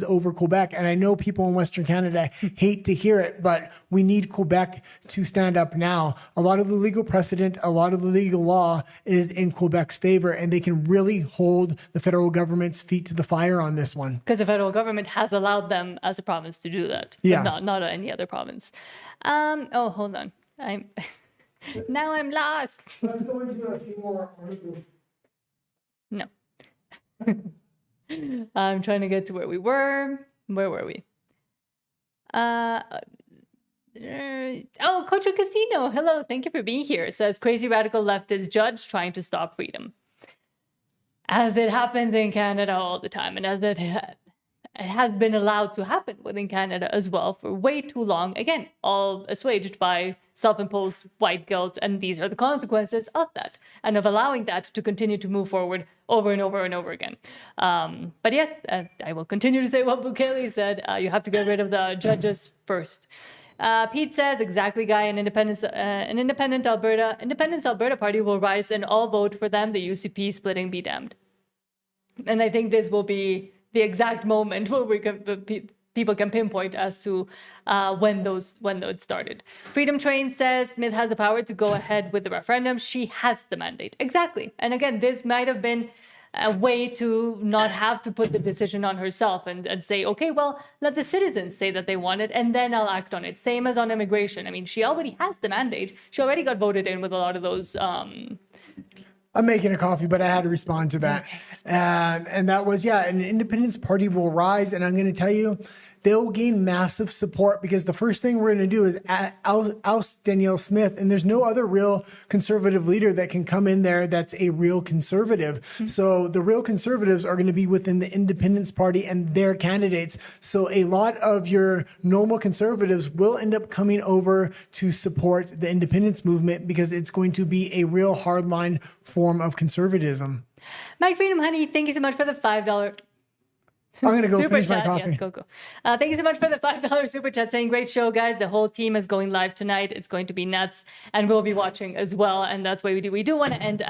over Quebec. And I know people in Western Canada hate to hear it, but we need Quebec to stand up now. A lot of the legal precedent, a lot of the legal law is in Quebec's favor, and they can really hold the federal government's feet to the fire on this one. Because the federal government has allowed them as a province to do that. Yeah. But not any other province. Oh, hold on. Now I'm lost. Let's go into a few more articles. No. I'm trying to get to where we were. Where were we? Cocho Casino. Hello. Thank you for being here. It says crazy radical leftist judge trying to stop freedom. As it happens in Canada all the time. And as it has been allowed to happen within Canada as well for way too long. Again, all assuaged by self-imposed white guilt. And these are the consequences of that and of allowing that to continue to move forward over and over and over again. But yes, I will continue to say what Bukele said. You have to get rid of the judges first. Pete says, exactly, Guy, an independence Alberta party will rise and all vote for them. The UCP splitting be damned. And I think this will be the exact moment where people can pinpoint as to when it started. Freedom Train says Smith has the power to go ahead with the referendum. She has the mandate. Exactly. And again, this might have been a way to not have to put the decision on herself and say, okay, well, let the citizens say that they want it, and then I'll act on it. Same as on immigration. I mean, she already has the mandate. She already got voted in with a lot of those I'm making a coffee, but I had to respond to that. And that was, an independence party will rise. And I'm going to tell you, they'll gain massive support because the first thing we're going to do is oust Danielle Smith. And there's no other real conservative leader that can come in there that's a real conservative. Mm-hmm. So the real conservatives are going to be within the independence party and their candidates. So a lot of your normal conservatives will end up coming over to support the independence movement because it's going to be a real hardline form of conservatism. Mike Freedom Honey, thank you so much for the $5. I'm going to go super finish chat. my coffee. Yes, go. Thank you so much for the $5 super chat saying, great show, guys. The whole team is going live tonight. It's going to be nuts. And we'll be watching as well. And that's what we do. We do want to end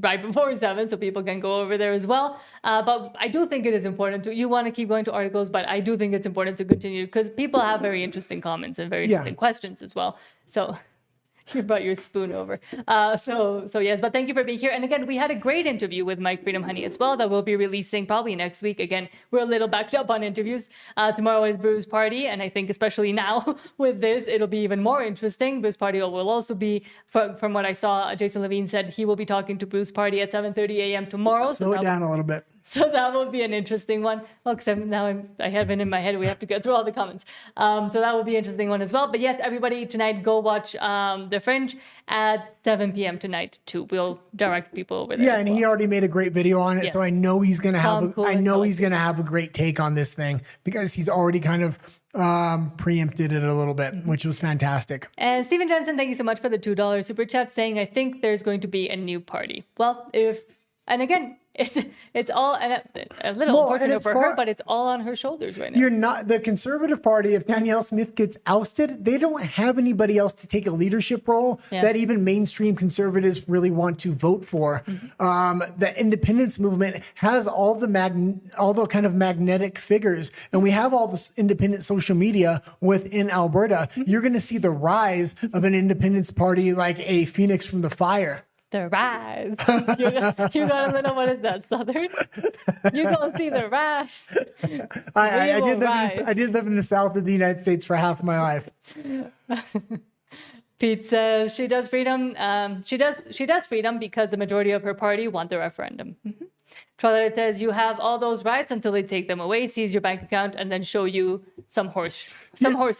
right before 7 so people can go over there as well. But I do think it is important you want to keep going to articles, but I do think it's important to continue because people have very interesting comments and very interesting questions as well. So you brought your spoon over. So yes, but thank you for being here. And again, we had a great interview with Mike Freedom Honey as well that we'll be releasing probably next week. Again, we're a little backed up on interviews. Tomorrow is Bruce Party. And I think especially now with this, it'll be even more interesting. Bruce Party will also be, from what I saw, Jason Levine said he will be talking to Bruce Party at 7:30 a.m. tomorrow. Slow it down a little bit. So that will be an interesting one. Well, because I have it in my head. We have to go through all the comments. So that will be an interesting one as well. But yes, everybody tonight, go watch The Fringe at 7 p.m. tonight too. We'll direct people over there. Yeah, and he already made a great video on it. Yes. So I know he's going to have, he's going to have a great take on this thing because he's already kind of preempted it a little bit, which was fantastic. And Stephen Jensen, thank you so much for the $2 super chat saying, I think there's going to be a new party. Well, And again, it's all a little Well, unfortunate and for it's her, but it's all on her shoulders right now. You're not the Conservative Party. If Danielle Smith gets ousted, they don't have anybody else to take a leadership role that even mainstream conservatives really want to vote for. The independence movement has all the kind of magnetic figures, and we have all this independent social media within Alberta. You're going to see the rise of an independence party like a phoenix from the fire. The rise. You gotta know what is that, Southern? You gonna see the rise. I did live in the south of the United States for half of my life. Pete says she does freedom. She does freedom because the majority of her party want the referendum. Trolley says you have all those rights until they take them away, seize your bank account, and then show you some horse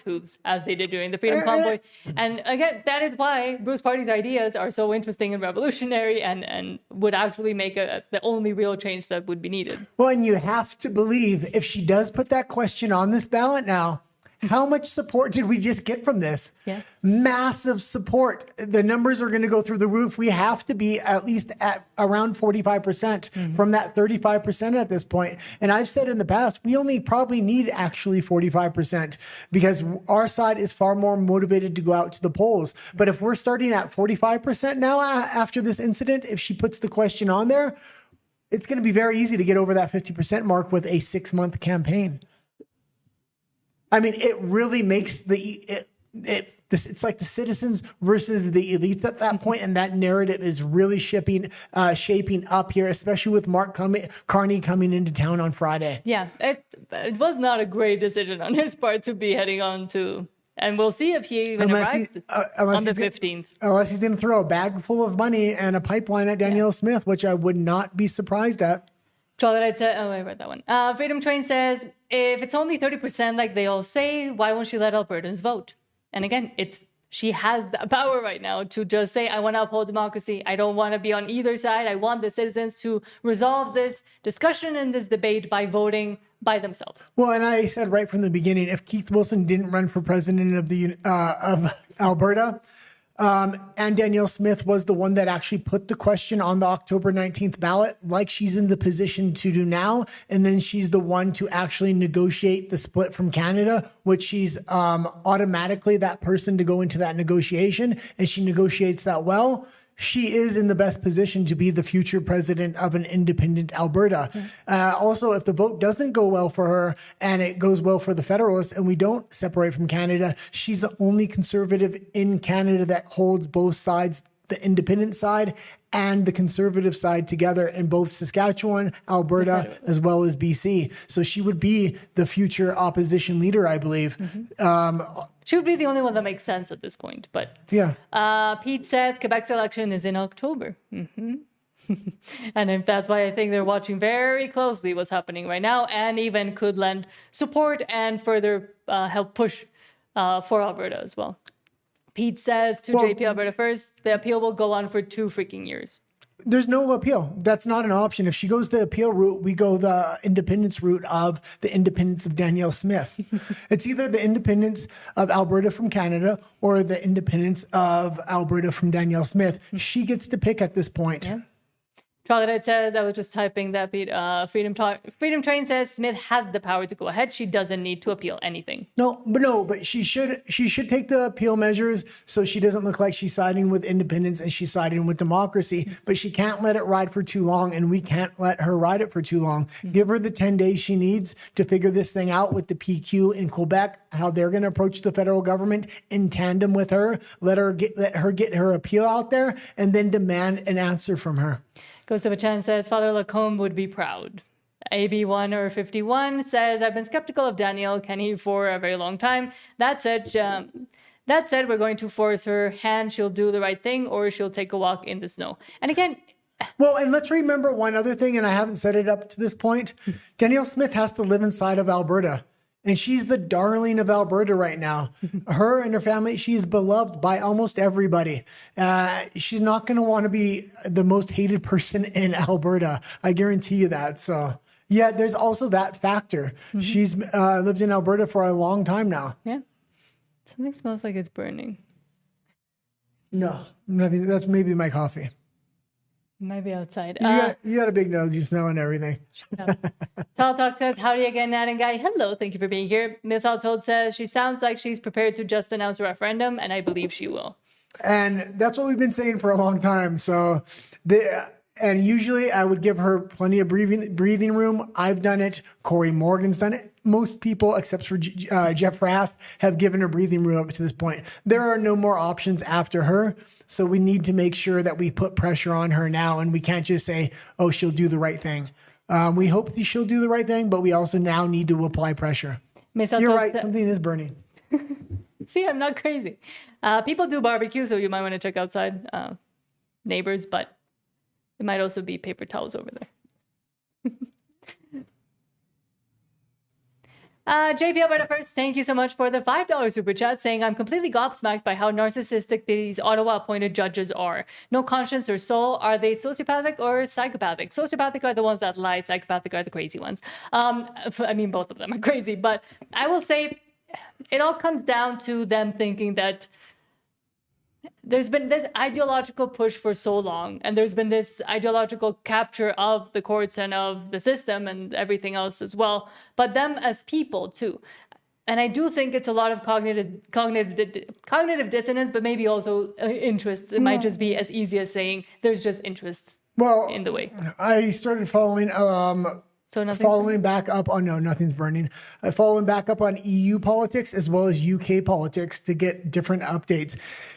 hooves, as they did during the Freedom Convoy. And again, that is why Bruce Party's ideas are so interesting and revolutionary, and would actually make the only real change that would be needed. Well, and you have to believe if she does put that question on this ballot now, how much support did we just get from this? Yeah. Massive support. The numbers are going to go through the roof. We have to be at least at around 45% from that 35% at this point. And I've said in the past, we only probably need actually 45% because our side is far more motivated to go out to the polls. But if we're starting at 45% now after this incident, if she puts the question on there, it's going to be very easy to get over that 50% mark with a 6-month campaign. I mean, it really makes it's like the citizens versus the elites at that point, and that narrative is really shaping up here, especially with Mark Carney coming into town on Friday. Yeah, it was not a great decision on his part to be heading on to, and we'll see if he even arrives on the 15th. Unless he's going to throw a bag full of money and a pipeline at Danielle Smith, which I would not be surprised at. I read that one. Freedom Train says, if it's only 30% like they all say, why won't she let Albertans vote? And again, she has the power right now to just say, I want to uphold democracy. I don't want to be on either side. I want the citizens to resolve this discussion and this debate by voting by themselves. Well, and I said right from the beginning, if Keith Wilson didn't run for president of Alberta, and Danielle Smith was the one that actually put the question on the October 19th ballot, like she's in the position to do now. And then she's the one to actually negotiate the split from Canada, which she's automatically that person to go into that negotiation. And she negotiates that well. She is in the best position to be the future president of an independent Alberta. Also, if the vote doesn't go well for her and it goes well for the Federalists and we don't separate from Canada, she's the only conservative in Canada that holds both sides, the independent side and the conservative side together in both Saskatchewan, Alberta, as well as BC. So she would be the future opposition leader, I believe. She would be the only one that makes sense at this point. But yeah, Pete says Quebec's election is in October. And if that's why I think they're watching very closely what's happening right now, and even could lend support and further help push for Alberta as well. Pete says to JP Alberta First, the appeal will go on for 2 freaking years. There's no appeal. That's not an option. If she goes the appeal route, we go the independence route of the independence of Danielle Smith. It's either the independence of Alberta from Canada or the independence of Alberta from Danielle Smith. She gets to pick at this point. Yeah. Charlotte says, I was just typing that beat. Freedom Train says Smith has the power to go ahead. She doesn't need to appeal anything. But she should take the appeal measures so she doesn't look like she's siding with independence and she's siding with democracy. But she can't let it ride for too long, and we can't let her ride it for too long. Give her the 10 days she needs to figure this thing out with the PQ in Quebec, how they're going to approach the federal government in tandem with her. Let her get her appeal out there, and then demand an answer from her. Goes to Chan says, Father Lacombe would be proud. AB1 or 51 says, I've been skeptical of Danielle Kenney for a very long time. That said, we're going to force her hand. She'll do the right thing, or she'll take a walk in the snow. And again, well, and let's remember one other thing, and I haven't said it up to this point. Danielle Smith has to live inside of Alberta. And she's the darling of Alberta right now. Her and her family, she's beloved by almost everybody. She's not going to want to be the most hated person in Alberta. I guarantee you that. So, yeah, there's also that factor. She's lived in Alberta for a long time now. Yeah. Something smells like it's burning. No, nothing. That's maybe my coffee. Maybe outside. You got a big nose. You're smelling everything. Tall Talk says, howdy again, Nat and Guy. Hello, thank you for being here. Miss Altold says, she sounds like she's prepared to just announce a referendum, and I believe she will. And that's what we've been saying for a long time. So, and usually I would give her plenty of breathing room. I've done it. Corey Morgan's done it. Most people, except for Jeff Rath, have given her breathing room up to this point. There are no more options after her. So we need to make sure that we put pressure on her now. And we can't just say, oh, she'll do the right thing. We hope that she'll do the right thing, but we also now need to apply pressure. You're right. Something is burning. See, I'm not crazy. People do barbecue, so you might want to check outside neighbors, but it might also be paper towels over there. JP Alberta first, thank you so much for the $5 super chat saying, I'm completely gobsmacked by how narcissistic these Ottawa appointed judges are. No conscience or soul. Are they sociopathic or psychopathic? Sociopathic are the ones that lie. Psychopathic are the crazy ones. I mean, both of them are crazy, but I will say it all comes down to them thinking that there's been this ideological push for so long, and there's been this ideological capture of the courts and of the system and everything else as well, but them as people too. And I do think it's a lot of cognitive dissonance, but maybe also interests. It might just be as easy as saying there's just interests in the way. I started following back up on nothing's burning. Following back up on EU politics as well as UK politics to get different updates.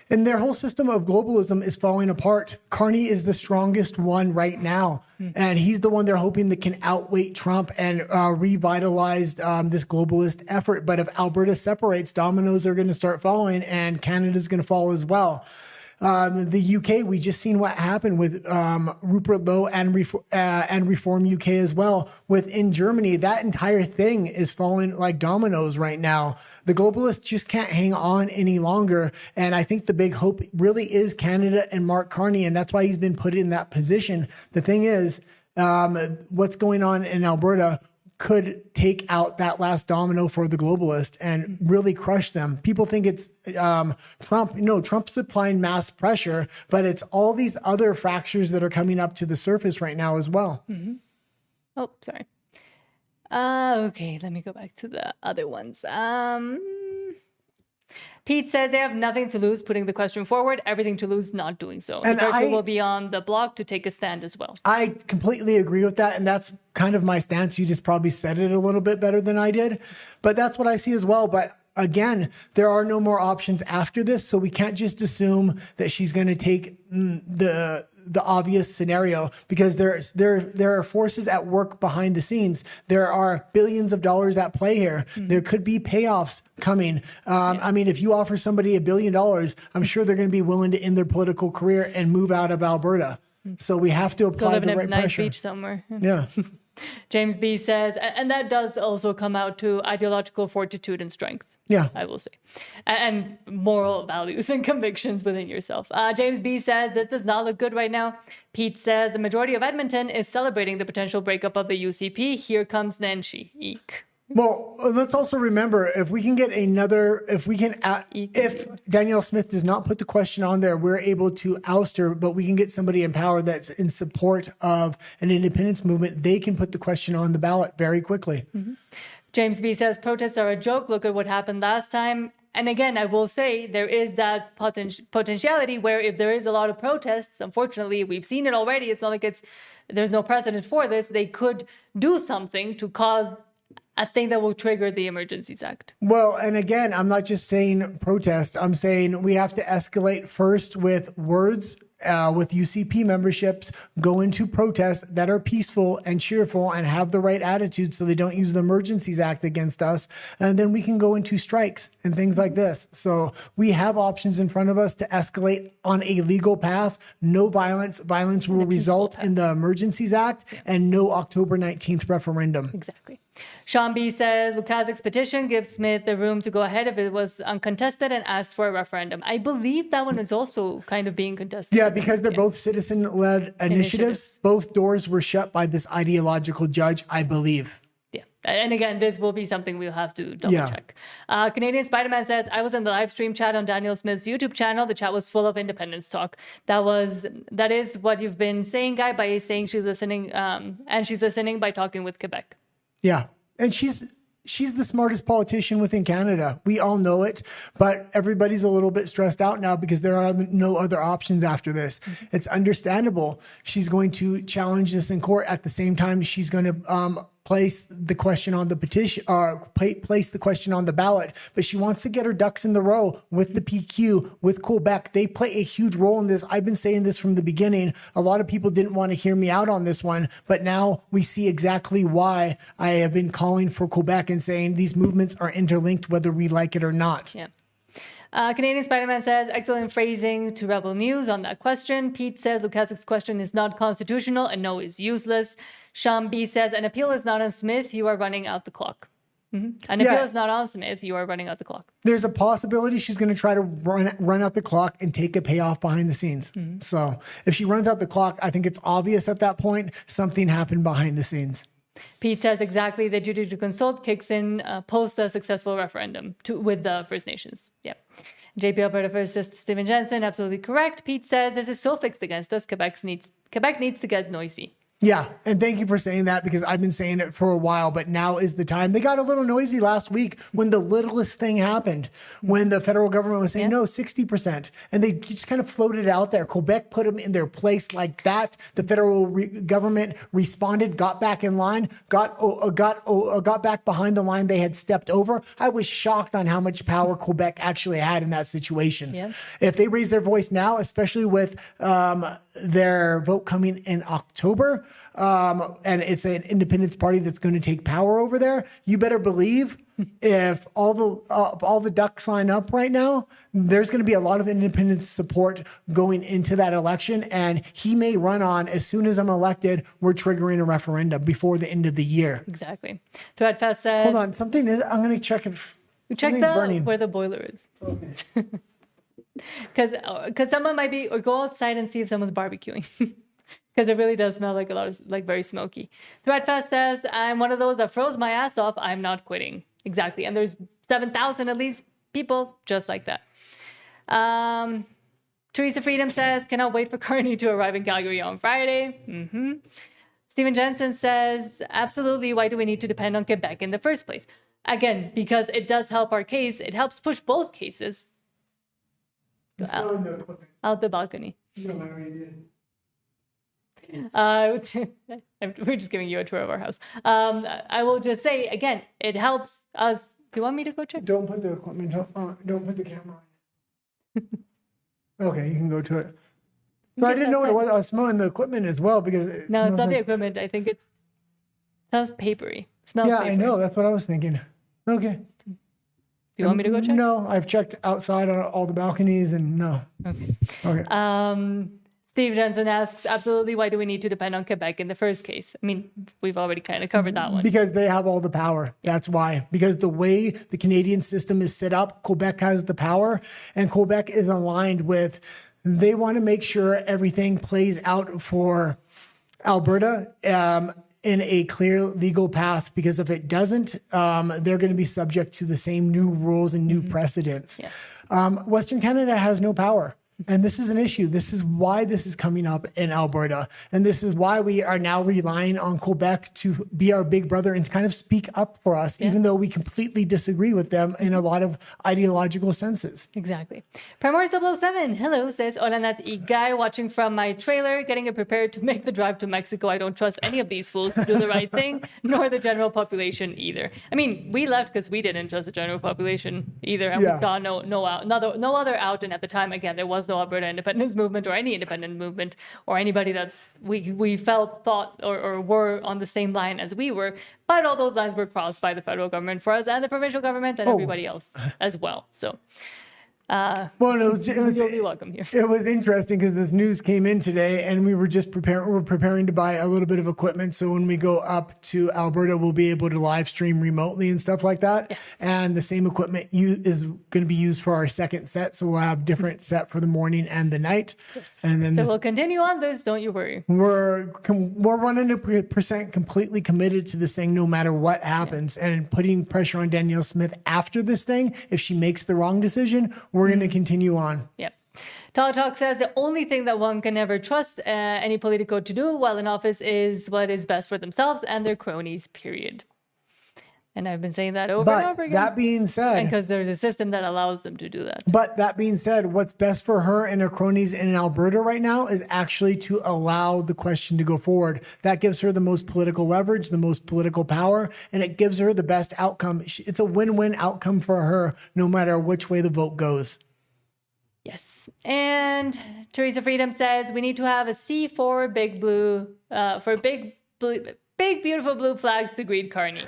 And their whole system of globalism is falling apart. Carney is the strongest one right now. And he's the one they're hoping that can outweigh Trump and revitalize this globalist effort. But if Alberta separates, dominoes are going to start falling and Canada's going to fall as well. The UK, we just seen what happened with Rupert Lowe and Reform UK as well. Within Germany, that entire thing is falling like dominoes right now. The globalists just can't hang on any longer. And I think the big hope really is Canada and Mark Carney, and that's why he's been put in that position. The thing is, what's going on in Alberta could take out that last domino for the globalist and really crush them. People think it's Trump. No, Trump's applying mass pressure, but it's all these other fractures that are coming up to the surface right now as well. Mm-hmm. Oh, sorry. Okay, let me go back to the other ones. Pete says they have nothing to lose putting the question forward, everything to lose not doing so. And the person will be on the block to take a stand as well. I completely agree with that, and that's kind of my stance. You just probably said it a little bit better than I did, but that's what I see as well. But again, there are no more options after this, so we can't just assume that she's going to take the obvious scenario, because there are forces at work behind the scenes. There are billions of dollars at play here. There could be payoffs coming. I mean, if you offer somebody $1 billion, I'm sure they're going to be willing to end their political career and move out of Alberta. So we have to apply the right pressure. Go live in a nice beach somewhere. Yeah. James B says, and that does also come out to ideological fortitude and strength. Yeah, I will say, and moral values and convictions within yourself. James B says, this does not look good right now. Pete says, the majority of Edmonton is celebrating the potential breakup of the UCP. Here comes Nancy. Eek. Well, let's also remember, if Danielle Smith does not put the question on there, we're able to oust her, but we can get somebody in power that's in support of an independence movement. They can put the question on the ballot very quickly. Mm-hmm. James B says, protests are a joke. Look at what happened last time. And again, I will say there is that potentiality where if there is a lot of protests, unfortunately, we've seen it already. It's not like there's no precedent for this. They could do something to cause a thing that will trigger the Emergencies Act. Well, and again, I'm not just saying protest. I'm saying we have to escalate first with words, with UCP memberships, go into protests that are peaceful and cheerful and have the right attitude so they don't use the Emergencies Act against us. And then we can go into strikes and things like this. So we have options in front of us to escalate on a legal path. No violence. Violence will result in the Emergencies Act and no October 19th referendum. Exactly. Sean B says, Lukaszik's petition gives Smith the room to go ahead if it was uncontested and ask for a referendum. I believe that one is also kind of being contested. Yeah, because they're both citizen-led initiatives. Both doors were shut by this ideological judge, I believe. Yeah. And again, this will be something we'll have to double check. Canadian Spider-Man says, I was in the live stream chat on Daniel Smith's YouTube channel. The chat was full of independence talk. That is what you've been saying, Guy, by saying she's listening. And she's listening by talking with Quebec. Yeah. And she's the smartest politician within Canada. We all know it, but everybody's a little bit stressed out now because there are no other options after this. It's understandable. She's going to challenge this in court. At the same time, she's going to place the question on the petition, or place the question on the ballot. But she wants to get her ducks in the row with the PQ, with Quebec. They play a huge role in this. I've been saying this from the beginning. A lot of people didn't want to hear me out on this one, but now we see exactly why I have been calling for Quebec and saying these movements are interlinked, whether we like it or not. Yeah. Canadian Spider-Man says, excellent phrasing to Rebel News on that question. Pete says, Lukasik's question is not constitutional and no is useless. Sean B says, an appeal is not on Smith. You are running out the clock. An appeal is not on Smith. You are running out the clock. There's a possibility she's going to try to run out the clock and take a payoff behind the scenes. So if she runs out the clock, I think it's obvious at that point something happened behind the scenes. Pete says exactly the duty to consult kicks in post a successful referendum with the First Nations. Yeah. JP Alberta first says to Stephen Jensen, absolutely correct. Pete says this is so fixed against us. Quebec needs to get noisy. Yeah, and thank you for saying that because I've been saying it for a while, but now is the time. They got a little noisy last week when the littlest thing happened, when the federal government was saying, no, 60%. And they just kind of floated it out there. Quebec put them in their place like that. The federal government responded, got back in line, got back behind the line they had stepped over. I was shocked on how much power Quebec actually had in that situation. Yeah. If they raise their voice now, especially with their vote coming in October, and it's an independence party that's going to take power over there, you better believe if all the ducks line up right now, there's going to be a lot of independence support going into that election, and he may run on, as soon as I'm elected, we're triggering a referendum before the end of the year. Exactly. Threadfest says, hold on, something is, I'm going to check if check where the boiler is. Okay. Because someone might be, or go outside and see if someone's barbecuing. Because it really does smell like a lot of, like, very smoky. Threadfest says, I'm one of those that froze my ass off. I'm not quitting. Exactly. And there's 7,000 at least people just like that. Teresa Freedom says, cannot wait for Carney to arrive in Calgary on Friday. Stephen Jensen says, absolutely. Why do we need to depend on Quebec in the first place? Again, because it does help our case. It helps push both cases out the balcony. We're just giving you a tour of our house. I will just say again, it helps us. Do you want me to go check? Don't put the equipment. Don't put the camera on. Okay, you can go to it. So I didn't know what it was. I was smelling the equipment as well because no, it's not the equipment. I think it smells papery. It smells. Yeah, papery. I know. That's what I was thinking. Okay. Do you want me to go check? No, I've checked outside on all the balconies and no. Okay. Steve Jensen asks, absolutely, why do we need to depend on Quebec in the first case? I mean, we've already kind of covered that one. Because they have all the power. That's why. Because the way the Canadian system is set up, Quebec has the power, and Quebec is aligned with, they want to make sure everything plays out for Alberta in a clear legal path, because if it doesn't, they're going to be subject to the same new rules and new precedents. Yeah. Western Canada has no power. And this is an issue. This is why this is coming up in Alberta. And this is why we are now relying on Quebec to be our big brother and to kind of speak up for us, even though we completely disagree with them in a lot of ideological senses. Exactly. Primors 007, hello, says, hola Nat y Guy, watching from my trailer, getting it prepared to make the drive to Mexico. I don't trust any of these fools to do the right thing, nor the general population either. I mean, we left because we didn't trust the general population either. And we saw no other out. And at the time, again, there was no Alberta independence movement or any independent movement or anybody that we thought or were on the same line as we were. But all those lines were crossed by the federal government for us and the provincial government and everybody else as well. So Well, no, you'll be welcome here. It was interesting because this news came in today, and we were just preparing to buy a little bit of equipment. So when we go up to Alberta, we'll be able to live stream remotely and stuff like that. Yeah. And the same equipment is going to be used for our second set. So we'll have different set for the morning and the night. Yes. And then we'll continue on this. Don't you worry. We're 100% completely committed to this thing, no matter what happens, and putting pressure on Danielle Smith after this thing. If she makes the wrong decision, we're going to continue on. Yep. Talk says the only thing that one can never trust any politico to do while in office is what is best for themselves and their cronies, period. And I've been saying that over and over again. That being said, because there's a system that allows them to do that. But that being said, what's best for her and her cronies in Alberta right now is actually to allow the question to go forward. That gives her the most political leverage, the most political power, and it gives her the best outcome. It's a win-win outcome for her, no matter which way the vote goes. Yes. And Teresa Freedom says we need to have a C for big blue, for big beautiful blue flags to greet Carney.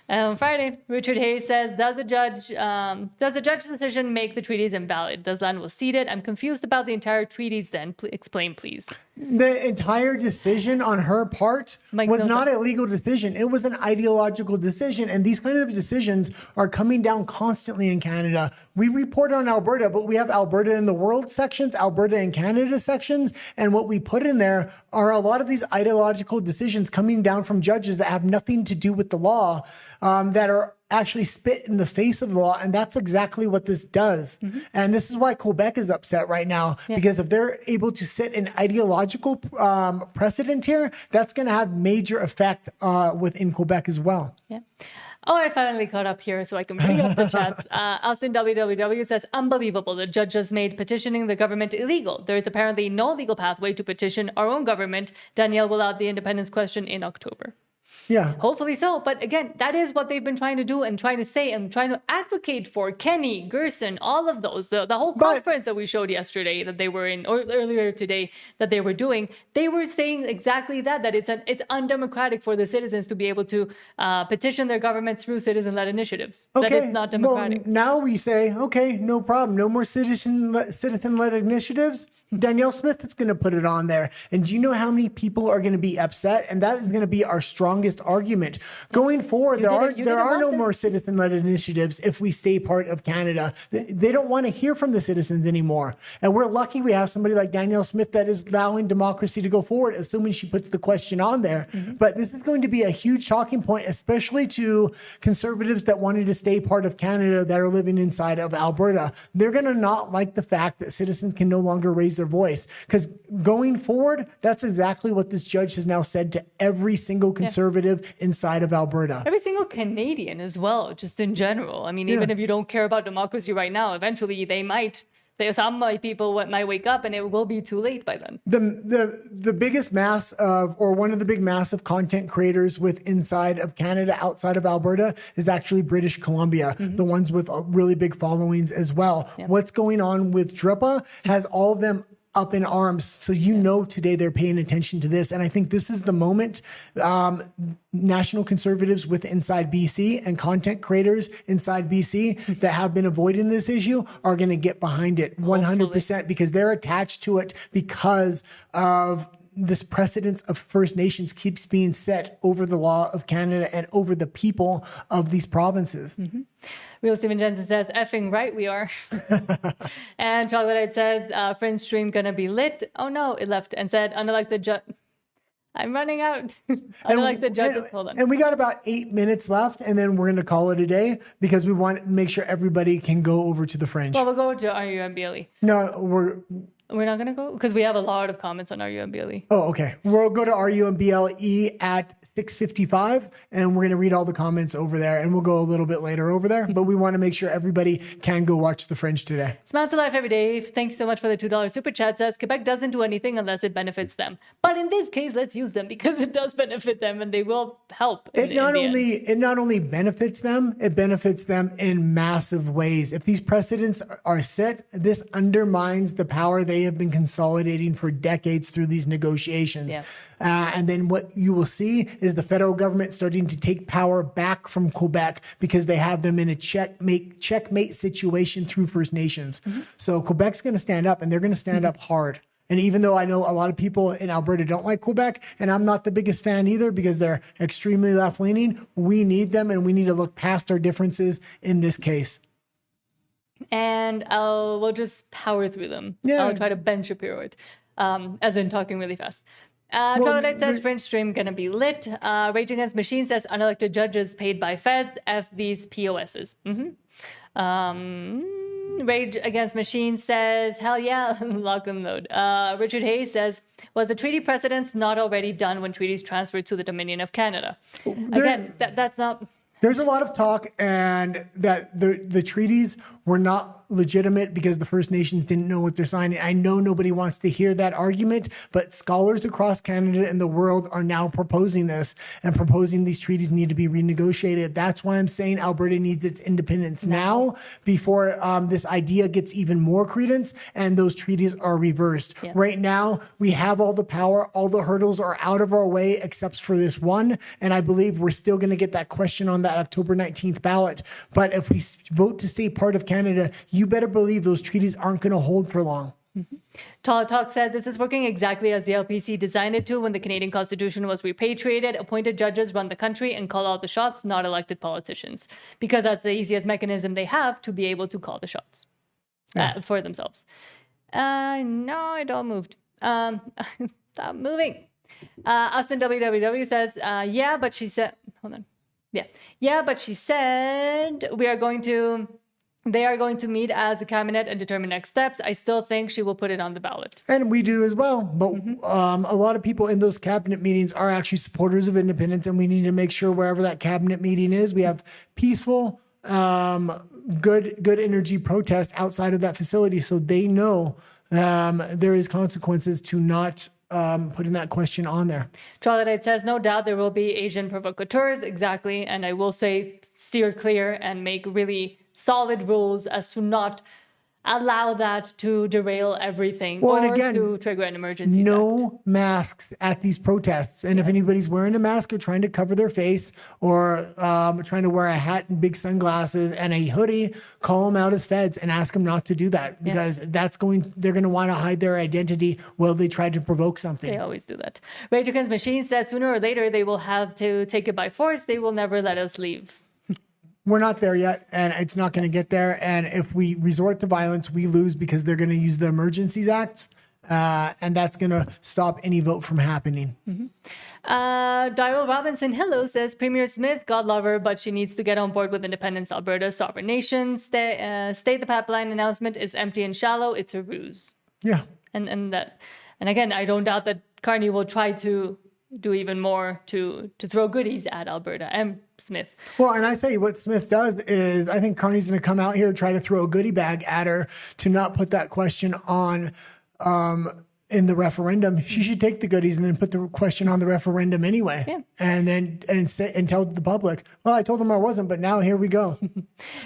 Friday, Richard Hayes says, does the judge's decision make the treaties invalid? Does land will cede it? I'm confused about the entire treaties then. Explain, please. The entire decision on her part was not a legal decision. It was an ideological decision. And these kind of decisions are coming down constantly in Canada. We report on Alberta, but we have Alberta in the world sections, Alberta in Canada sections. And what we put in there are a lot of these ideological decisions coming down from judges that have nothing to do with the law, that are actually spit in the face of the law. And that's exactly what this does. Mm-hmm. And this is why Quebec is upset right now, because if they're able to set an ideological precedent here, that's going to have major effect within Quebec as well. Yeah. Oh, I finally caught up here so I can bring up the chats. Austin WWW says, unbelievable. The judge has made petitioning the government illegal. There is apparently no legal pathway to petition our own government. Danielle will add the independence question in October. Yeah. Hopefully so. But again, that is what they've been trying to do and trying to say and trying to advocate for. Kenny, Gerson, all of those, the whole conference that we showed yesterday that they were in, or earlier today that they were doing, they were saying exactly that it's undemocratic for the citizens to be able to petition their governments through citizen-led initiatives. Okay. That it's not democratic. Well, now we say, okay, no problem. No more citizen-led initiatives. Danielle Smith is going to put it on there. And do you know how many people are going to be upset? And that is going to be our strongest argument. Going forward, there are no more citizen-led initiatives if we stay part of Canada. They don't want to hear from the citizens anymore. And we're lucky we have somebody like Danielle Smith that is allowing democracy to go forward, assuming she puts the question on there. Mm-hmm. But this is going to be a huge talking point, especially to conservatives that wanted to stay part of Canada that are living inside of Alberta. They're going to not like the fact that citizens can no longer raise their voice, because going forward, that's exactly what this judge has now said to every single conservative inside of Alberta. Every single Canadian as well, just in general. I mean, even if you don't care about democracy right now, eventually some people might wake up and it will be too late by then. The biggest mass of, or one of the big massive content creators with inside of Canada, outside of Alberta, is actually British Columbia, the ones with really big followings as well. Yeah. What's going on with DRIPA has all of them up in arms. So today they're paying attention to this. And I think this is the moment national conservatives with inside BC and content creators inside BC that have been avoiding this issue are going to get behind it 100%, because they're attached to it because of this precedence of First Nations keeps being set over the law of Canada and over the people of these provinces. Mm-hmm. Real Steven Jensen says, effing right we are. And Troglodyte says, friend stream gonna be lit. Oh no, it left and said, unelected judge. I'm running out. Unelected judge. Hold on. And we got about 8 minutes left, and then we're going to call it a day because we want to make sure everybody can go over to the Fringe. Well, we'll go to RUMBLE. No, we're not going to go because we have a lot of comments on RUMBLE. Oh, okay. We'll go to RUMBLE at 6:55, and we're going to read all the comments over there, and we'll go a little bit later over there. But we want to make sure everybody can go watch the Fringe today. Smiles to life every day. Thanks so much for the $2 super chat. Says Quebec doesn't do anything unless it benefits them. But in this case, let's use them because it does benefit them, and they will help. It not only benefits them, it benefits them in massive ways. If these precedents are set, this undermines the power they they have been consolidating for decades through these negotiations. Yeah. And then what you will see is the federal government starting to take power back from Quebec because they have them in a checkmate situation through First Nations. So Quebec's going to stand up, and they're going to stand up hard. And even though I know a lot of people in Alberta don't like Quebec, and I'm not the biggest fan either because they're extremely left-leaning, we need them, and we need to look past our differences in this case. And we'll just power through them. Yeah. I'll try to Ben Shapiro it, as in talking really fast. Troglodyte says French stream gonna be lit. Rage Against Machine says unelected judges paid by feds. F these POSs. Rage Against Machine says, hell yeah, lock and load. Richard Hayes says, was the treaty precedence not already done when treaties transferred to the Dominion of Canada? Again, that's not... There's a lot of talk and that the treaties were not legitimate because the First Nations didn't know what they're signing. I know nobody wants to hear that argument, but scholars across Canada and the world are now proposing this and proposing these treaties need to be renegotiated. That's why I'm saying Alberta needs its independence now before this idea gets even more credence and those treaties are reversed. Yeah. Right now, we have all the power. All the hurdles are out of our way except for this one. And I believe we're still going to get that question on that October 19th ballot. But if we vote to stay part of Canada, you better believe those treaties aren't going to hold for long. Tall Talk says this is working exactly as the LPC designed it to when the Canadian Constitution was repatriated. Appointed judges run the country and call out the shots, not elected politicians, because that's the easiest mechanism they have to be able to call the shots for themselves. No, it all moved. Stop moving. Austin WWW says, yeah, but she said, hold on. Yeah, but she said they are going to meet as a cabinet and determine next steps. I still think she will put it on the ballot. And we do as well. But a lot of people in those cabinet meetings are actually supporters of independence. And we need to make sure wherever that cabinet meeting is, we have peaceful, good energy protest outside of that facility. So they know there is consequences to not putting that question on there. Troglodyte says, no doubt there will be Asian provocateurs. Exactly. And I will say steer clear and make really solid rules as to not allow that to derail everying or to trigger an emergency. No masks at these protests. And if anybody's wearing a mask or trying to cover their face or trying to wear a hat and big sunglasses and a hoodie, call them out as feds and ask them not to do that because they're going to want to hide their identity while they try to provoke something. They always do that. Rage Against Machine says sooner or later they will have to take it by force. They will never let us leave. We're not there yet, and it's not going to get there. And if we resort to violence, we lose because they're going to use the Emergencies Acts, and that's going to stop any vote from happening. Daryl Robinson, hello, says Premier Smith, God love her, but she needs to get on board with Independence Alberta, sovereign nation. Stay the pipeline announcement is empty and shallow. It's a ruse. Yeah. And again, I don't doubt that Carney will try to do even more to throw goodies at Alberta and Smith. Well, and I say what Smith does is I think Carney's going to come out here and try to throw a goodie bag at her to not put that question on in the referendum. She should take the goodies and then put the question on the referendum anyway. Yeah. And then and tell the public, well, I told them I wasn't, but now here we go.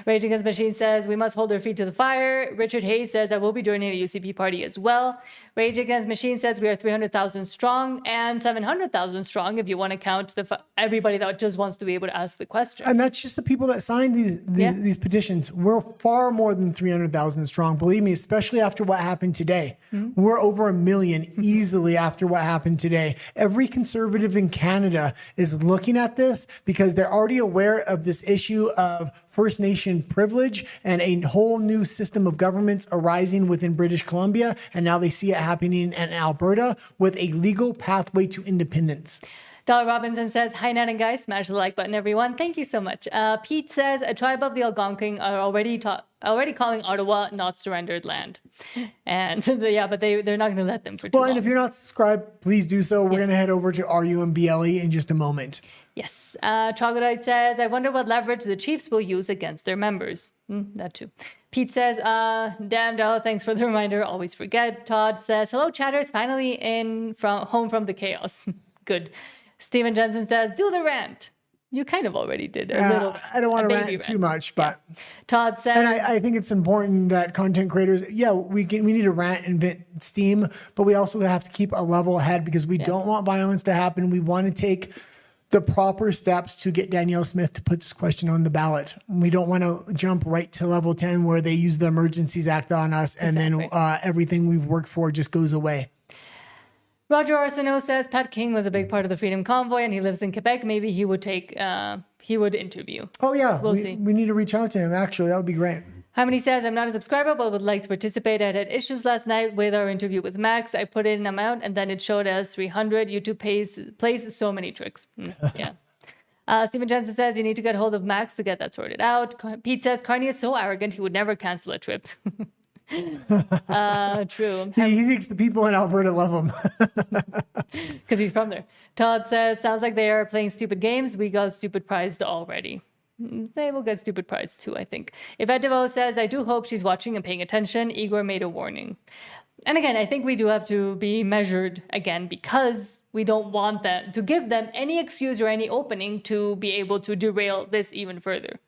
Rage Against Machine says we must hold their feet to the fire. Richard Hayes says I will be joining the UCP party as well. Rage Against Machine says we are 300,000 strong and 700,000 strong if you want to count everybody that just wants to be able to ask the question. And that's just the people that signed these petitions. We're far more than 300,000 strong. Believe me, especially after what happened today. We're over 1 million easily after what happened today. Every conservative in Canada is looking at this because they're already aware of this issue of First Nation privilege and a whole new system of governments arising within British Columbia. And now they see it happening in Alberta with a legal pathway to independence. Dollar Robinson says, hi, Nat and guys, smash the like button, everyone. Thank you so much. Pete says, a tribe of the Algonquin are already calling Ottawa not surrendered land. And but they're not going to let them for too long. And if you're not subscribed, please do so. We're going to head over to RUMBLE in just a moment. Yes. Troglodyte says, I wonder what leverage the Chiefs will use against their members. That too. Pete says, damn, Dell, thanks for the reminder. Always forget. Todd says, hello, chatters. Finally home from the chaos. Good. Stephen Jensen says, do the rant. You kind of already did a Yeah, little. I don't want a to baby rant too much, but Todd says, and I think it's important that content creators, we need to rant and vent steam, but we also have to keep a level head because we don't want violence to happen. We want to take the proper steps to get Danielle Smith to put this question on the ballot. We don't want to jump right to level 10 where they use the Emergencies Act on us and then everything we've worked for just goes away. Roger Arsenault says Pat King was a big part of the Freedom Convoy and he lives in Quebec. Maybe he would he would interview. Oh yeah, we'll see. We need to reach out to him. Actually, that would be great. Harmony says, I'm not a subscriber, but would like to participate. I had issues last night with our interview with Max. I put in an amount and then it showed us 300. YouTube plays so many tricks. Yeah. Stephen Jensen says, you need to get hold of Max to get that sorted out. Pete says, Carney is so arrogant, he would never cancel a trip. True. He thinks the people in Alberta love him. Because he's from there. Todd says, sounds like they are playing stupid games. We got stupid prized already. They will get stupid prides too, I think. Yvette DeVoe says, I do hope she's watching and paying attention. Igor made a warning. And again, I think we do have to be measured again because we don't want them to give them any excuse or any opening to be able to derail this even further.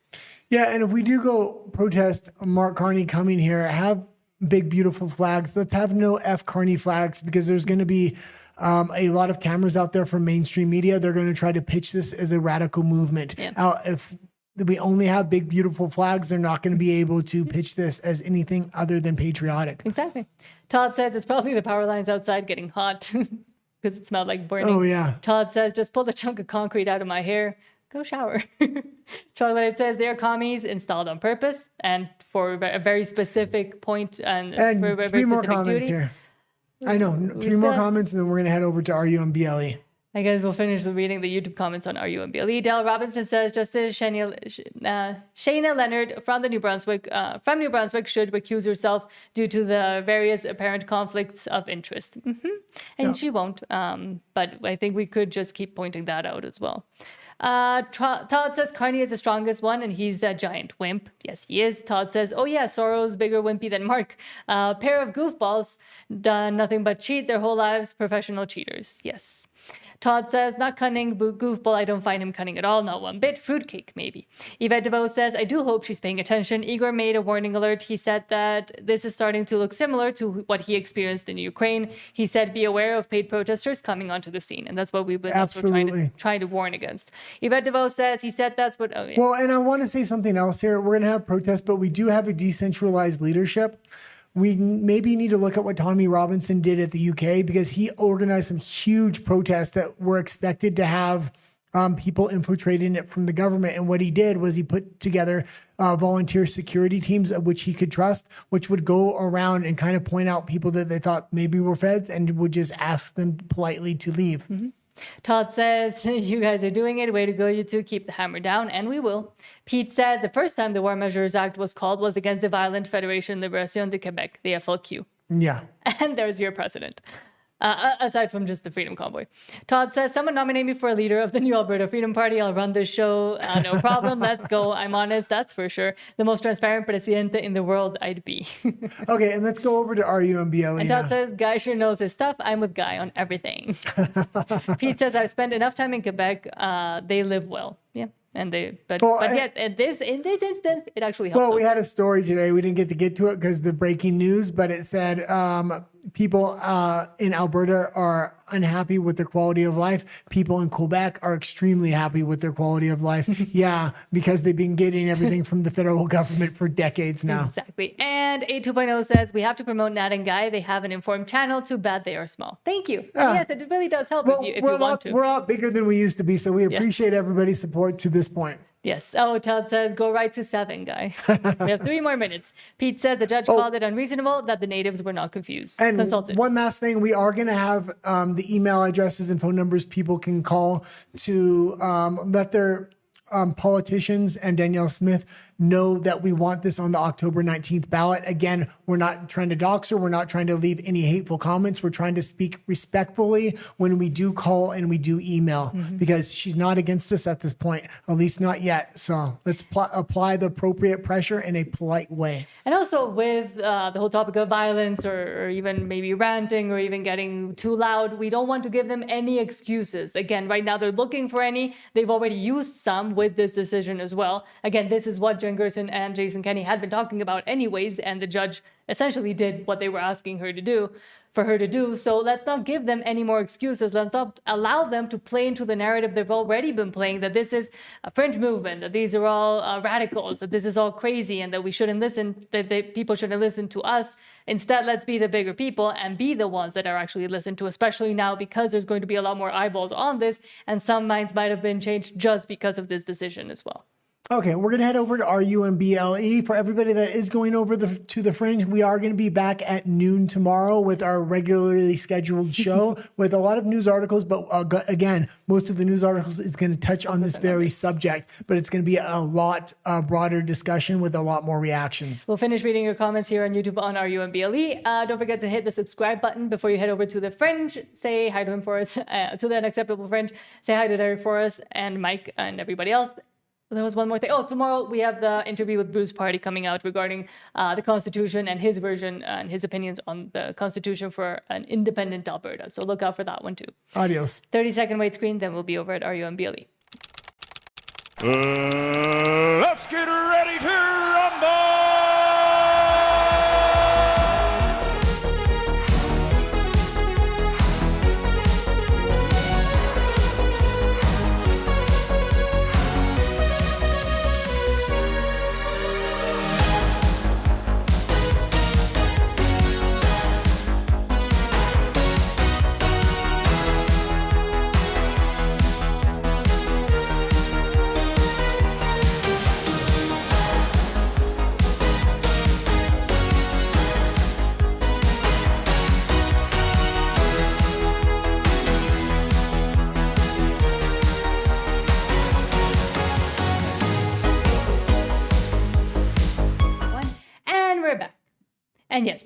Yeah, and if we do go protest Mark Carney coming here, have big, beautiful flags. Let's have no F Carney flags because there's going to be a lot of cameras out there from mainstream media. They're going to try to pitch this as a radical movement. Yeah. If we only have big, beautiful flags, they're not going to be able to pitch this as anything other than patriotic. Exactly. Todd says it's probably the power lines outside getting hot because it smelled like burning. Oh, yeah. Todd says, just pull the chunk of concrete out of my hair. Go shower. Chocolate says they're commies installed on purpose and for a very specific point and for a very specific duty. Here. I know. Three more comments and then we're going to head over to RUMBLE. I guess we'll finish reading the YouTube comments on RUMBLE. Dale Robinson says Justice Shayna Leonard from New Brunswick should recuse herself due to the various apparent conflicts of interest. And she won't. But I think we could just keep pointing that out as well. Todd says Carney is the strongest one and he's a giant wimp. Yes, he is. Todd says, oh yeah, Soros bigger wimpy than Mark. Pair of goofballs done nothing but cheat their whole lives. Professional cheaters. Yes. Todd says, not cunning, goofball. I don't find him cunning at all. Not one bit. Fruitcake, maybe. Yvette DeVoe says, I do hope she's paying attention. Igor made a warning alert. He said that this is starting to look similar to what he experienced in Ukraine. He said, be aware of paid protesters coming onto the scene. And that's what we've been also trying to warn against. Yvette DeVoe says, he said that's what... Oh, yeah. Well, and I want to say something else here. We're going to have protests, but we do have a decentralized leadership. We maybe need to look at what Tommy Robinson did at the UK because he organized some huge protests that were expected to have people infiltrating it from the government. And what he did was he put together volunteer security teams of which he could trust, which would go around and kind of point out people that they thought maybe were feds and would just ask them politely to leave. Mm-hmm. Todd says, you guys are doing it. Way to go, you two. Keep the hammer down, and we will. Pete says, the first time the War Measures Act was called was against the Violent Fédération Libération de Québec, the FLQ. Yeah. And there's your precedent. Aside from just the Freedom Convoy. Todd says, someone nominate me for a leader of the New Alberta Freedom Party. I'll run this show. No problem. Let's go. I'm honest. That's for sure. The most transparent presidente in the world I'd be. Okay, and let's go over to RUMBLE. And Todd says, Guy sure knows his stuff. I'm with Guy on everything. Pete says, I've spent enough time in Quebec. They live well. Yeah. And but yet in this instance, it actually helps. Well, we had a story today. We didn't get to it because the breaking news, but it said people in Alberta are unhappy with their quality of life. People in Quebec are extremely happy with their quality of life. Yeah, because they've been getting everything from the federal government for decades now. Exactly. And A 2.0 says, we have to promote Nat and Guy. They have an informed channel. Too bad they are small. Thank you. Yes, it really does help if you want to. We're a lot bigger than we used to be, so we appreciate everybody's support to this point. Yes. Oh, Todd says, go right to 7, Guy. We have 3 more minutes. Pete says the judge called it unreasonable that the natives were not confused. And consulted. One last thing, we are going to have the email addresses and phone numbers people can call to let their politicians and Danielle Smith know that we want this on the October 19th ballot. Again, we're not trying to dox her. We're not trying to leave any hateful comments. We're trying to speak respectfully when we do call and we do email, because she's not against us at this point, at least not yet. So let's apply the appropriate pressure in a polite way. And also with the whole topic of violence or even maybe ranting or even getting too loud, we don't want to give them any excuses. Again, right now they're looking for any. They've already used some with this decision as well. Again, this is what Jen Gerson and Jason Kenney had been talking about anyways, and the judge essentially did what they were asking her to do. So let's not give them any more excuses. Let's not allow them to play into the narrative they've already been playing, that this is a fringe movement, that these are all radicals, that this is all crazy, and that we shouldn't listen, that people shouldn't listen to us. Instead, let's be the bigger people and be the ones that are actually listened to, especially now because there's going to be a lot more eyeballs on this, and some minds might have been changed just because of this decision as well. Okay, we're going to head over to RUMBLE. For everybody that is going over to the Fringe, we are going to be back at noon tomorrow with our regularly scheduled show with a lot of news articles. But again, most of the news articles is going to touch on this very subject, but it's going to be a lot broader discussion with a lot more reactions. We'll finish reading your comments here on YouTube on RUMBLE. Don't forget to hit the subscribe button before you head over to the Fringe. Say hi to him for us, to the Unacceptable Fringe. Say hi to Derek for us and Mike and everybody else. There was one more thing. Oh, tomorrow we have the interview with Bruce Party coming out regarding the Constitution and his version and his opinions on the Constitution for an independent Alberta. So look out for that one too. Adios. 30-second wait screen, then we'll be over at RUMBLE. Let's get ready to rumble! And yes,